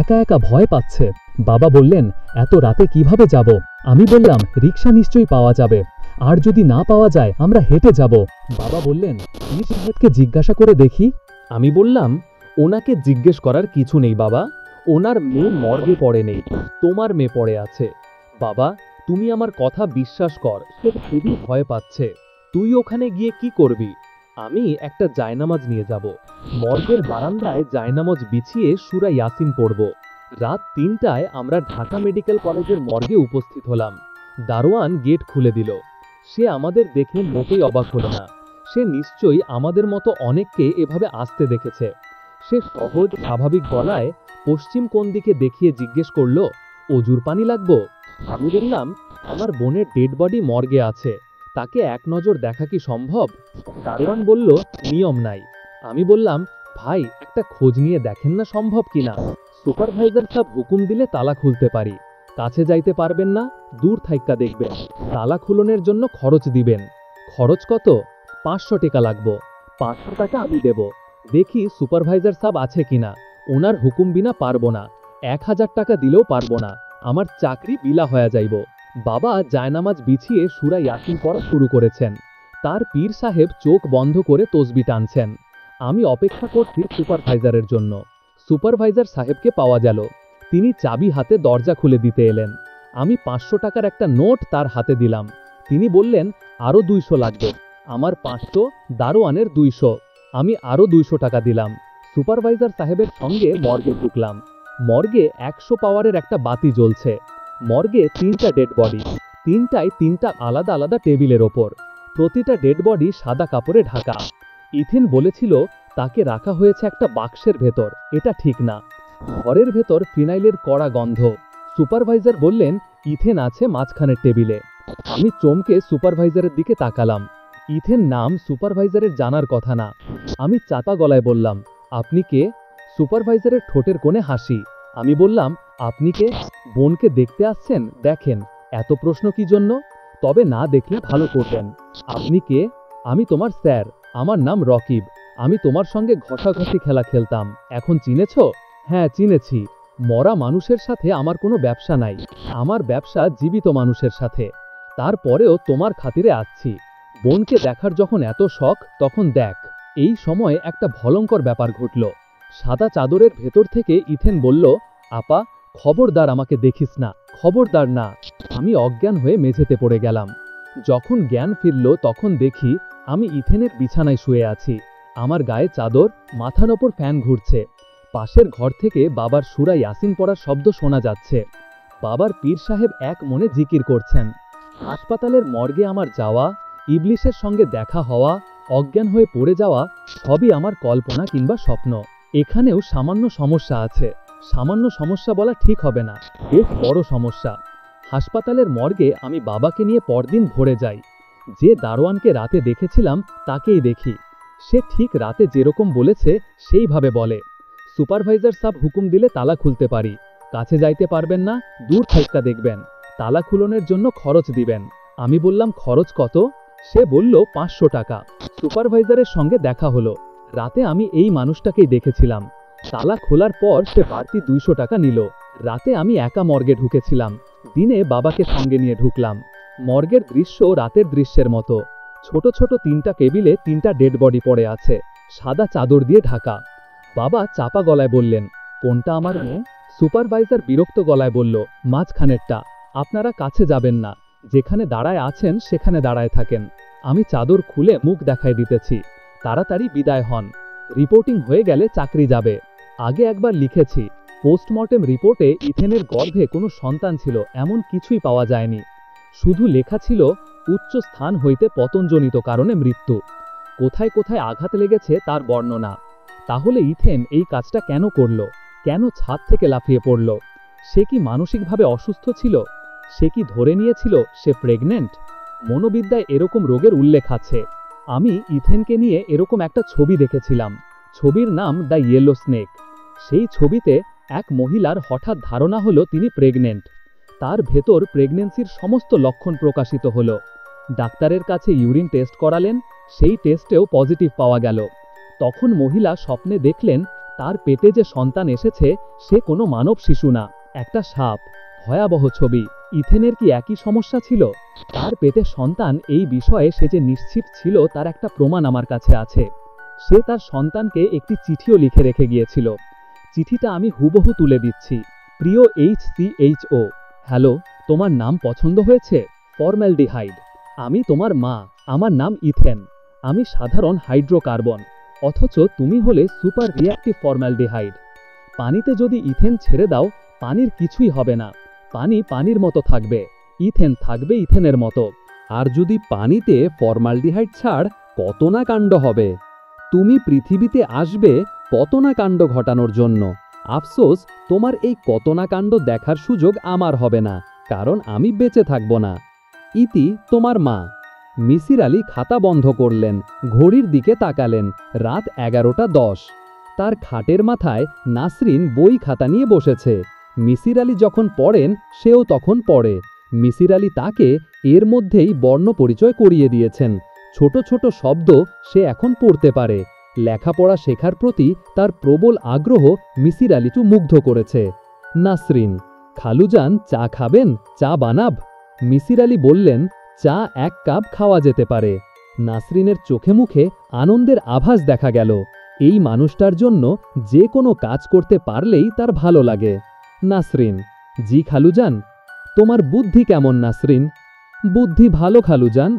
একা একা ভয় পাচ্ছে। বাবা বললেন, এত রাতে কিভাবে যাব? আমি বললাম, রিকশা নিশ্চয়ই পাওয়া যাবে, আর যদি না পাওয়া যায় আমরা হেঁটে যাব। বাবা বললেন, পীর সাহেবকে জিজ্ঞাসা করে দেখি। আমি বললাম, ওনাকে জিজ্ঞেস করার কিছু নেই বাবা, ওনার মেয়ে মর্গে পড়ে নেই, তোমার মেয়ে পড়ে আছে। বাবা, তুমি আমার কথা বিশ্বাস কর, সে খুবই ভয় পাচ্ছে। তুই ওখানে গিয়ে কি করবি? আমি একটা জায়নামাজ নিয়ে যাব, মর্গের বারান্দায় জায়নামাজ বিছিয়ে সূরা ইয়াসিন পড়ব। রাত ৩টায় আমরা ঢাকা মেডিকেল কলেজের মর্গে উপস্থিত হলাম। দারোয়ান গেট খুলে দিল। সে আমাদের দেখে মোটেই অবাক হলো না। সে নিশ্চয়ই আমাদের মতো অনেককে এভাবে আসতে দেখেছে। সে সহজ স্বাভাবিক গলায় পশ্চিম কোণ দিকে দেখিয়ে জিজ্ঞেস করলো, অজুর পানি লাগবো? আমি বললাম, আমার বোনের ডেড বডি মর্গে আছে, তাকে এক নজর দেখা কি সম্ভব? দারোয়ান বলল, নিয়ম নাই। আমি বললাম, ভাই একটা খোঁজ নিয়ে দেখেন না সম্ভব কিনা। সুপারভাইজার সাহেব হুকুম দিলে তালা খুলতে পারি, কাছে যাইতে পারবেন না, দূর থাইক্কা দেখবেন, তালা খুলনের জন্য খরচ দিবেন। খরচ কত? 500 টাকা লাগবো। 500 টাকা আমি দেব, দেখি সুপারভাইজার সাহেব আছে কিনা। ওনার হুকুম বিনা পারবো না, 1000 টাকা দিলেও পারবো না, আমার চাকরি বিলা হয়ে যাইব। বাবা জায়নামাজ বিছিয়ে সূরা ইয়াসিন পড়া শুরু করেছেন। তার পীর সাহেব চোখ বন্ধ করে তসবি টানছেন। আমি অপেক্ষা করছি সুপারভাইজারের জন্য। সুপারভাইজার সাহেবকে পাওয়া গেল। তিনি চাবি হাতে দরজা খুলে দিতে এলেন। আমি 500 টাকার একটা নোট তার হাতে দিলাম। তিনি বললেন, আরো 200 লাগবে। আমার 500, দারোয়ানের 200। আমি আরো 200 টাকা দিলাম। সুপারভাইজার সাহেবের সঙ্গে মর্গে ঢুকলাম। মর্গে 100 পাওয়ারের একটা বাতি জ্বলছে। মর্গে 3টা ডেড বডি, 3টায় 3টা আলাদা আলাদা টেবিলের ওপর। প্রতিটা ডেড বডি সাদা কাপড়ে ঢাকা। ইথেন বলেছিল তাকে রাখা হয়েছে একটা বাক্সের ভেতর, এটা ঠিক না। ঘরের ভেতর ফিনাইলের কড়া গন্ধ। সুপারভাইজার বললেন, ইথেন আছে মাঝখানের টেবিলে। আমি চমকে সুপারভাইজারের দিকে তাকালাম। ইথেন নাম সুপারভাইজারের জানার কথা না। আমি চাপা গলায় বললাম, আপনি কে? সুপারভাইজারের ঠোঁটের কোণে হাসি। আমি বললাম, আপনি কে? বোনকে দেখতে আসছেন? দেখেন, এত প্রশ্ন কি জন্য? তবে না দেখলে ভালো করবেন। আপনি কে? আমি তোমার স্যার, আমার নাম রকিব। আমি তোমার সঙ্গে ঘষাঘষি খেলা খেলতাম, এখন চিনেছ? হ্যাঁ চিনেছি। মরা মানুষের সাথে আমার কোনো ব্যবসা নাই, আমার ব্যবসা জীবিত মানুষের সাথে। তারপরেও তোমার খাতিরে আসছি। বোনকে দেখার যখন এত শখ, তখন দেখ। এই সময়ে একটা ভয়ঙ্কর ব্যাপার ঘটল। সাদা চাদরের ভেতর থেকে ইথেন বলল, আপা খবরদার আমাকে দেখিস না, খবরদার না। আমি অজ্ঞান হয়ে মেঝেতে পড়ে গেলাম। যখন জ্ঞান ফিরল তখন দেখি আমি ইথেনের বিছানায় শুয়ে আছি। আমার গায়ে চাদর, মাথার ওপর ফ্যান ঘুরছে। পাশের ঘর থেকে বাবার সূরা ইয়াসিন পড়ার শব্দ শোনা যাচ্ছে। বাবার পীর সাহেব এক মনে জিকির করছেন। হাসপাতালের মর্গে আমার যাওয়া, ইবলিসের সঙ্গে দেখা হওয়া, অজ্ঞান হয়ে পড়ে যাওয়া সবই আমার কল্পনা কিংবা স্বপ্ন। এখানেও সামান্য সমস্যা আছে। সামান্য সমস্যা বলা ঠিক হবে না, বেশ বড় সমস্যা। হাসপাতালের মর্গে আমি বাবাকে নিয়ে পরদিন ভোরে যাই। যে দারোয়ানকে রাতে দেখেছিলাম তাকেই দেখি। সে ঠিক রাতে যেরকম বলেছে সেইভাবে বলে, সুপারভাইজার সাহেব হুকুম দিলে তালা খুলতে পারি, কাছে যাইতে পারবেন না, দূর থাইক্কা দেখবেন, তালা খুলনের জন্য খরচ দিবেন। আমি বললাম, খরচ কত? সে বলল 500 টাকা। সুপারভাইজারের সঙ্গে দেখা হলো। রাতে আমি এই মানুষটাকেই দেখেছিলাম। তালা খোলার পর সে বাড়তি 200 টাকা নিল। রাতে আমি একা মর্গে ঢুকেছিলাম। দিনে বাবাকে সঙ্গে নিয়ে ঢুকলাম। মর্গের দৃশ্য রাতের দৃশ্যের মতো। ছোট ছোট 3টা কেবিলে 3টা ডেড বডি পড়ে আছে, সাদা চাদর দিয়ে ঢাকা। বাবা চাপা গলায় বললেন, কোনটা আমার মেয়ে? সুপারভাইজার বিরক্ত গলায় বলল, মাঝখানেরটা। আপনারা কাছে যাবেন না, যেখানে দাঁড়ায় আছেন সেখানে দাঁড়ায় থাকেন। আমি চাদর খুলে মুখ দেখায় দিতেছি। তাড়াতাড়ি বিদায় হন, রিপোর্টিং হয়ে গেলে চাকরি যাবে। আগে একবার লিখেছি, পোস্টমর্টেম রিপোর্টে ইথেনের গর্ভে কোনো সন্তান ছিল এমন কিছুই পাওয়া যায়নি। শুধু লেখা ছিল উচ্চ স্থান হইতে পতনজনিত কারণে মৃত্যু। কোথায় কোথায় আঘাত লেগেছে তার বর্ণনা। তাহলে ইথেন এই কাজটা কেন করল? কেন ছাদ থেকে লাফিয়ে পড়ল? সে কি মানসিকভাবে অসুস্থ ছিল? সে কি ধরে নিয়েছিল সে প্রেগনেন্ট? মনোবিদ্যায় এরকম রোগের উল্লেখ আছে। আমি ইথেনকে নিয়ে এরকম একটা ছবি দেখেছিলাম। ছবির নাম দ্য ইয়েলো স্নেক। সেই ছবিতে এক মহিলার হঠাৎ ধারণা হলো তিনি প্রেগনেন্ট। তার ভেতর প্রেগনেন্সির সমস্ত লক্ষণ প্রকাশিত হলো। ডাক্তারের কাছে ইউরিন টেস্ট করালেন, সেই টেস্টেও পজিটিভ পাওয়া গেল। তখন মহিলা স্বপ্নে দেখলেন তার পেটে যে সন্তান এসেছে সে কোনো মানব শিশু না, একটা সাপ। ভয়াবহ ছবি। ইথেনের কি একই সমস্যা ছিল? তার পেটে সন্তান, এই বিষয়ে সে যে নিশ্চিত ছিল তার একটা প্রমাণ আমার কাছে আছে। সে তার সন্তানকে একটি চিঠিও লিখে রেখে গিয়েছিল। চিঠিটা আমি হুবহু তুলে দিচ্ছি। প্রিয় HCHO, হ্যালো, তোমার নাম পছন্দ হয়েছে? ফর্মালডিহাইড। আমি তোমার মা, আমার নাম ইথেন। আমি সাধারণ হাইড্রোকার্বন, অথচ তুমি হলে সুপার রিঅ্যাক্টিভ ফর্মালডিহাইড। পানিতে যদি ইথেন ছেড়ে দাও, পানির কিছুই হবে না। পানি পানির মতো থাকবে, ইথেন থাকবে ইথেনের মতো। আর যদি পানিতে ফর্মালডিহাইড ছাড়, কত না কাণ্ড হবে। তুমি পৃথিবীতে আসবে কত না কাণ্ড ঘটানোর জন্য। আফসোস, তোমার এই কত না কাণ্ড দেখার সুযোগ আমার হবে না, কারণ আমি বেঁচে থাকব না। ইতি তোমার মা। মিসির আলী খাতা বন্ধ করলেন, ঘড়ির দিকে তাকালেন। রাত 11:10। তার খাটের মাথায় নাসরিন বই খাতা নিয়ে বসেছে। মিসির আলী যখন পড়েন সেও তখন পড়ে। মিসির আলী তাকে এর মধ্যেই বর্ণ পরিচয় করিয়ে দিয়েছেন। ছোট ছোট শব্দ সে এখন পড়তে পারে। লেখাপড়া শেখার প্রতি তার প্রবল আগ্রহ মিসির আলীকে মুগ্ধ করেছে। নাসরিন, খালুজান চা খাবেন? চা বানাব? মিসির আলী বললেন, চা 1 কাপ খাওয়া যেতে পারে। নাসরিনের চোখে মুখে আনন্দের আভাস দেখা গেল। এই মানুষটার জন্য যে কোনো কাজ করতে পারলেই তার ভালো লাগে। নাসরিন, জি খালুজান। তোমার বুদ্ধি কেমন নাসরিন? বুদ্ধি ভালো খালুজান।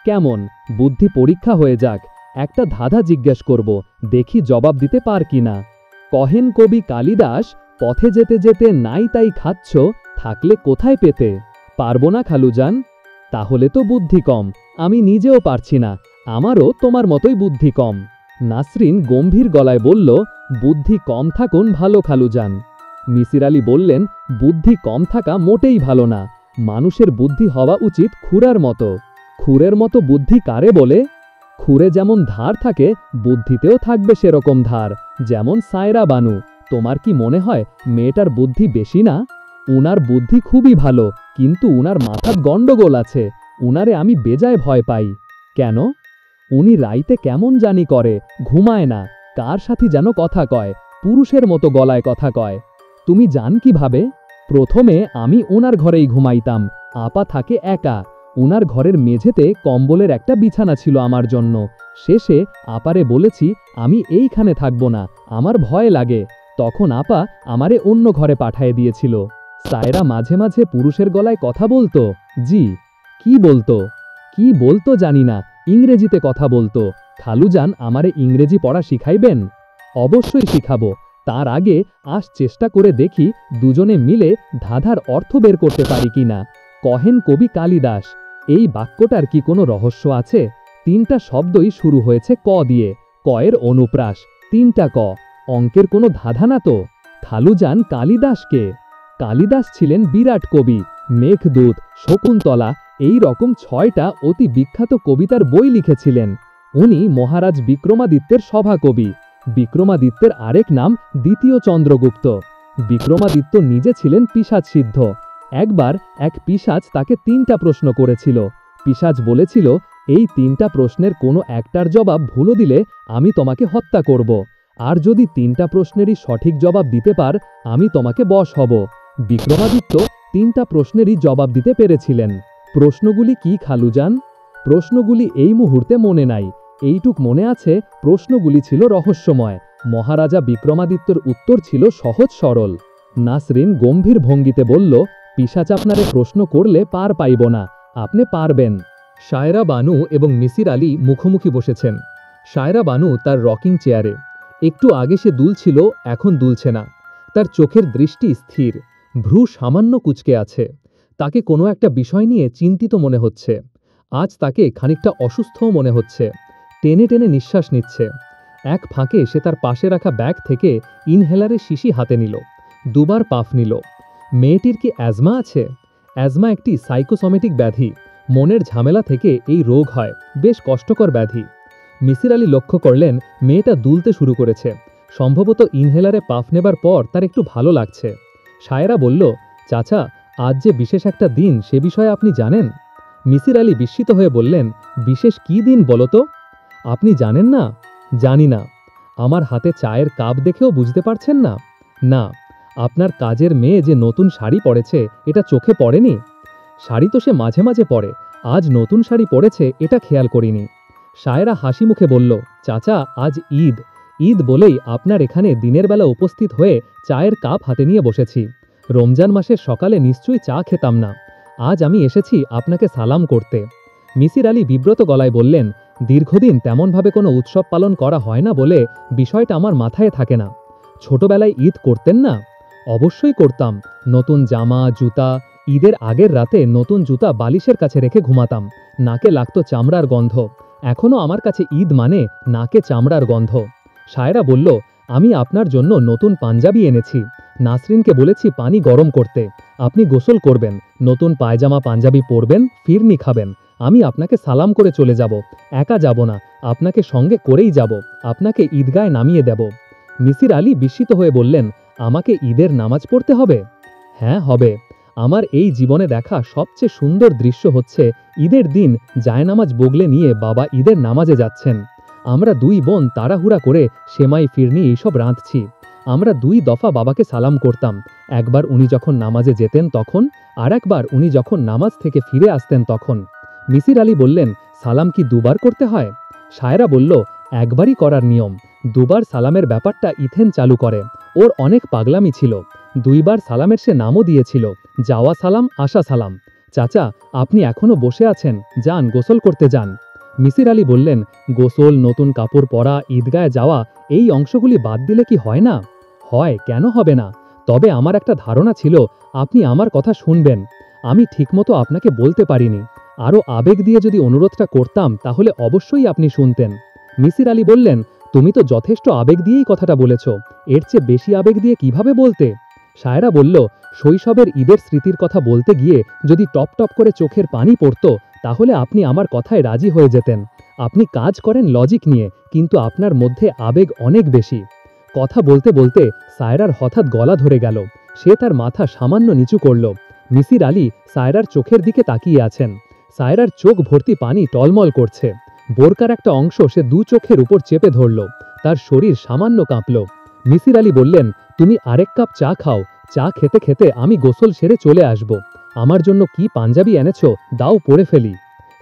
কেমন? বুদ্ধি পরীক্ষা হয়ে যাক, একটা ধাঁধা জিজ্ঞেস করব, দেখি জবাব দিতে পার কিনা। কহেন কবি কালিদাস, পথে যেতে যেতে নাই তাই খাচ্ছ, থাকলে কোথায় পেতে? পারবো না খালুজান। তাহলে তো বুদ্ধি কম, আমি নিজেও পারছি না, আমারও তোমার মতোই বুদ্ধি কম। নাসরিন গম্ভীর গলায় বলল, বুদ্ধি কম থাকুন ভালো খালুজান। মিসির আলী বললেন, বুদ্ধি কম থাকা মোটেই ভালো না। মানুষের বুদ্ধি হওয়া উচিত খুরার মতো। খুরের মতো বুদ্ধি কারে বলে? খুরে যেমন ধার থাকে, বুদ্ধিতেও থাকবে সেরকম ধার। যেমন সায়রা বানু। তোমার কি মনে হয় মেয়েটার বুদ্ধি বেশি না? উনার বুদ্ধি খুবই ভালো, কিন্তু উনার মাথার গন্ডগোল আছে। উনারে আমি বেজায় ভয় পাই। কেন? উনি রাইতে কেমন জানি করে, ঘুমায় না, কার সাথে যেন কথা কয়, পুরুষের মতো গলায় কথা কয়। তুমি জান কিভাবে? প্রথমে আমি ওনার ঘরেই ঘুমাইতাম, আপা থাকে একা। উনার ঘরের মেঝেতে কম্বলের একটা বিছানা ছিল আমার জন্য। শেষে আপারে বলেছি আমি এইখানে থাকব না, আমার ভয় লাগে। তখন আপা আমারে অন্য ঘরে পাঠিয়ে দিয়েছিল। সায়রা মাঝে মাঝে পুরুষের গলায় কথা বলতো। জি। কি বলতো? কি বলতো জানি না, ইংরেজিতে কথা বলতো। খালুজান আমারে ইংরেজি পড়া শিখাইবেন? অবশ্যই শিখাবো। তার আগে আজ চেষ্টা করে দেখি দুজনে মিলে ধাঁধার অর্থ বের করতে পারি কিনা। কহেন কবি কালিদাস, এই বাক্যটার কি কোনো রহস্য আছে? 3টা শব্দই শুরু হয়েছে ক দিয়ে। কয়ের অনুপ্রাস, 3টা ক। অঙ্কের কোনো ধাঁধা না তো? খালুজান কালিদাসকে? কালিদাস ছিলেন বিরাট কবি। মেঘদূত, শকুন্তলা, এই রকম 6টা অতি বিখ্যাত কবিতার বই লিখেছিলেন। উনি মহারাজ বিক্রমাদিত্যের সভাকবি। বিক্রমাদিত্যের আরেক নাম দ্বিতীয় চন্দ্রগুপ্ত। বিক্রমাদিত্য নিজে ছিলেন পিশাচ সিদ্ধ। একবার এক পিশাচ তাকে 3টা প্রশ্ন করেছিল। পিশাচ বলেছিল, এই 3টা প্রশ্নের কোনো একটার জবাব ভুলও দিলে আমি তোমাকে হত্যা করব, আর যদি 3টা প্রশ্নেরই সঠিক জবাব দিতে পার আমি তোমাকে বশ হব। বিক্রমাদিত্য 3টা প্রশ্নেরই জবাব দিতে পেরেছিলেন। প্রশ্নগুলি কি খালুজান? প্রশ্নগুলি এই মুহূর্তে মনে নাই, এইটুক মনে আছে প্রশ্নগুলি ছিল রহস্যময়। মহারাজা বিক্রমাদিত্যর উত্তর ছিল সহজ সরল। নাসরিন গম্ভীর ভঙ্গিতে বলল, পিশাচ আপনারে প্রশ্ন করলে পার পাইব না, আপনি পারবেন। শায়রা বানু এবং মিসির আলী মুখোমুখি বসেছেন। শায়রা বানু তার রকিং চেয়ারে। একটু আগে সে দুলছিল, এখন দুলছে না। তার চোখের দৃষ্টি স্থির, ভ্রু সামান্য কুঁচকে আছে। তাকে কোনো একটা বিষয় নিয়ে চিন্তিত মনে হচ্ছে। আজ তাকে খানিকটা অসুস্থও মনে হচ্ছে। টেনে টেনে নিঃশ্বাস নিচ্ছে। এক ফাঁকে সে তার পাশে রাখা ব্যাগ থেকে ইনহেলারের শিশি হাতে নিল, দুবার পাফ নিল। মেয়েটির কি অ্যাজমা আছে? অ্যাজমা একটি সাইকোসোমেটিক ব্যাধি। মনের ঝামেলা থেকে এই রোগ হয়, বেশ কষ্টকর ব্যাধি। মিসির আলী লক্ষ্য করলেন মেয়েটা দুলতে শুরু করেছে। সম্ভবত ইনহেলারে পাফ নেবার পর তার একটু ভালো লাগছে। শায়রা বলল, চাচা, আজ যে বিশেষ একটা দিন সে বিষয়ে আপনি জানেন? মিসির আলী বিস্মিত হয়ে বললেন, বিশেষ কি দিন বলো তো? আপনি জানেন না? জানি না। আমার হাতে চায়ের কাপ দেখেও বুঝতে পারছেন না? না। আপনার কাজের মেয়ে যে নতুন শাড়ি পরেছে এটা চোখে পড়েনি? শাড়ি তো সে মাঝে মাঝে পরে, আজ নতুন শাড়ি পরেছে এটা খেয়াল করিনি। শায়রা হাসি মুখে বলল, চাচা, আজ ঈদ। ঈদ বলেই আপনার এখানে দিনের বেলা উপস্থিত হয়ে চায়ের কাপ হাতে নিয়ে বসেছি। রমজান মাসের সকালে নিশ্চয়ই চা খেতাম না। আজ আমি এসেছি আপনাকে সালাম করতে। মিসির আলী বিব্রত গলায় বললেন, দীর্ঘদিন তেমনভাবে কোনো উৎসব পালন করা হয় না বলে বিষয়টা আমার মাথায় থাকে না। ছোটবেলায় ঈদ করতেন না? অবশ্যই করতাম। নতুন জামা, জুতা। ঈদের আগের রাতে নতুন জুতা বালিশের কাছে রেখে ঘুমাতাম। নাকে লাগতো চামড়ার গন্ধ। এখনও আমার কাছে ঈদ মানে নাকে চামড়ার গন্ধ। শায়রা বলল, আমি আপনার জন্য নতুন পাঞ্জাবি এনেছি। নাসরিনকে বলেছি পানি গরম করতে। আপনি গোসল করবেন, নতুন পায়জামা পাঞ্জাবি পরবেন, ফিরনি খাবেন। আমি আপনাকে সালাম করে চলে যাব। একা যাব না, আপনাকে সঙ্গে করেই যাব। আপনাকে ঈদগায় নামিয়ে দেব। মিসির আলী বিস্মিত হয়ে বললেন, আমাকে ঈদের নামাজ পড়তে হবে? হ্যাঁ, হবে। আমার এই জীবনে দেখা সবচেয়ে সুন্দর দৃশ্য হচ্ছে ঈদের দিন জায়নামাজ বগলে নিয়ে বাবা ঈদের নামাজে যাচ্ছেন। আমরা 2 বোন তাড়াহুড়া করে সেমাই, ফিরনি এইসব রাঁধছি। আমরা 2 দফা বাবাকে সালাম করতাম। একবার উনি যখন নামাজে যেতেন তখন, আর একবার উনি যখন নামাজ থেকে ফিরে আসতেন তখন। মিসির আলী বললেন, সালাম কি 2 বার করতে হয়? শায়রা বলল, একবারই করার নিয়ম। 2 বার সালামের ব্যাপারটা ইথেন চালু করে। ওর অনেক পাগলামি ছিল। 2 বার সালামের সে নামও দিয়েছিল, যাওয়া সালাম, আসা সালাম। চাচা, আপনি এখনো বসে আছেন, যান গোসল করতে যান। মিসির আলী বললেন, গোসল, নতুন কাপড় পরা, ঈদগায় যাওয়া, এই অংশগুলি বাদ দিলে কি হয় না? হয়, কেন হবে না? তবে আমার একটা ধারণা ছিল আপনি আমার কথা শুনবেন। আমি ঠিকমতো আপনাকে বলতে পারিনি। আরও আবেগ দিয়ে যদি অনুরোধটা করতাম তাহলে অবশ্যই আপনি শুনতেন। মিসির আলী বললেন, তুমি তো যথেষ্ট আবেগ দিয়েই কথাটা বলেছ, এর চেয়ে বেশি আবেগ দিয়ে কিভাবে বলতে? শায়রা বলল, শৈশবের ঈদের স্মৃতির কথা বলতে গিয়ে যদি টপ টপ করে চোখের পানি পড়ত তাহলে আপনি আমার কথায় রাজি হয়ে যেতেন। আপনি কাজ করেন লজিক নিয়ে, কিন্তু আপনার মধ্যে আবেগ অনেক বেশি। কথা বলতে বলতে সায়রার হঠাৎ গলা ধরে গেল। সে তার মাথা সামান্য নিচু করল। মিসির আলী সায়রার চোখের দিকে তাকিয়ে আছেন। সায়রার চোখ ভর্তি পানি টলমল করছে। বোরকার একটা অংশ সে 2 চোখের উপর চেপে ধরল। তার শরীর সামান্য কাঁপল। মিসির আলী বললেন, তুমি আরেক কাপ চা খাও। চা খেতে খেতে আমি গোসল সেরে চলে আসব। আমার জন্য কি পাঞ্জাবি এনেছো, দাও পরে ফেলি।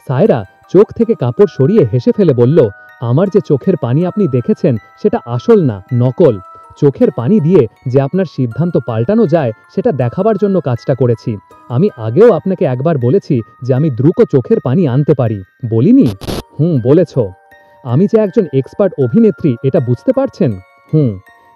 সায়রা চোখ থেকে কাপড় সরিয়ে হেসে ফেলে বলল, আমার যে চোখের পানি আপনি দেখেছেন সেটা আসল না, নকল। চোখের পানি দিয়ে যে আপনার সিদ্ধান্ত পাল্টানো যায় সেটা দেখাবার জন্য কাজটা করেছি। আমি আগেও আপনাকে একবার বলেছি যে আমি দ্রুত চোখের পানি আনতে পারি, বলিনি? বলেছ। আমি যে একজন এক্সপার্ট অভিনেত্রী এটা বুঝতে পারছেন?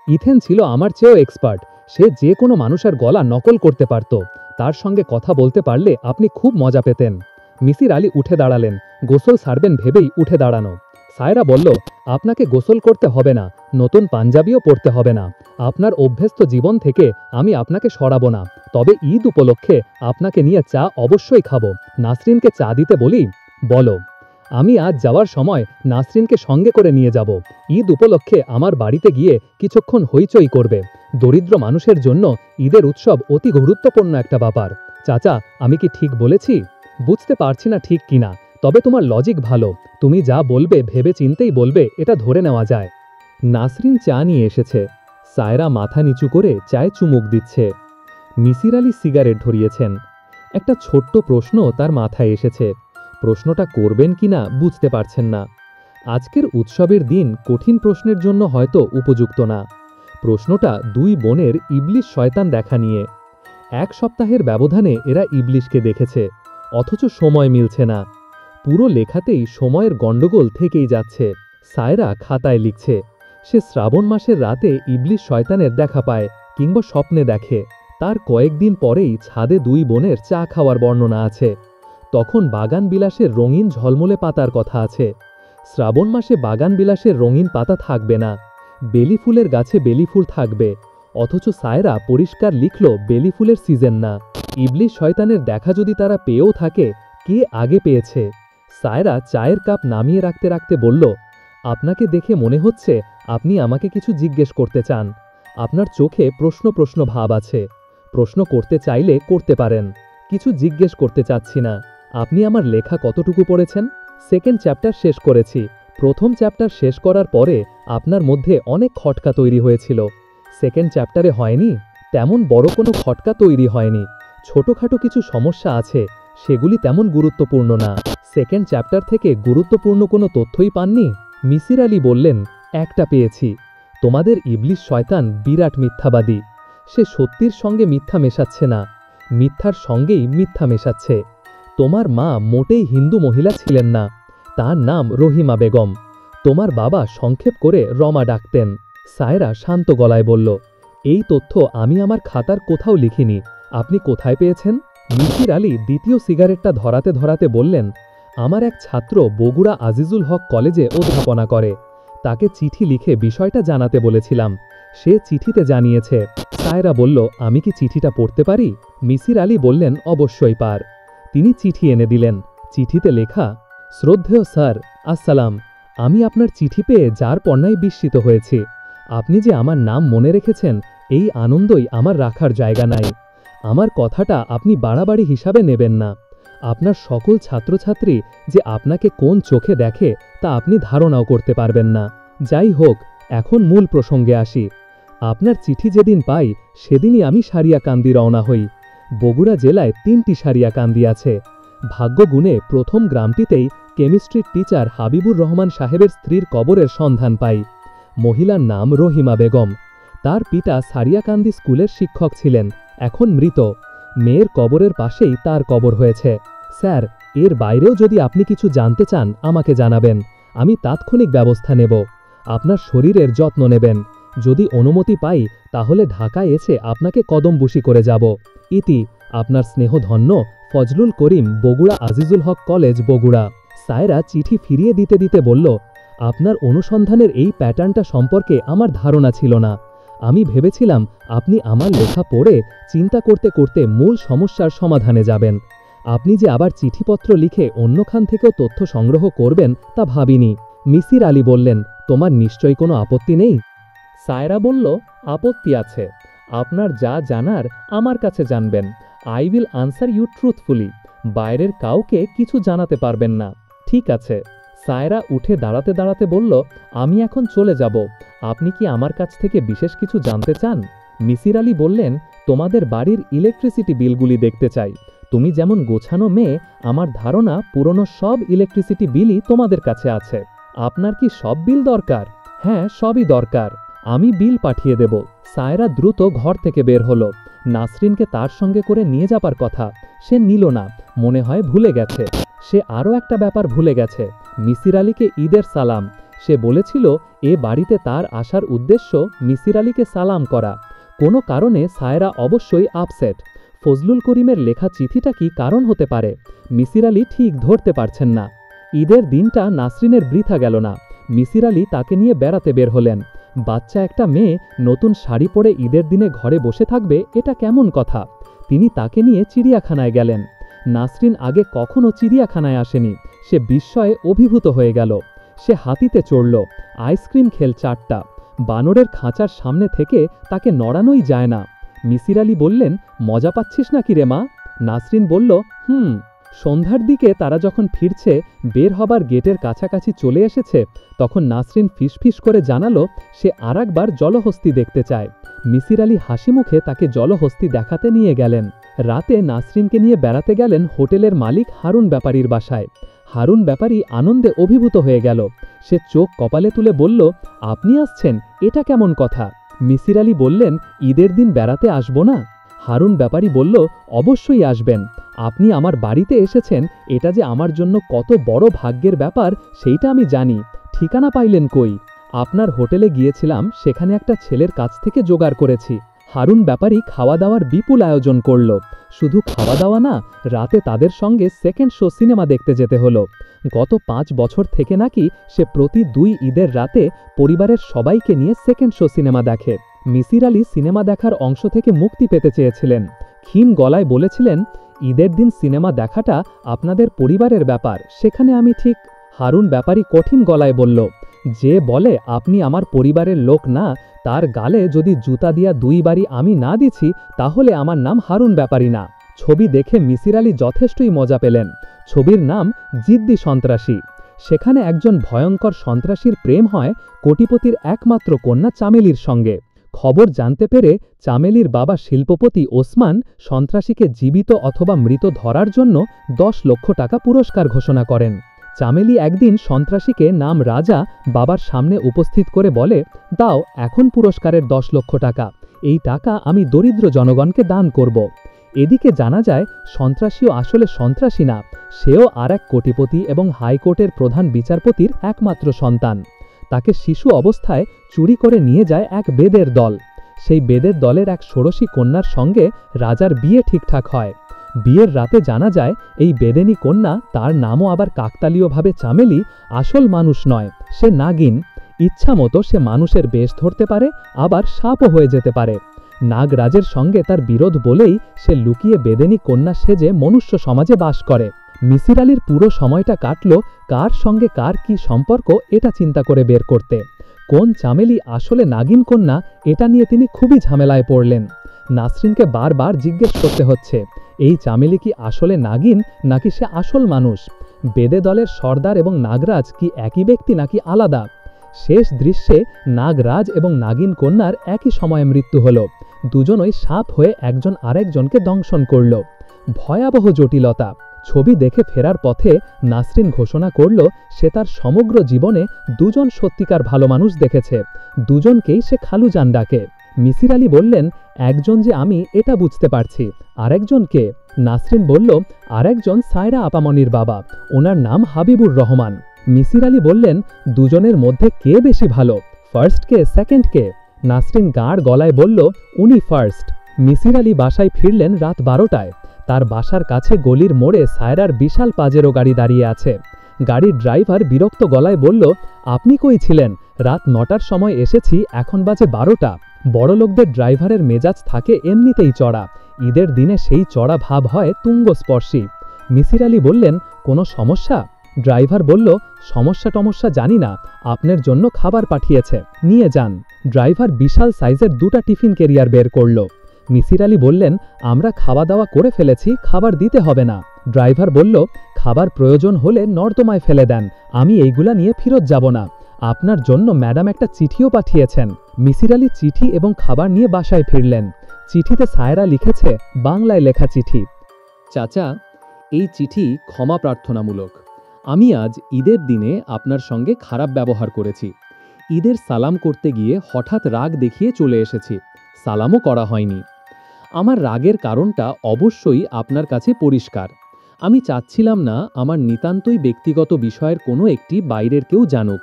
ইথেন ছিল আমার চেয়েও এক্সপার্ট। সে যে কোনো মানুষের গলা নকল করতে পারত। তার সঙ্গে কথা বলতে পারলে আপনি খুব মজা পেতেন। মিসির আলী উঠে দাঁড়ালেন। গোসল সারবেন ভেবেই উঠে দাঁড়ানো। সায়রা বলল, আপনাকে গোসল করতে হবে না, নতুন পাঞ্জাবিও পরতে হবে না। আপনার অভ্যস্ত জীবন থেকে আমি আপনাকে সরাবো না। তবে ঈদ উপলক্ষে আপনাকে নিয়ে চা অবশ্যই খাবো। নাসরিনকে চা দিতে বলি? বলো। আমি আজ যাওয়ার সময় নাসরিনকে সঙ্গে করে নিয়ে যাব। ঈদ উপলক্ষে আমার বাড়িতে গিয়ে কিছুক্ষণ হইচই করবে। দরিদ্র মানুষের জন্য ঈদের উৎসব অতি গুরুত্বপূর্ণ একটা ব্যাপার। চাচা, আমি কি ঠিক বলেছি? বুঝতে পারছি না ঠিক কিনা, তবে তোমার লজিক ভালো, তুমি যা বলবে ভেবে চিন্তেই বলবে, এটা ধরে নেওয়া যায়। নাসরিন চা নিয়ে এসেছে। সায়রা মাথা নিচু করে চায়ে চুমুক দিচ্ছে। মিসির আলী সিগারেট ধরিয়েছেন। একটা ছোট্ট প্রশ্ন তার মাথায় এসেছে। প্রশ্নটা করবেন কিনা বুঝতে পারছেন না। আজকের উৎসবের দিন কঠিন প্রশ্নের জন্য হয়তো উপযুক্ত না। প্রশ্নটা দুই বোনের ইবলিশ শয়তান দেখা নিয়ে। 1 সপ্তাহের ব্যবধানে এরা ইবলিশকে দেখেছে, অথচ সময় মিলছে না। পুরো লেখাতেই সময়ের গণ্ডগোল থেকেই যাচ্ছে। সায়রা খাতায় লিখছে, সে শ্রাবণ মাসের রাতে ইবলিশ শয়তানের দেখা পায় কিংবা স্বপ্নে দেখে। তার কয়েকদিন পরেই ছাদে দুই বোনের চা খাওয়ার বর্ণনা আছে। তখন বাগান বিলাসের রঙিন ঝলমলে পাতার কথা আছে। শ্রাবণ মাসে বাগান বিলাসের রঙিন পাতা থাকবে না, বেলি ফুলের গাছে বেলি ফুল থাকবে। অথচ সায়রা পরিষ্কার লিখল বেলি ফুলের সিজন না। ইবলিশ শয়তানের দেখা যদি তারা পেয়েও থাকে, কে আগে পেয়েছে? সায়রা চায়ের কাপ নামিয়ে রাখতে রাখতে বলল, আপনাকে দেখে মনে হচ্ছে আপনি আমাকে কিছু জিজ্ঞেস করতে চান। আপনার চোখে প্রশ্ন প্রশ্ন ভাব আছে। প্রশ্ন করতে চাইলে করতে পারেন, কিছু জিজ্ঞেস করতে চাচ্ছি না। আপনি আমার লেখা কতটুকু পড়েছেন? 2nd চ্যাপ্টার শেষ করেছি। প্রথম চ্যাপ্টার শেষ করার পরে আপনার মধ্যে অনেক খটকা তৈরি হয়েছিল। 2nd চ্যাপ্টারে হয়নি? তেমন বড় কোনো খটকা তৈরি হয়নি। ছোটখাটো কিছু সমস্যা আছে, সেগুলি তেমন গুরুত্বপূর্ণ না। 2nd চ্যাপ্টার থেকে গুরুত্বপূর্ণ কোনো তথ্যই পাননি? মিসির আলী বললেন, একটা পেয়েছি। তোমাদের ইবলিশ শয়তান বিরাট মিথ্যাবাদী। সে সত্যির সঙ্গে মিথ্যা মেশাচ্ছে না, মিথ্যার সঙ্গেই মিথ্যা মেশাচ্ছে। তোমার মা মোটেই হিন্দু মহিলা ছিলেন না, তার নাম রহিমা বেগম। তোমার বাবা সংক্ষেপ করে রমা ডাকতেন। সায়রা শান্ত গলায় বলল, এই তথ্য আমি আমার খাতার কোথাও লিখিনি, আপনি কোথায় পেয়েছেন? মিসির আলী দ্বিতীয় সিগারেটটা ধরাতে ধরাতে বললেন, আমার এক ছাত্র বগুড়া আজিজুল হক কলেজে অধ্যাপনা করে। তাকে চিঠি লিখে বিষয়টা জানাতে বলেছিলাম, সে চিঠিতে জানিয়েছে। সায়রা বলল, আমি কি চিঠিটা পড়তে পারি? মিসির আলী বললেন, অবশ্যই পার। তিনি চিঠি এনে দিলেন। চিঠিতে লেখা, শ্রদ্ধেয় স্যার, আসসালাম। আমি আপনার চিঠি পেয়ে যার পণ্যায় বিস্মিত হয়েছি। আপনি যে আমার নাম মনে রেখেছেন, এই আনন্দই আমার রাখার জায়গা নাই। আমার কথাটা আপনি বাড়াবাড়ি হিসাবে নেবেন না। আপনার সকল ছাত্রছাত্রী যে আপনাকে কোন চোখে দেখে তা আপনি ধারণাও করতে পারবেন না। যাই হোক, এখন মূল প্রসঙ্গে আসি। আপনার চিঠি যেদিন পাই সেদিনই আমি সারিয়াকান্দি রওনা হই। বগুড়া জেলায় 3টি সারিয়াকান্দি আছে। ভাগ্যগুণে প্রথম গ্রামটিতেই কেমিস্ট্রির টিচার হাবিবুর রহমান সাহেবের স্ত্রীর কবরের সন্ধান পাই। মহিলার নাম রহিমা বেগম। তার পিতা সারিয়াকান্দি স্কুলের শিক্ষক ছিলেন, এখন মৃত। মেয়ের কবরের পাশেই তার কবর হয়েছে। স্যার, এর বাইরেও যদি আপনি কিছু জানতে চান আমাকে জানাবেন, আমি তাৎক্ষণিক ব্যবস্থা নেব। আপনার শরীরের যত্ন নেবেন। যদি অনুমতি পাই তাহলে ঢাকায় এসে আপনাকে কদমবুশি করে যাব। ইতি, আপনার স্নেহধন্য ফজলুল করিম, বগুড়া আজিজুল হক কলেজ, বগুড়া। সায়রা চিঠি ফিরিয়ে দিতে দিতে বলল, আপনার অনুসন্ধানের এই প্যাটার্নটা সম্পর্কে আমার ধারণা ছিল না। আমি ভেবেছিলাম আপনি আমার লেখা পড়ে চিন্তা করতে করতে মূল সমস্যার সমাধানে যাবেন। আপনি যে আবার চিঠিপত্র লিখে অন্যখান থেকেও তথ্য সংগ্রহ করবেন তা ভাবিনি। মিসির আলী বললেন, তোমার নিশ্চয়ই কোনো আপত্তি নেই? সায়রা বলল, আপত্তি আছে। আপনার যা জানার আমার কাছে জানবেন। I will answer you truthfully. বাইরের কাউকে কিছু জানাতে পারবেন না, ঠিক আছে? সায়রা উঠে দাঁড়াতে দাঁড়াতে বলল, আমি এখন চলে যাব। আপনি কি আমার কাছ থেকে বিশেষ কিছু জানতে চান? মিসির আলী বললেন, তোমাদের বাড়ির ইলেকট্রিসিটি বিলগুলি দেখতে চাই। তুমি যেমন গোছানো মেয়ে, আমার ধারণা পুরনো সব ইলেকট্রিসিটি বিলই তোমাদের কাছে আছে। আপনার কি সব বিল দরকার? হ্যাঁ, সবই দরকার। আমি বিল পাঠিয়ে দেব। সায়রা দ্রুত ঘর থেকে বের হলো। নাসরিনকে তার সঙ্গে করে নিয়ে যাবার কথা, সে নিল না, মনে হয় ভুলে গেছে। সে আরও একটা ব্যাপার ভুলে গেছে, মিসির আলীকে ঈদের সালাম। সে বলেছিল এ বাড়িতে তার আসার উদ্দেশ্য মিসির আলীকে সালাম করা। কোনো কারণে সায়রা অবশ্যই আপসেট। ফজলুল করিমের লেখা চিঠিটা কি কারণ হতে পারে? মিসির আলী ঠিক ধরতে পারছেন না। ঈদের দিনটা নাসরিনের বৃথা গেল না। মিসির আলী তাকে নিয়ে বেড়াতে বের হলেন। বাচ্চা একটা মেয়ে নতুন শাড়ি পরে ঈদের দিনে ঘরে বসে থাকবে, এটা কেমন কথা? তিনি তাকে নিয়ে চিড়িয়াখানায় গেলেন। নাসরিন আগে কখনো চিড়িয়াখানায় আসেনি। সে বিস্ময়ে অভিভূত হয়ে গেল। সে হাতিতে চড়ল, আইসক্রিম খেল 4টা। বানরের খাঁচার সামনে থেকে তাকে নড়ানোই যায় না। মিসির আলী বললেন, মজা পাচ্ছিস নাকি রে মা? নাসরিন বলল, সন্ধ্যার দিকে তারা যখন ফিরছে, বের হবার গেটের কাছাকাছি চলে এসেছে, তখন নাসরিন ফিসফিস করে জানালো সে আরেকবার জলহস্তী দেখতে চায়। মিসির আলী হাসি মুখে তাকে জলহস্তী দেখাতে নিয়ে গেলেন। রাতে নাসরিনকে নিয়ে বেড়াতে গেলেন হোটেলের মালিক হারুন ব্যাপারীর বাসায়। হারুন ব্যাপারী আনন্দে অভিভূত হয়ে গেল। সে চোখ কপালে তুলে বলল, আপনি আসছেন, এটা কেমন কথা? মিসির আলী বললেন, ঈদের দিন বেড়াতে আসব না? হারুন ব্যাপারী বলল, অবশ্যই আসবেন। আপনি আমার বাড়িতে এসেছেন, এটা যে আমার জন্য কত বড় ভাগ্যের ব্যাপার সেইটা আমি জানি। ঠিকানা পাইলেন কই? আপনার হোটেলে গিয়েছিলাম, সেখানে একটা ছেলের কাছ থেকে জোগাড় করেছি। হারুন ব্যাপারী খাওয়া দাওয়ার বিপুল আয়োজন করল। শুধু খাওয়া দাওয়া না, রাতে তাদের সঙ্গে সেকেন্ড শো সিনেমা দেখতে যেতে হলো। গত 5 বছর থেকে নাকি সে প্রতি 2 ঈদের রাতে পরিবারের সবাইকে নিয়ে সেকেন্ড শো সিনেমা দেখে। মিসির আলী সিনেমা দেখার অংশ থেকে মুক্তি পেতে চেয়েছিলেন। ক্ষীণ গলায় বলেছিলেন, ঈদের দিন সিনেমা দেখাটা আপনাদের পরিবারের ব্যাপার, সেখানে আমি ঠিক। হারুন ব্যাপারী কঠিন গলায় বলল, যে বলে আপনি আমার পরিবারের লোক না, তার গালে যদি জুতা দিয়া 2 বারি আমি না দিছি, তাহলে আমার নাম হারুন ব্যাপারী না। ছবি দেখে মিসির আলী যথেষ্টই মজা পেলেন। ছবির নাম জিদ্দি সন্ত্রাসী। সেখানে একজন ভয়ঙ্কর সন্ত্রাসীর প্রেম হয় কোটিপতির একমাত্র কন্যা চামেলির সঙ্গে। খবর জানতে পেরে চামেলির বাবা শিল্পপতি ওসমান সন্ত্রাসীকে জীবিত অথবা মৃত ধরার জন্য 10 লক্ষ টাকা পুরস্কার ঘোষণা করেন। চামেলি একদিন সন্ত্রাসীকে নাম রাজা বাবার সামনে উপস্থিত করে বলে, দাও এখন পুরস্কারের 10 লক্ষ টাকা, এই টাকা আমি দরিদ্র জনগণকে দান করব। এদিকে জানা যায় সন্ত্রাসীও আসলে সন্ত্রাসী না, সেও আর এক কোটিপতি এবং হাইকোর্টের প্রধান বিচারপতির একমাত্র সন্তান। তাকে শিশু অবস্থায় চুরি করে নিয়ে যায় এক বেদের দল। সেই বেদের দলের এক ষোড়শী কন্যার সঙ্গে রাজার বিয়ে ঠিকঠাক হয়। বিয়ের রাতে জানা যায় এই বেদেনী কন্যা, তার নামও আবার কাকতালীয়ভাবে চামেলি, আসল মানুষ নয়, সে নাগিন। ইচ্ছামতো সে মানুষের বেশ ধরতে পারে, আবার সাপও হয়ে যেতে পারে। নাগরাজের সঙ্গে তার বিরোধ বলেই সে লুকিয়ে বেদেনী কন্যা সেজে মনুষ্য সমাজে বাস করে। মিসির আলীর পুরো সময়টা কাটল কার সঙ্গে কার কি সম্পর্ক এটা চিন্তা করে বের করতে। কোন চামেলি আসলে নাগিন কন্যা, এটা নিয়ে তিনি খুবই ঝামেলায় পড়লেন। নাসরিনকে বারবার জিজ্ঞেস করতে হচ্ছে, এই চামেলি কি আসলে নাগিন নাকি সে আসল মানুষ? বেদে দলের সর্দার এবং নাগরাজ কি একই ব্যক্তি নাকি আলাদা? শেষ দৃশ্যে নাগরাজ এবং নাগিন কন্যার একই সময়ে মৃত্যু হল। দুজনই সাপ হয়ে একজন আরেকজনকে দংশন করল। ভয়াবহ জটিলতা। ছবি দেখে ফেরার পথে নাসরিন ঘোষণা করল সে তার সমগ্র জীবনে 2 জন সত্যিকার ভালো মানুষ দেখেছে। দুজনকেই সে খালুজান ডাকে। মিসির আলী বললেন, একজন যে আমি এটা বুঝতে পারছি, আরেকজনকে? নাসরিন বলল, আরেকজন সায়রা আপামনির বাবা, ওনার নাম হাবিবুর রহমান। মিসির আলী বললেন, দুজনের মধ্যে কে বেশি ভালো, ফার্স্ট কে সেকেন্ড কে? নাসরিন গাঁড় গলায় বলল, উনি ফার্স্ট। মিসির আলী বাসায় ফিরলেন রাত 12টায়। তার বাসার কাছে গলির মোড়ে সায়রার বিশাল পাজেরো গাড়ি দাঁড়িয়ে আছে। গাড়ির ড্রাইভার বিরক্ত গলায় বলল, আপনি কই ছিলেন? রাত 9টার সময় এসেছি, এখন বাজে 12টা। বড়লোকদের ড্রাইভারের মেজাজ থাকে এমনিতেই চড়া, ঈদের দিনে সেই চড়া ভাব হয় তুঙ্গস্পর্শী। মিসির আলী বললেন, কোনো সমস্যা? ড্রাইভার বলল, সমস্যা টমস্যা জানি না, আপনার জন্য খাবার পাঠিয়েছে, নিয়ে যান। ড্রাইভার বিশাল সাইজের 2টা টিফিন ক্যারিয়ার বের করল। মিসির আলী বললেন, আমরা খাওয়া দাওয়া করে ফেলেছি, খাবার দিতে হবে না। ড্রাইভার বলল, খাবার প্রয়োজন হলে নর্দমায় ফেলে দেন, আমি এইগুলা নিয়ে ফেরত যাব না। আপনার জন্য ম্যাডাম একটা চিঠিও পাঠিয়েছেন। মিসির আলী চিঠি এবং খাবার নিয়ে বাসায় ফিরলেন। চিঠিতে সায়রা লিখেছে, বাংলায় লেখা চিঠি। চাচা, এই চিঠি ক্ষমা প্রার্থনামূলক। আমি আজ ঈদের দিনে আপনার সঙ্গে খারাপ ব্যবহার করেছি। ঈদের সালাম করতে গিয়ে হঠাৎ রাগ দেখিয়ে চলে এসেছি, সালামও করা হয়নি। আমার রাগের কারণটা অবশ্যই আপনার কাছে পরিষ্কার। আমি চাচ্ছিলাম না আমার নিতান্তই ব্যক্তিগত বিষয়ের কোনো একটি বাইরের কেউ জানুক।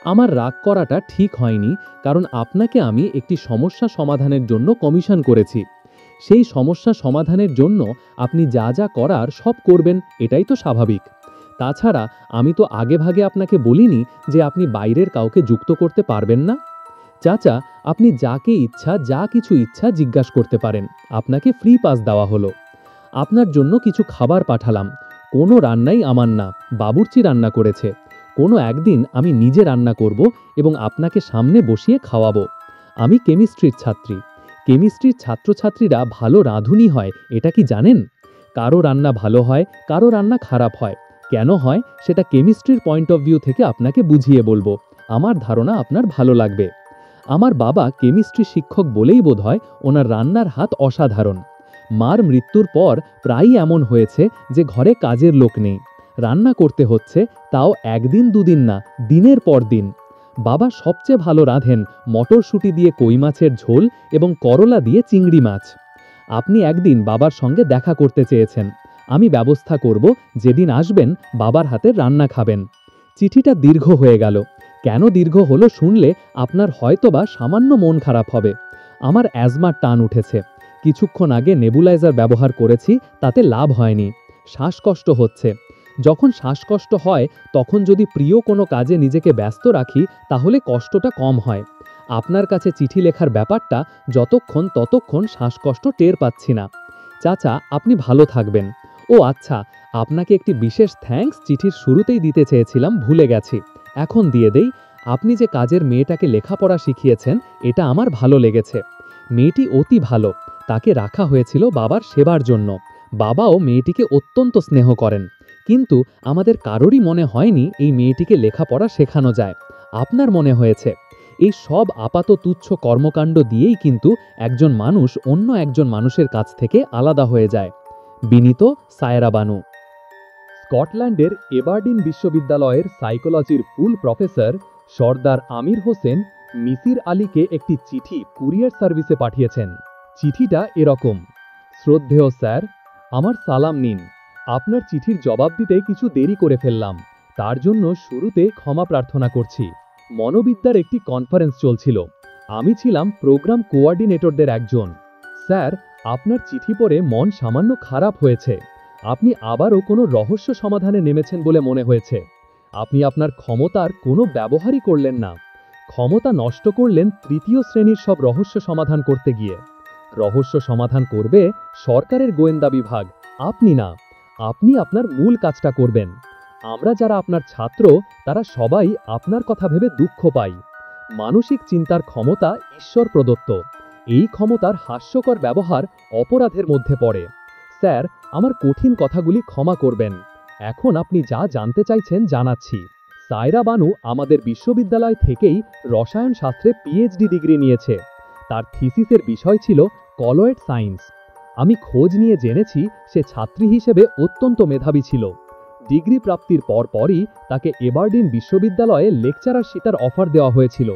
আমার রাগ করাটা ঠিক হয়নি, কারণ আপনাকে আমি একটি সমস্যা সমাধানের জন্য কমিশন করেছি। সেই সমস্যা সমাধানের জন্য আপনি যা যা করার সব করবেন, এটাই তো স্বাভাবিক। তাছাড়া আমি তো আগেভাগে আপনাকে বলিনি যে আপনি বাইরের কাউকে যুক্ত করতে পারবেন না। চাচা, আপনি যাকে ইচ্ছা যা কিছু ইচ্ছা জিজ্ঞাসা করতে পারেন, আপনাকে ফ্রি পাস দেওয়া হলো। আপনার জন্য কিছু খাবার পাঠালাম, কোনো রান্নাই আমার না, বাবুর্চি রান্না করেছে। কোনো একদিন আমি নিজে রান্না করব এবং আপনাকে সামনে বসিয়ে খাওয়াবো। আমি কেমিস্ট্রির ছাত্রী। কেমিস্ট্রির ছাত্রছাত্রীরা ভালো রাঁধুনি হয়, এটা কি জানেন? কারো রান্না ভালো হয়, কারো রান্না খারাপ হয়। কেন হয় সেটা কেমিস্ট্রির পয়েন্ট অফ ভিউ থেকে আপনাকে বুঝিয়ে বলবো। আমার ধারণা আপনার ভালো লাগবে। আমার বাবা কেমিস্ট্রি শিক্ষক বলেই বোধহয় ওনার রান্নার হাত অসাধারণ। মার মৃত্যুর পর প্রায়ই এমন হয়েছে যে ঘরে কাজের লোক নেই, রান্না করতে হচ্ছে, তাও একদিন দুদিন না, দিনের পর দিন। বাবা সবচেয়ে ভালো রাঁধেন মটরশুঁটি দিয়ে কই মাছের ঝোল এবং করলা দিয়ে চিংড়ি মাছ। আপনি একদিন বাবার সঙ্গে দেখা করতে চেয়েছেন। আমি ব্যবস্থা করব, যেদিন আসবেন বাবার হাতের রান্না খাবেন। চিঠিটা দীর্ঘ হয়ে গেল। কেন দীর্ঘ হলো শুনলে আপনার হয়তোবা সামান্য মন খারাপ হবে। আমার অ্যাজমার টান উঠেছে। কিছুক্ষণ আগে নেবুলাইজার ব্যবহার করেছি, তাতে লাভ হয়নি। শ্বাসকষ্ট হচ্ছে। যখন শ্বাসকষ্ট হয় তখন যদি প্রিয় কোনো কাজে নিজেকে ব্যস্ত রাখি তাহলে কষ্টটা কম হয়। আপনার কাছে চিঠি লেখার ব্যাপারটা ততক্ষণ শ্বাসকষ্ট টের পাচ্ছি না। চাচা, আপনি ভালো থাকবেন। ও আচ্ছা, আপনাকে একটি বিশেষ থ্যাঙ্কস চিঠির শুরুতেই দিতে চেয়েছিলাম, ভুলে গেছি। এখন দিয়ে দেই। আপনি যে কাজের মেয়েটাকে লেখাপড়া শিখিয়েছেন এটা আমার ভালো লেগেছে। মেয়েটি অতি ভালো, তাকে রাখা হয়েছিল বাবার সেবার জন্য। বাবাও মেয়েটিকে অত্যন্ত স্নেহ করেন, কিন্তু আমাদের কারোরই মনে হয়নি এই মেয়েটিকে লেখাপড়া শেখানো যায়। আপনার মনে হয়েছে। এই সব আপাত তুচ্ছ কর্মকাণ্ড দিয়েই কিন্তু একজন মানুষ অন্য একজন মানুষের কাছ থেকে আলাদা হয়ে যায়। বিনীত, সায়রা বানু। স্কটল্যান্ডের এবারডিন বিশ্ববিদ্যালয়ের সাইকোলজির ফুল প্রফেসর সর্দার আমির হোসেন মিসির আলীকে একটি চিঠি কুরিয়ার সার্ভিসে পাঠিয়েছেন। চিঠিটা এরকম: শ্রদ্ধেয় স্যার, আমার সালাম নিন। আপনার চিঠির জবাব দিতে কিছু দেরি করে ফেললাম, তার জন্য শুরুতে ক্ষমা প্রার্থনা করছি। মনোবিদ্যার একটি কনফারেন্স চলছিল, আমি ছিলাম প্রোগ্রাম কোঅর্ডিনেটরদের একজন। স্যার, আপনার চিঠি পড়ে মন সামান্য খারাপ হয়েছে। আপনি আবারও কোনো রহস্য সমাধানে নেমেছেন বলে মনে হয়েছে। আপনি আপনার ক্ষমতার কোনো ব্যবহারই করলেন না। ক্ষমতা নষ্ট করলেন তৃতীয় শ্রেণীর সব রহস্য সমাধান করতে গিয়ে। রহস্য সমাধান করবে সরকারের গোয়েন্দা বিভাগ, আপনি না। আপনি আপনার মূল কাজটা করবেন। আমরা যারা আপনার ছাত্র তারা সবাই আপনার কথা ভেবে দুঃখ পাই। মানসিক চিন্তার ক্ষমতা ঈশ্বর প্রদত্ত। এই ক্ষমতার হাস্যকর ব্যবহার অপরাধের মধ্যে পড়ে। স্যার, আমার কঠিন কথাগুলি ক্ষমা করবেন। এখন আপনি যা জানতে চাইছেন জানাচ্ছি। সায়রা বানু আমাদের বিশ্ববিদ্যালয় থেকেই রসায়ন শাস্ত্রে পিএইচডি ডিগ্রি নিয়েছে। তার থিসিসের বিষয় ছিল কলয়েড সায়েন্স। আমি খোঁজ নিয়ে জেনেছি সে ছাত্রী হিসেবে অত্যন্ত মেধাবী ছিল। ডিগ্রি প্রাপ্তির পরপরই তাকে এবারডিন বিশ্ববিদ্যালয়ে লেকচারারশিপের অফার দেওয়া হয়েছিল।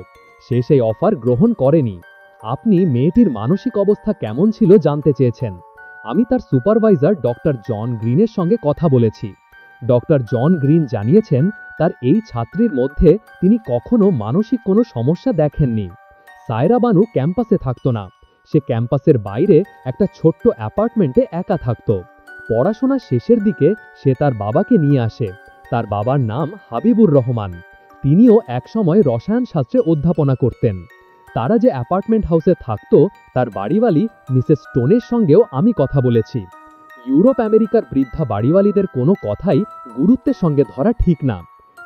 সে সেই অফার গ্রহণ করেনি। আপনি মেয়েটির মানসিক অবস্থা কেমন ছিল জানতে চেয়েছেন। আমি তার সুপারভাইজার ডক্টর জন গ্রিনের সঙ্গে কথা বলেছি। ডক্টর জন গ্রিন জানিয়েছেন তার এই ছাত্রীর মধ্যে তিনি কখনো মানসিক কোনো সমস্যা দেখেননি। সায়রা বানু ক্যাম্পাসে থাকত না, সে ক্যাম্পাসের বাইরে একটা ছোট্ট অ্যাপার্টমেন্টে একা থাকত। পড়াশোনা শেষের দিকে সে তার বাবাকে নিয়ে আসে। তার বাবার নাম হাবিবুর রহমান। তিনিও একসময় রসায়ন শাস্ত্রে অধ্যাপনা করতেন। তারা যে অ্যাপার্টমেন্ট হাউসে থাকত তার বাড়িওয়ালি মিসেস স্টোনের সঙ্গেও আমি কথা বলেছি। ইউরোপ আমেরিকার বৃদ্ধা বাড়িওয়ালিদের কোনো কথাই গুরুত্বের সঙ্গে ধরা ঠিক না।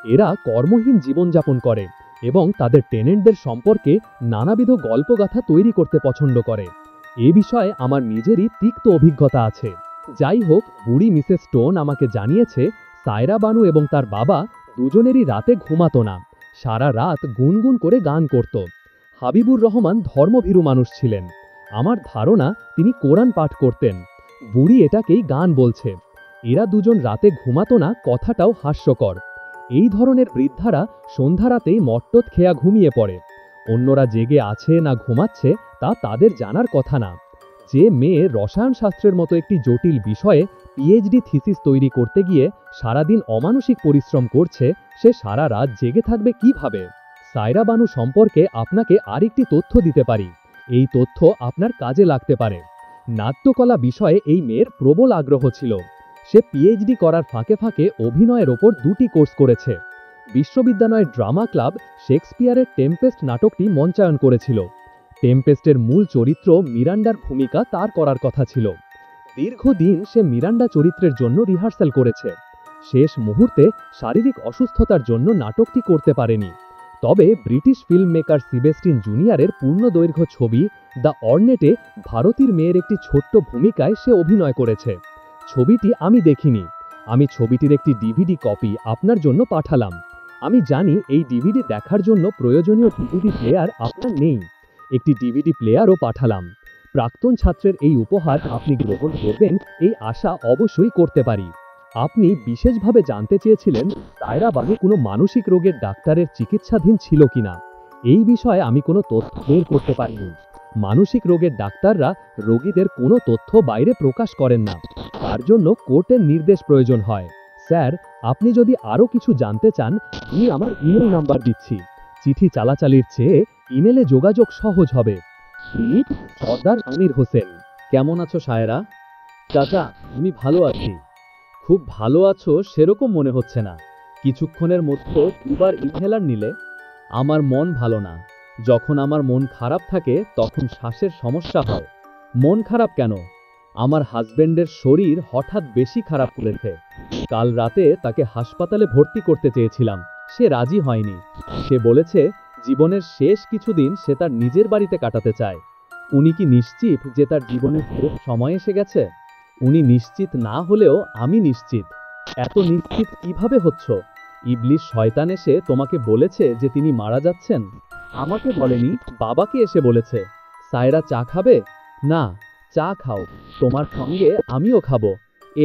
এরা কর্মহীন জীবনযাপন করে এবং তাদের টেনেন্টদের সম্পর্কে নানাবিধ গল্পগাথা তৈরি করতে পছন্দ করে। এ বিষয়ে আমার নিজেরই তিক্ত অভিজ্ঞতা আছে। যাই হোক, বুড়ি মিসেস স্টোন আমাকে জানিয়েছে সায়রা বানু এবং তার বাবা দুজনেরই রাতে ঘুমাতো না, সারা রাত গুনগুন করে গান করত। হাবিবুর রহমান ধর্মভীরু মানুষ ছিলেন। আমার ধারণা তিনি কোরআন পাঠ করতেন। বুড়ি এটাকেই গান বলছে। এরা দুজন রাতে ঘুমাতো না কথাটাও হাস্যকর। এই ধরনের বৃদ্ধারা সন্ধ্যা রাতেই মট্টত খেয়া ঘুমিয়ে পড়ে। অন্যরা জেগে আছে না ঘুমাচ্ছে তা তাদের জানার কথা না। যে মেয়ে রসায়ন শাস্ত্রের মতো একটি জটিল বিষয়ে পিএইচডি থিসিস তৈরি করতে গিয়ে সারাদিন অমানসিক পরিশ্রম করছে, সে সারা রাত জেগে থাকবে কিভাবে? সায়রা বানু সম্পর্কে আপনাকে আরেকটি তথ্য দিতে পারি। এই তথ্য আপনার কাজে লাগতে পারে। নাট্যকলা বিষয়ে এই মেয়ের প্রবল আগ্রহ ছিল। সে পিএইচডি করার ফাঁকে ফাঁকে অভিনয়ের ওপর 2টি কোর্স করেছে। বিশ্ববিদ্যালয়ের ড্রামা ক্লাব শেক্সপিয়ারের টেম্পেস্ট নাটকটি মঞ্চায়ন করেছিল। টেম্পেস্টের মূল চরিত্র মিরান্ডার ভূমিকা তার করার কথা ছিল। দীর্ঘদিন সে মিরান্ডা চরিত্রের জন্য রিহার্সাল করেছে। শেষ মুহূর্তে শারীরিক অসুস্থতার জন্য নাটকটি করতে পারেনি। তবে ব্রিটিশ ফিল্ম মেকার সিবেস্টিন জুনিয়রের পূর্ণদৈর্ঘ্য ছবি দ্য অর্নেটে ভারতীর মেয়ের একটি ছোট্ট ভূমিকায় সে অভিনয় করেছে। ছবিটি আমি দেখিনি। আমি ছবিটির একটি ডিভিডি কপি আপনার জন্য পাঠালাম। আমি জানি এই ডিভিডি দেখার জন্য প্রয়োজনীয় ডিভিডি প্লেয়ার আপনার নেই। একটি ডিভিডি প্লেয়ারও পাঠালাম। প্রাক্তন ছাত্রের এই উপহার আপনি গ্রহণ করবেন এই আশা অবশ্যই করতে পারি। আপনি বিশেষভাবে জানতে চেয়েছিলেন সায়রা বানু কোনো মানসিক রোগের ডাক্তারের চিকিৎসাধীন ছিল কিনা। এই বিষয়ে আমি কোনো তথ্য বের করতে পারিনি। মানসিক রোগের ডাক্তাররা রোগীদের কোনো তথ্য বাইরে প্রকাশ করেন না। তার জন্য কোর্টের নির্দেশ প্রয়োজন হয়। স্যার, আপনি যদি আরও কিছু জানতে চান, আমি আমার ইমেল নাম্বার দিচ্ছি। চিঠি চালাচালির চেয়ে ইমেলে যোগাযোগ সহজ হবে। সর্দার আমির হোসেন। কেমন আছো সায়রা? চাচা, আমি ভালো আছি। খুব ভালো আছো সেরকম মনে হচ্ছে না। কিছুক্ষণের মধ্যে দুবার ইনহেলার নিলে। আমার মন ভালো না। যখন আমার মন খারাপ থাকে তখন শ্বাসের সমস্যা হয়। মন খারাপ কেন? আমার হাজবেন্ডের শরীর হঠাৎ বেশি খারাপ করেছে। কাল রাতে তাকে হাসপাতালে ভর্তি করতে চেয়েছিলাম, সে রাজি হয়নি। সে বলেছে জীবনের শেষ কিছুদিন সে তার নিজের বাড়িতে কাটাতে চায়। উনি কি নিশ্চিত যে তার জীবনের শেষ সময় এসে গেছে? উনি নিশ্চিত না হলেও আমি নিশ্চিত। এত নিশ্চিত কিভাবে হচ্ছ? ইবলিস শয়তান এসে তোমাকে বলেছে যে তিনি মারা যাচ্ছেন? আমাকে বলেনি, বাবাকে এসে বলেছে। সায়রা চা খাবে? না, চা খাও, তোমার সঙ্গে আমিও খাবো।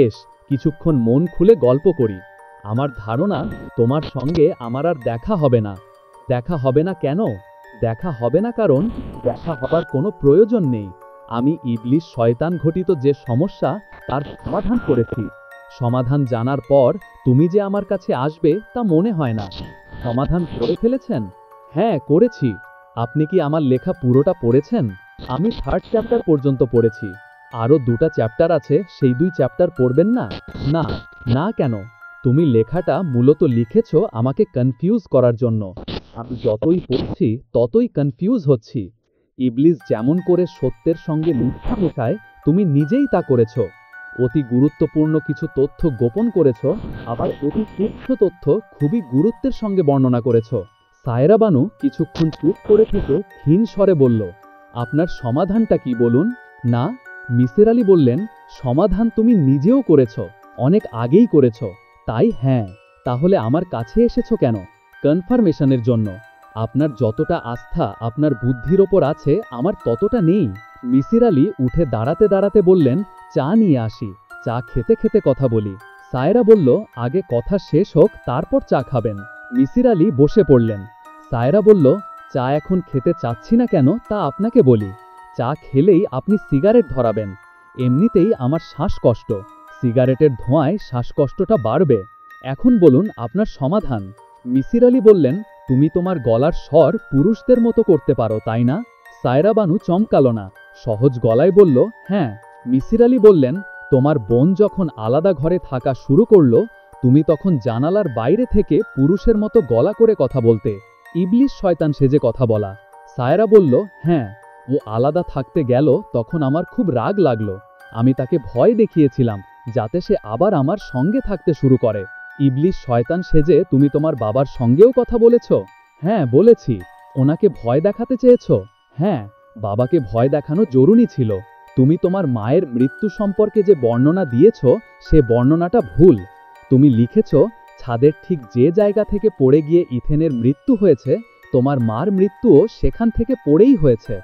এস, কিছুক্ষণ মন খুলে গল্প করি। আমার ধারণা তোমার সঙ্গে আমার আর দেখা হবে না। দেখা হবে না কেন? দেখা হবে না কারণ দেখা হবার কোনো প্রয়োজন নেই। আমি ইবলিস শয়তান ঘটিত যে সমস্যা তার সমাধান করেছি। সমাধান জানার পর তুমি যে আমার কাছে আসবে তা মনে হয় না। সমাধান করে ফেলেছেন? হ্যাঁ, করেছি। আপনি কি আমার লেখা পুরোটা পড়েছেন? আমি 3rd চ্যাপ্টার পর্যন্ত পড়েছি। আরও 2টা চ্যাপ্টার আছে, সেই 2 চ্যাপ্টার পড়বেন না? না। না কেন? তুমি লেখাটা মূলত লিখেছ আমাকে কনফিউজ করার জন্য। আমি যতই পড়ছি ততই কনফিউজ হচ্ছি। ইবলিস যেমন করে সত্যের সঙ্গে মিথ্যা মেশায়, তুমি নিজেই তা করেছ। অতি গুরুত্বপূর্ণ কিছু তথ্য গোপন করেছ, আবার অতি তুচ্ছ তথ্য খুবই গুরুত্বের সঙ্গে বর্ণনা করেছ। সায়রা বানু কিছুক্ষণ চুপ করে থেকে ক্ষীণ স্বরে বলল, আপনার সমাধানটা কি বলুন? না, মিসির আলী বললেন, সমাধান তুমি নিজেও করেছ, অনেক আগেই করেছ। তাই হ্যাঁ, তাহলে আমার কাছে এসেছো কেন? কনফার্মেশনের জন্য। আপনার যতটা আস্থা আপনার বুদ্ধির ওপর আছে আমার ততটা নেই। মিসির আলী উঠে দাঁড়াতে দাঁড়াতে বললেন, চা নিয়ে আসি, চা খেতে খেতে কথা বলি। সায়রা বলল, আগে কথা শেষ হোক, তারপর চা খাবেন। মিসির আলী বসে পড়লেন। সায়রা বলল, চা এখন খেতে চাচ্ছি না কেন তা আপনাকে বলি। চা খেলেই আপনি সিগারেট ধরাবেন। এমনিতেই আমার শ্বাসকষ্ট, সিগারেটের ধোঁয়ায় শ্বাসকষ্টটা বাড়বে। এখন বলুন আপনার সমাধান। মিসির আলী বললেন, তুমি তোমার গলার স্বর পুরুষদের মতো করতে পারো, তাই না? সায়রা বানু চমকালো না, সহজ গলায় বলল, হ্যাঁ। মিসির আলী বললেন, তোমার বোন যখন আলাদা ঘরে থাকা শুরু করলো, তুমি তখন জানালার বাইরে থেকে পুরুষের মতো গলা করে কথা বলতে, ইবলিস শয়তান সেজে কথা বলা। সায়রা বলল, হ্যাঁ। ও আলাদা থাকতে গেল তখন আমার খুব রাগ লাগলো। আমি তাকে ভয় দেখিয়েছিলাম যাতে সে আবার আমার সঙ্গে থাকতে শুরু করে। ইবলিস শয়তান সেজে তুমি তোমার বাবার সঙ্গেও কথা বলেছ? হ্যাঁ, বলেছি। ওনাকে ভয় দেখাতে চেয়েছ? হ্যাঁ, বাবাকে ভয় দেখানো জরুরি ছিল। তুমি তোমার মায়ের মৃত্যু সম্পর্কে যে বর্ণনা দিয়েছ সে বর্ণনাটা ভুল। তুমি লিখেছ ছাদের ঠিক যে জায়গা থেকে পড়ে গিয়ে ইথেনের মৃত্যু হয়েছে, তোমার মার মৃত্যুও সেখান থেকে পড়েই হয়েছে।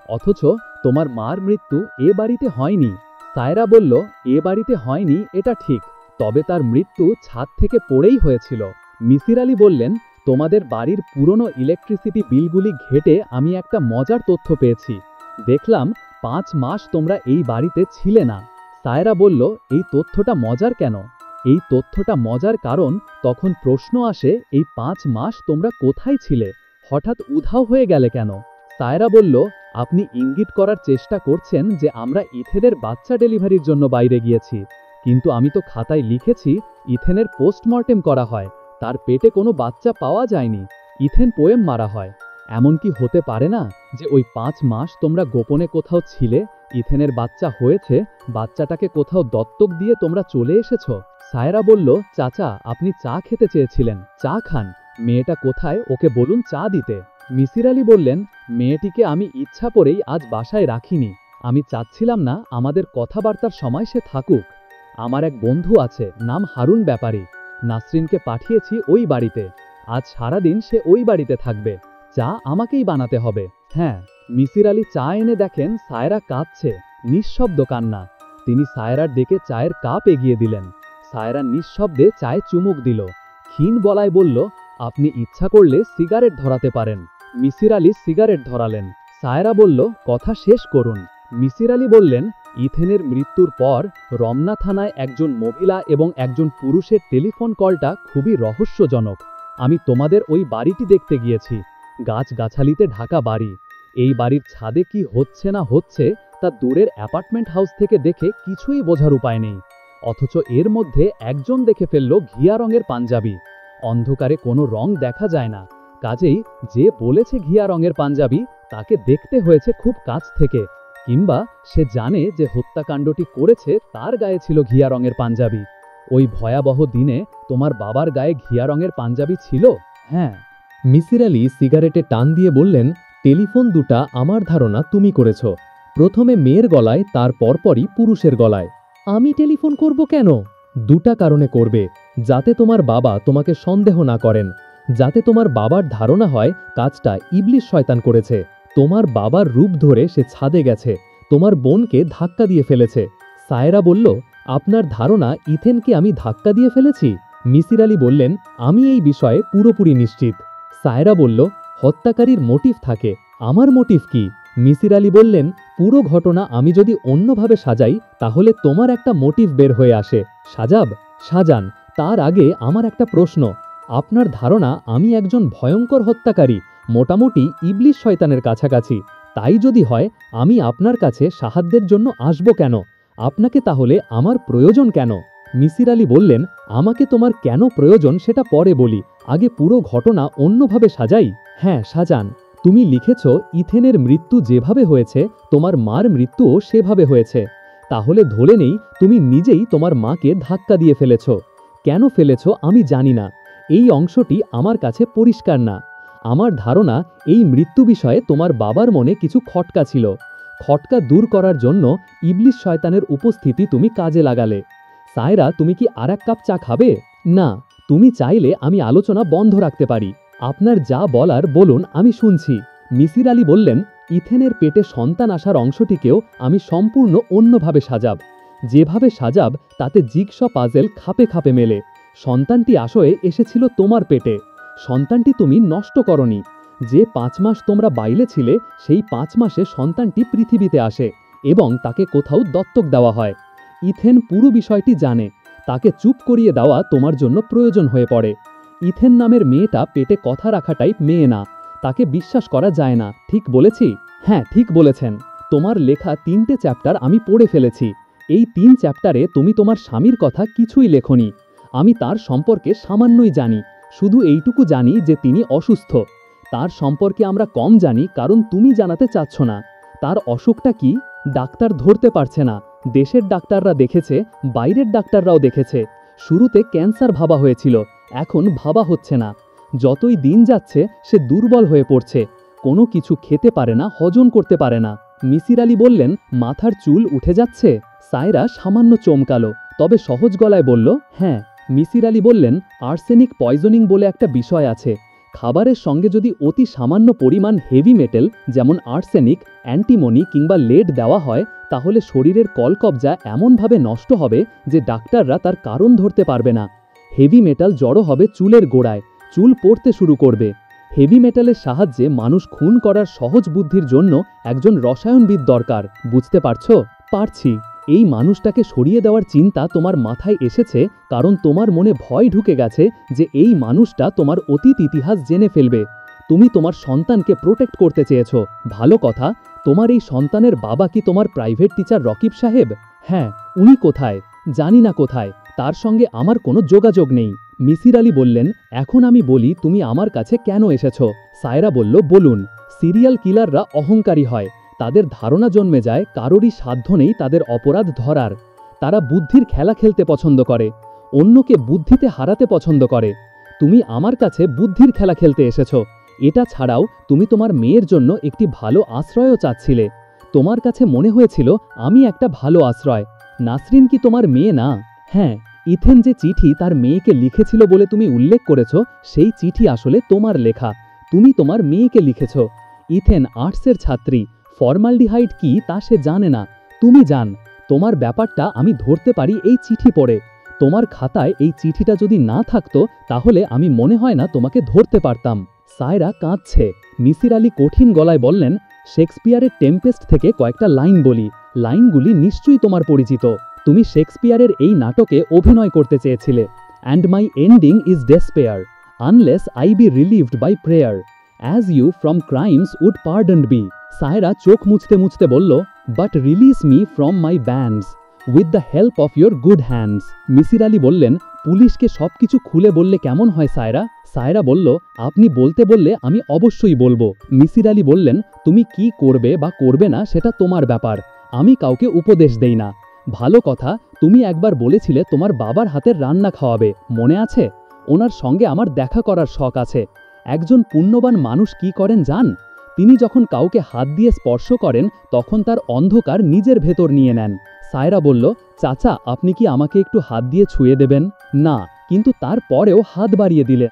অথচ তোমার মার মৃত্যু এ বাড়িতে হয়নি। সায়রা বলল, এ বাড়িতে হয়নি এটা ঠিক, তবে তার মৃত্যু ছাদ থেকে পড়েই হয়েছিল। মিসির আলী বললেন, তোমাদের বাড়ির পুরনো ইলেকট্রিসিটি বিলগুলি ঘেটে আমি একটা মজার তথ্য পেয়েছি। দেখলাম 5 মাস তোমরা এই বাড়িতে ছিলে না। সায়রা বলল, এই তথ্যটা মজার কেন? এই তথ্যটা মজার কারণ তখন প্রশ্ন আসে, এই 5 মাস তোমরা কোথায় ছিলে? হঠাৎ উধাও হয়ে গেলে কেন? সায়রা বলল, আপনি ইঙ্গিত করার চেষ্টা করছেন যে আমরা ইথেনের বাচ্চা ডেলিভারির জন্য বাইরে গিয়েছি, কিন্তু আমি তো খাতায় লিখেছি ইথেনের পোস্টমর্টেম করা হয়, তার পেটে কোনো বাচ্চা পাওয়া যায়নি, ইথেন পোয়েম মারা হয়। এমন কি হতে পারে না যে ওই 5 মাস তোমরা গোপনে কোথাও ছিলে, ইথেনের বাচ্চা হয়েছে, বাচ্চাটাকে কোথাও দত্তক দিয়ে তোমরা চলে এসেছো? সায়রা বলল, চাচা আপনি চা খেতে চেয়েছিলেন, চা খান। মেয়েটা কোথায়, ওকে বলুন চা দিতে। মিসির আলী বললেন, মেয়েটিকে আমি ইচ্ছা করেই আজ বাসায় রাখিনি। আমি চাচ্ছিলাম না আমাদের কথাবার্তার সময় সে থাকুক। আমার এক বন্ধু আছে, নাম হারুন ব্যাপারী। নাসরিনকে পাঠিয়েছি ওই বাড়িতে। আজ সারাদিন সে ওই বাড়িতে থাকবে। চা আমাকেই বানাতে হবে। হ্যাঁ। মিসির আলী চা এনে দেখেন সায়রা কাঁদছে, নিঃশব্দ কান্না। তিনি সায়রার দিকে চায়ের কাপ এগিয়ে দিলেন। সায়রা নিঃশব্দে চায়ে চুমুক দিল। ক্ষীণ গলায় বলল, আপনি ইচ্ছা করলে সিগারেট ধরাতে পারেন। মিসির আলী সিগারেট ধরালেন। সায়রা বলল, কথা শেষ করুন। মিসির আলী বললেন, ইথেনের মৃত্যুর পর রমনা থানায় একজন মহিলা এবং একজন পুরুষের টেলিফোন কলটা খুবই রহস্যজনক। আমি তোমাদের ওই বাড়িটি দেখতে গিয়েছি। গাছগাছালিতে ঢাকা বাড়ি। এই বাড়ির ছাদে কি হচ্ছে না হচ্ছে তা দূরের অ্যাপার্টমেন্ট হাউস থেকে দেখে কিছুই বোঝার উপায় নেই। অথচ এর মধ্যে একজন দেখে ফেলল ঘিয়া রঙের পাঞ্জাবি। অন্ধকারে কোনো রং দেখা যায় না, কাজেই যে বলেছে ঘিয়া রঙের পাঞ্জাবি তাকে দেখতে হয়েছে খুব কাছ থেকে, কিংবা সে জানে যে হত্যাকাণ্ডটি করেছে তার গায়ে ছিল ঘিয়া রঙের পাঞ্জাবি। ওই ভয়াবহ দিনে তোমার বাবার গায়ে ঘিয়া রঙের পাঞ্জাবি ছিল? হ্যাঁ। মিসির আলী সিগারেটে টান দিয়ে বললেন, টেলিফোন দুটা আমার ধারণা তুমি করেছ। প্রথমে মেয়ের গলায়, তার পরপরই পুরুষের গলায়। আমি টেলিফোন করব কেন? দুটা কারণে করবে। যাতে তোমার বাবা তোমাকে সন্দেহ না করেন, যাতে তোমার বাবার ধারণা হয় কাজটা ইবলিশ শয়তান করেছে। তোমার বাবার রূপ ধরে সে ছাদে গেছে, তোমার বোনকে ধাক্কা দিয়ে ফেলেছে। সায়রা বলল, আপনার ধারণা ইথেনকে আমি ধাক্কা দিয়ে ফেলেছি? মিসির আলী বললেন, আমি এই বিষয়ে পুরোপুরি নিশ্চিত। সায়রা বলল, হত্যাকারীর মোটিভ থাকে, আমার মোটিভ কি? মিসির আলী বললেন, পুরো ঘটনা আমি যদি অন্যভাবে সাজাই তাহলে তোমার একটা মোটিভ বের হয়ে আসে। সাজান। তার আগে আমার একটা প্রশ্ন। আপনার ধারণা আমি একজন ভয়ঙ্কর হত্যাকারী, মোটামুটি ইবলিশ শয়তানের কাছাকাছি। তাই যদি হয়, আমি আপনার কাছে সাহায্যের জন্য আসব কেন? আপনাকে তাহলে আমার প্রয়োজন কেন? মিসির আলী বললেন, আমাকে তোমার কেন প্রয়োজন সেটা পরে বলি, আগে পুরো ঘটনা অন্যভাবে সাজাই। হ্যাঁ, সাজান। তুমি লিখেছ ইথেনের মৃত্যু যেভাবে হয়েছে তোমার মার মৃত্যুও সেভাবে হয়েছে। তাহলে ধরে নেই তুমি নিজেই তোমার মাকে ধাক্কা দিয়ে ফেলেছ। কেন ফেলেছ আমি জানি না, এই অংশটি আমার কাছে পরিষ্কার না। আমার ধারণা এই মৃত্যু বিষয়ে তোমার বাবার মনে কিছু খটকা ছিল। খটকা দূর করার জন্য ইবলিশ শয়তানের উপস্থিতি তুমি কাজে লাগালে। সায়রা, তুমি কি আর এক কাপ চা খাবে? না, তুমি চাইলে আমি আলোচনা বন্ধ রাখতে পারি। আপনার যা বলার বলুন, আমি শুনছি। মিসির আলী বললেন, ইথেনের পেটে সন্তান আসার অংশটিকেও আমি সম্পূর্ণ অন্যভাবে সাজাব। যেভাবে সাজাব তাতে জিগস পাজেল খাপে খাপে মেলে। সন্তানটি আসলে এসেছিল তোমার পেটে। সন্তানটি তুমি নষ্ট করনি। যে 5 মাস তোমরা বাইলে ছিলে সেই 5 মাসে সন্তানটি পৃথিবীতে আসে এবং তাকে কোথাও দত্তক দেওয়া হয়। ইথেন পুরো বিষয়টি জানে। তাকে চুপ করিয়ে দেওয়া তোমার জন্য প্রয়োজন হয়ে পড়ে। ইথেন নামের মেয়েটা পেটে কথা রাখা টাইপ মেয়ে না, তাকে বিশ্বাস করা যায় না। ঠিক বলেছি? হ্যাঁ, ঠিক বলেছেন। তোমার লেখা 3টে চ্যাপ্টার আমি পড়ে ফেলেছি। এই 3 চ্যাপ্টারে তুমি তোমার স্বামীর কথা কিছুই লেখনি। আমি তার সম্পর্কে সামান্যই জানি, শুধু এইটুকু জানি যে তিনি অসুস্থ। তার সম্পর্কে আমরা কম জানি কারণ তুমি জানাতে চাচ্ছ না। তার অসুখটা কি ডাক্তার ধরতে পারছে না। দেশের ডাক্তাররা দেখেছে, বাইরের ডাক্তাররাও দেখেছে। শুরুতে ক্যান্সার ভাবা হয়েছিল, এখন ভাবা হচ্ছে না। যতই দিন যাচ্ছে সে দুর্বল হয়ে পড়ছে, কোনো কিছু খেতে পারে না, হজম করতে পারে না। মিসির আলী বললেন, মাথার চুল উঠে যাচ্ছে? সায়রা সামান্য চমকালো, তবে সহজ গলায় বলল, হ্যাঁ। মিসির আলী বললেন, আর্সেনিক পয়জনিং বলে একটা বিষয় আছে। খাবারের সঙ্গে যদি অতি সামান্য পরিমাণ হেভি মেটাল যেমন আর্সেনিক, অ্যান্টিমনি কিংবা লেড দেওয়া হয় তাহলে শরীরের কলকবজা এমনভাবে নষ্ট হবে যে ডাক্তাররা তার কারণ ধরতে পারবে না। হেভি মেটাল জড়ো হবে চুলের গোড়ায়, চুল পড়তে শুরু করবে। হেভি মেটালের সাহায্যে মানুষ খুন করার সহজ বুদ্ধির জন্য একজন রসায়নবিদ দরকার। বুঝতে পারছো? পারছি। এই মানুষটাকে সরিয়ে দেওয়ার চিন্তা তোমার মাথায় এসেছে কারণ তোমার মনে ভয় ঢুকে গেছে যে এই মানুষটা তোমার অতীত ইতিহাস জেনে ফেলবে। তুমি তোমার সন্তানকে প্রোটেক্ট করতে চেয়েছ। ভালো কথা। তোমার এই সন্তানের বাবা কি তোমার প্রাইভেট টিচার রকিব সাহেব? হ্যাঁ। উনি কোথায়? জানি না কোথায়, তার সঙ্গে আমার কোনো যোগাযোগ নেই। মিসির আলী বললেন, এখন আমি বলি তুমি আমার কাছে কেন এসেছ। সায়রা বলল, বলুন। সিরিয়াল কিলাররা অহংকারী হয়, তাদের ধারণা জন্মে যায় কারোরই সাধ্য নেই তাদের অপরাধ ধরার। তারা বুদ্ধির খেলা খেলতে পছন্দ করে, অন্যকে বুদ্ধিতে হারাতে পছন্দ করে। তুমি আমার কাছে বুদ্ধির খেলা খেলতে এসেছ। এটা ছাড়াও তুমি তোমার মেয়ের জন্য একটি ভালো আশ্রয়ও চাচ্ছিলে। তোমার কাছে মনে হয়েছিল আমি একটা ভালো আশ্রয়। নাসরিন কি তোমার মেয়ে না? হ্যাঁ, ইথেন যে চিঠি তার মেয়েকে লিখেছিল বলে তুমি উল্লেখ করেছ, সেই চিঠি আসলে তোমার লেখা। তুমি তোমার মেয়েকে লিখেছ। ইথেন আর্টসের ছাত্রী, ফর্মালডিহাইড কি তা সে জানে না। তুমি জান। তোমার ব্যাপারটা আমি ধরতে পারি এই চিঠি পড়ে। তোমার খাতায় এই চিঠিটা যদি না থাকতো তাহলে আমি মনে হয় না তোমাকে ধরতে পারতাম। সায়রা কাঁদছে। মিসির আলী কঠিন গলায় বললেন, শেক্সপিয়ারের টেম্পেস্ট থেকে কয়েকটা লাইন বলি। লাইনগুলি নিশ্চয়ই তোমার পরিচিত। তুমি শেক্সপিয়ারের এই নাটকে অভিনয় করতে চেয়েছিলে। And my ending is despair, unless I be relieved by prayer, as you from crimes would pardon be. Saira চোখ মুছতে মুছতে বলল, but release me from my bands with the help of your good hands. Misir Ali বললেন, পুলিশকে সবকিছু খুলে বললে কেমন হয় সায়রা? সায়রা বলল, আপনি বলতে বললে আমি অবশ্যই বলবো। মিসির আলী বললেন, তুমি কি করবে বা করবে না সেটা তোমার ব্যাপার, আমি কাউকে উপদেশ দেই না। ভালো কথা, তুমি একবার বলেছিলে তোমার বাবার হাতের রান্না খাওয়াবে, মনে আছে? ওনার সঙ্গে আমার দেখা করার শখ আছে। একজন পুণ্যবান মানুষ কি করেন জান? তিনি যখন কাউকে হাত দিয়ে স্পর্শ করেন তখন তার অন্ধকার নিজের ভেতর নিয়ে নেন। সায়রা বলল, চাচা আপনি কি আমাকে একটু হাত দিয়ে ছুঁয়ে দেবেন? না, কিন্তু তারপরেও হাত বাড়িয়ে দিলেন।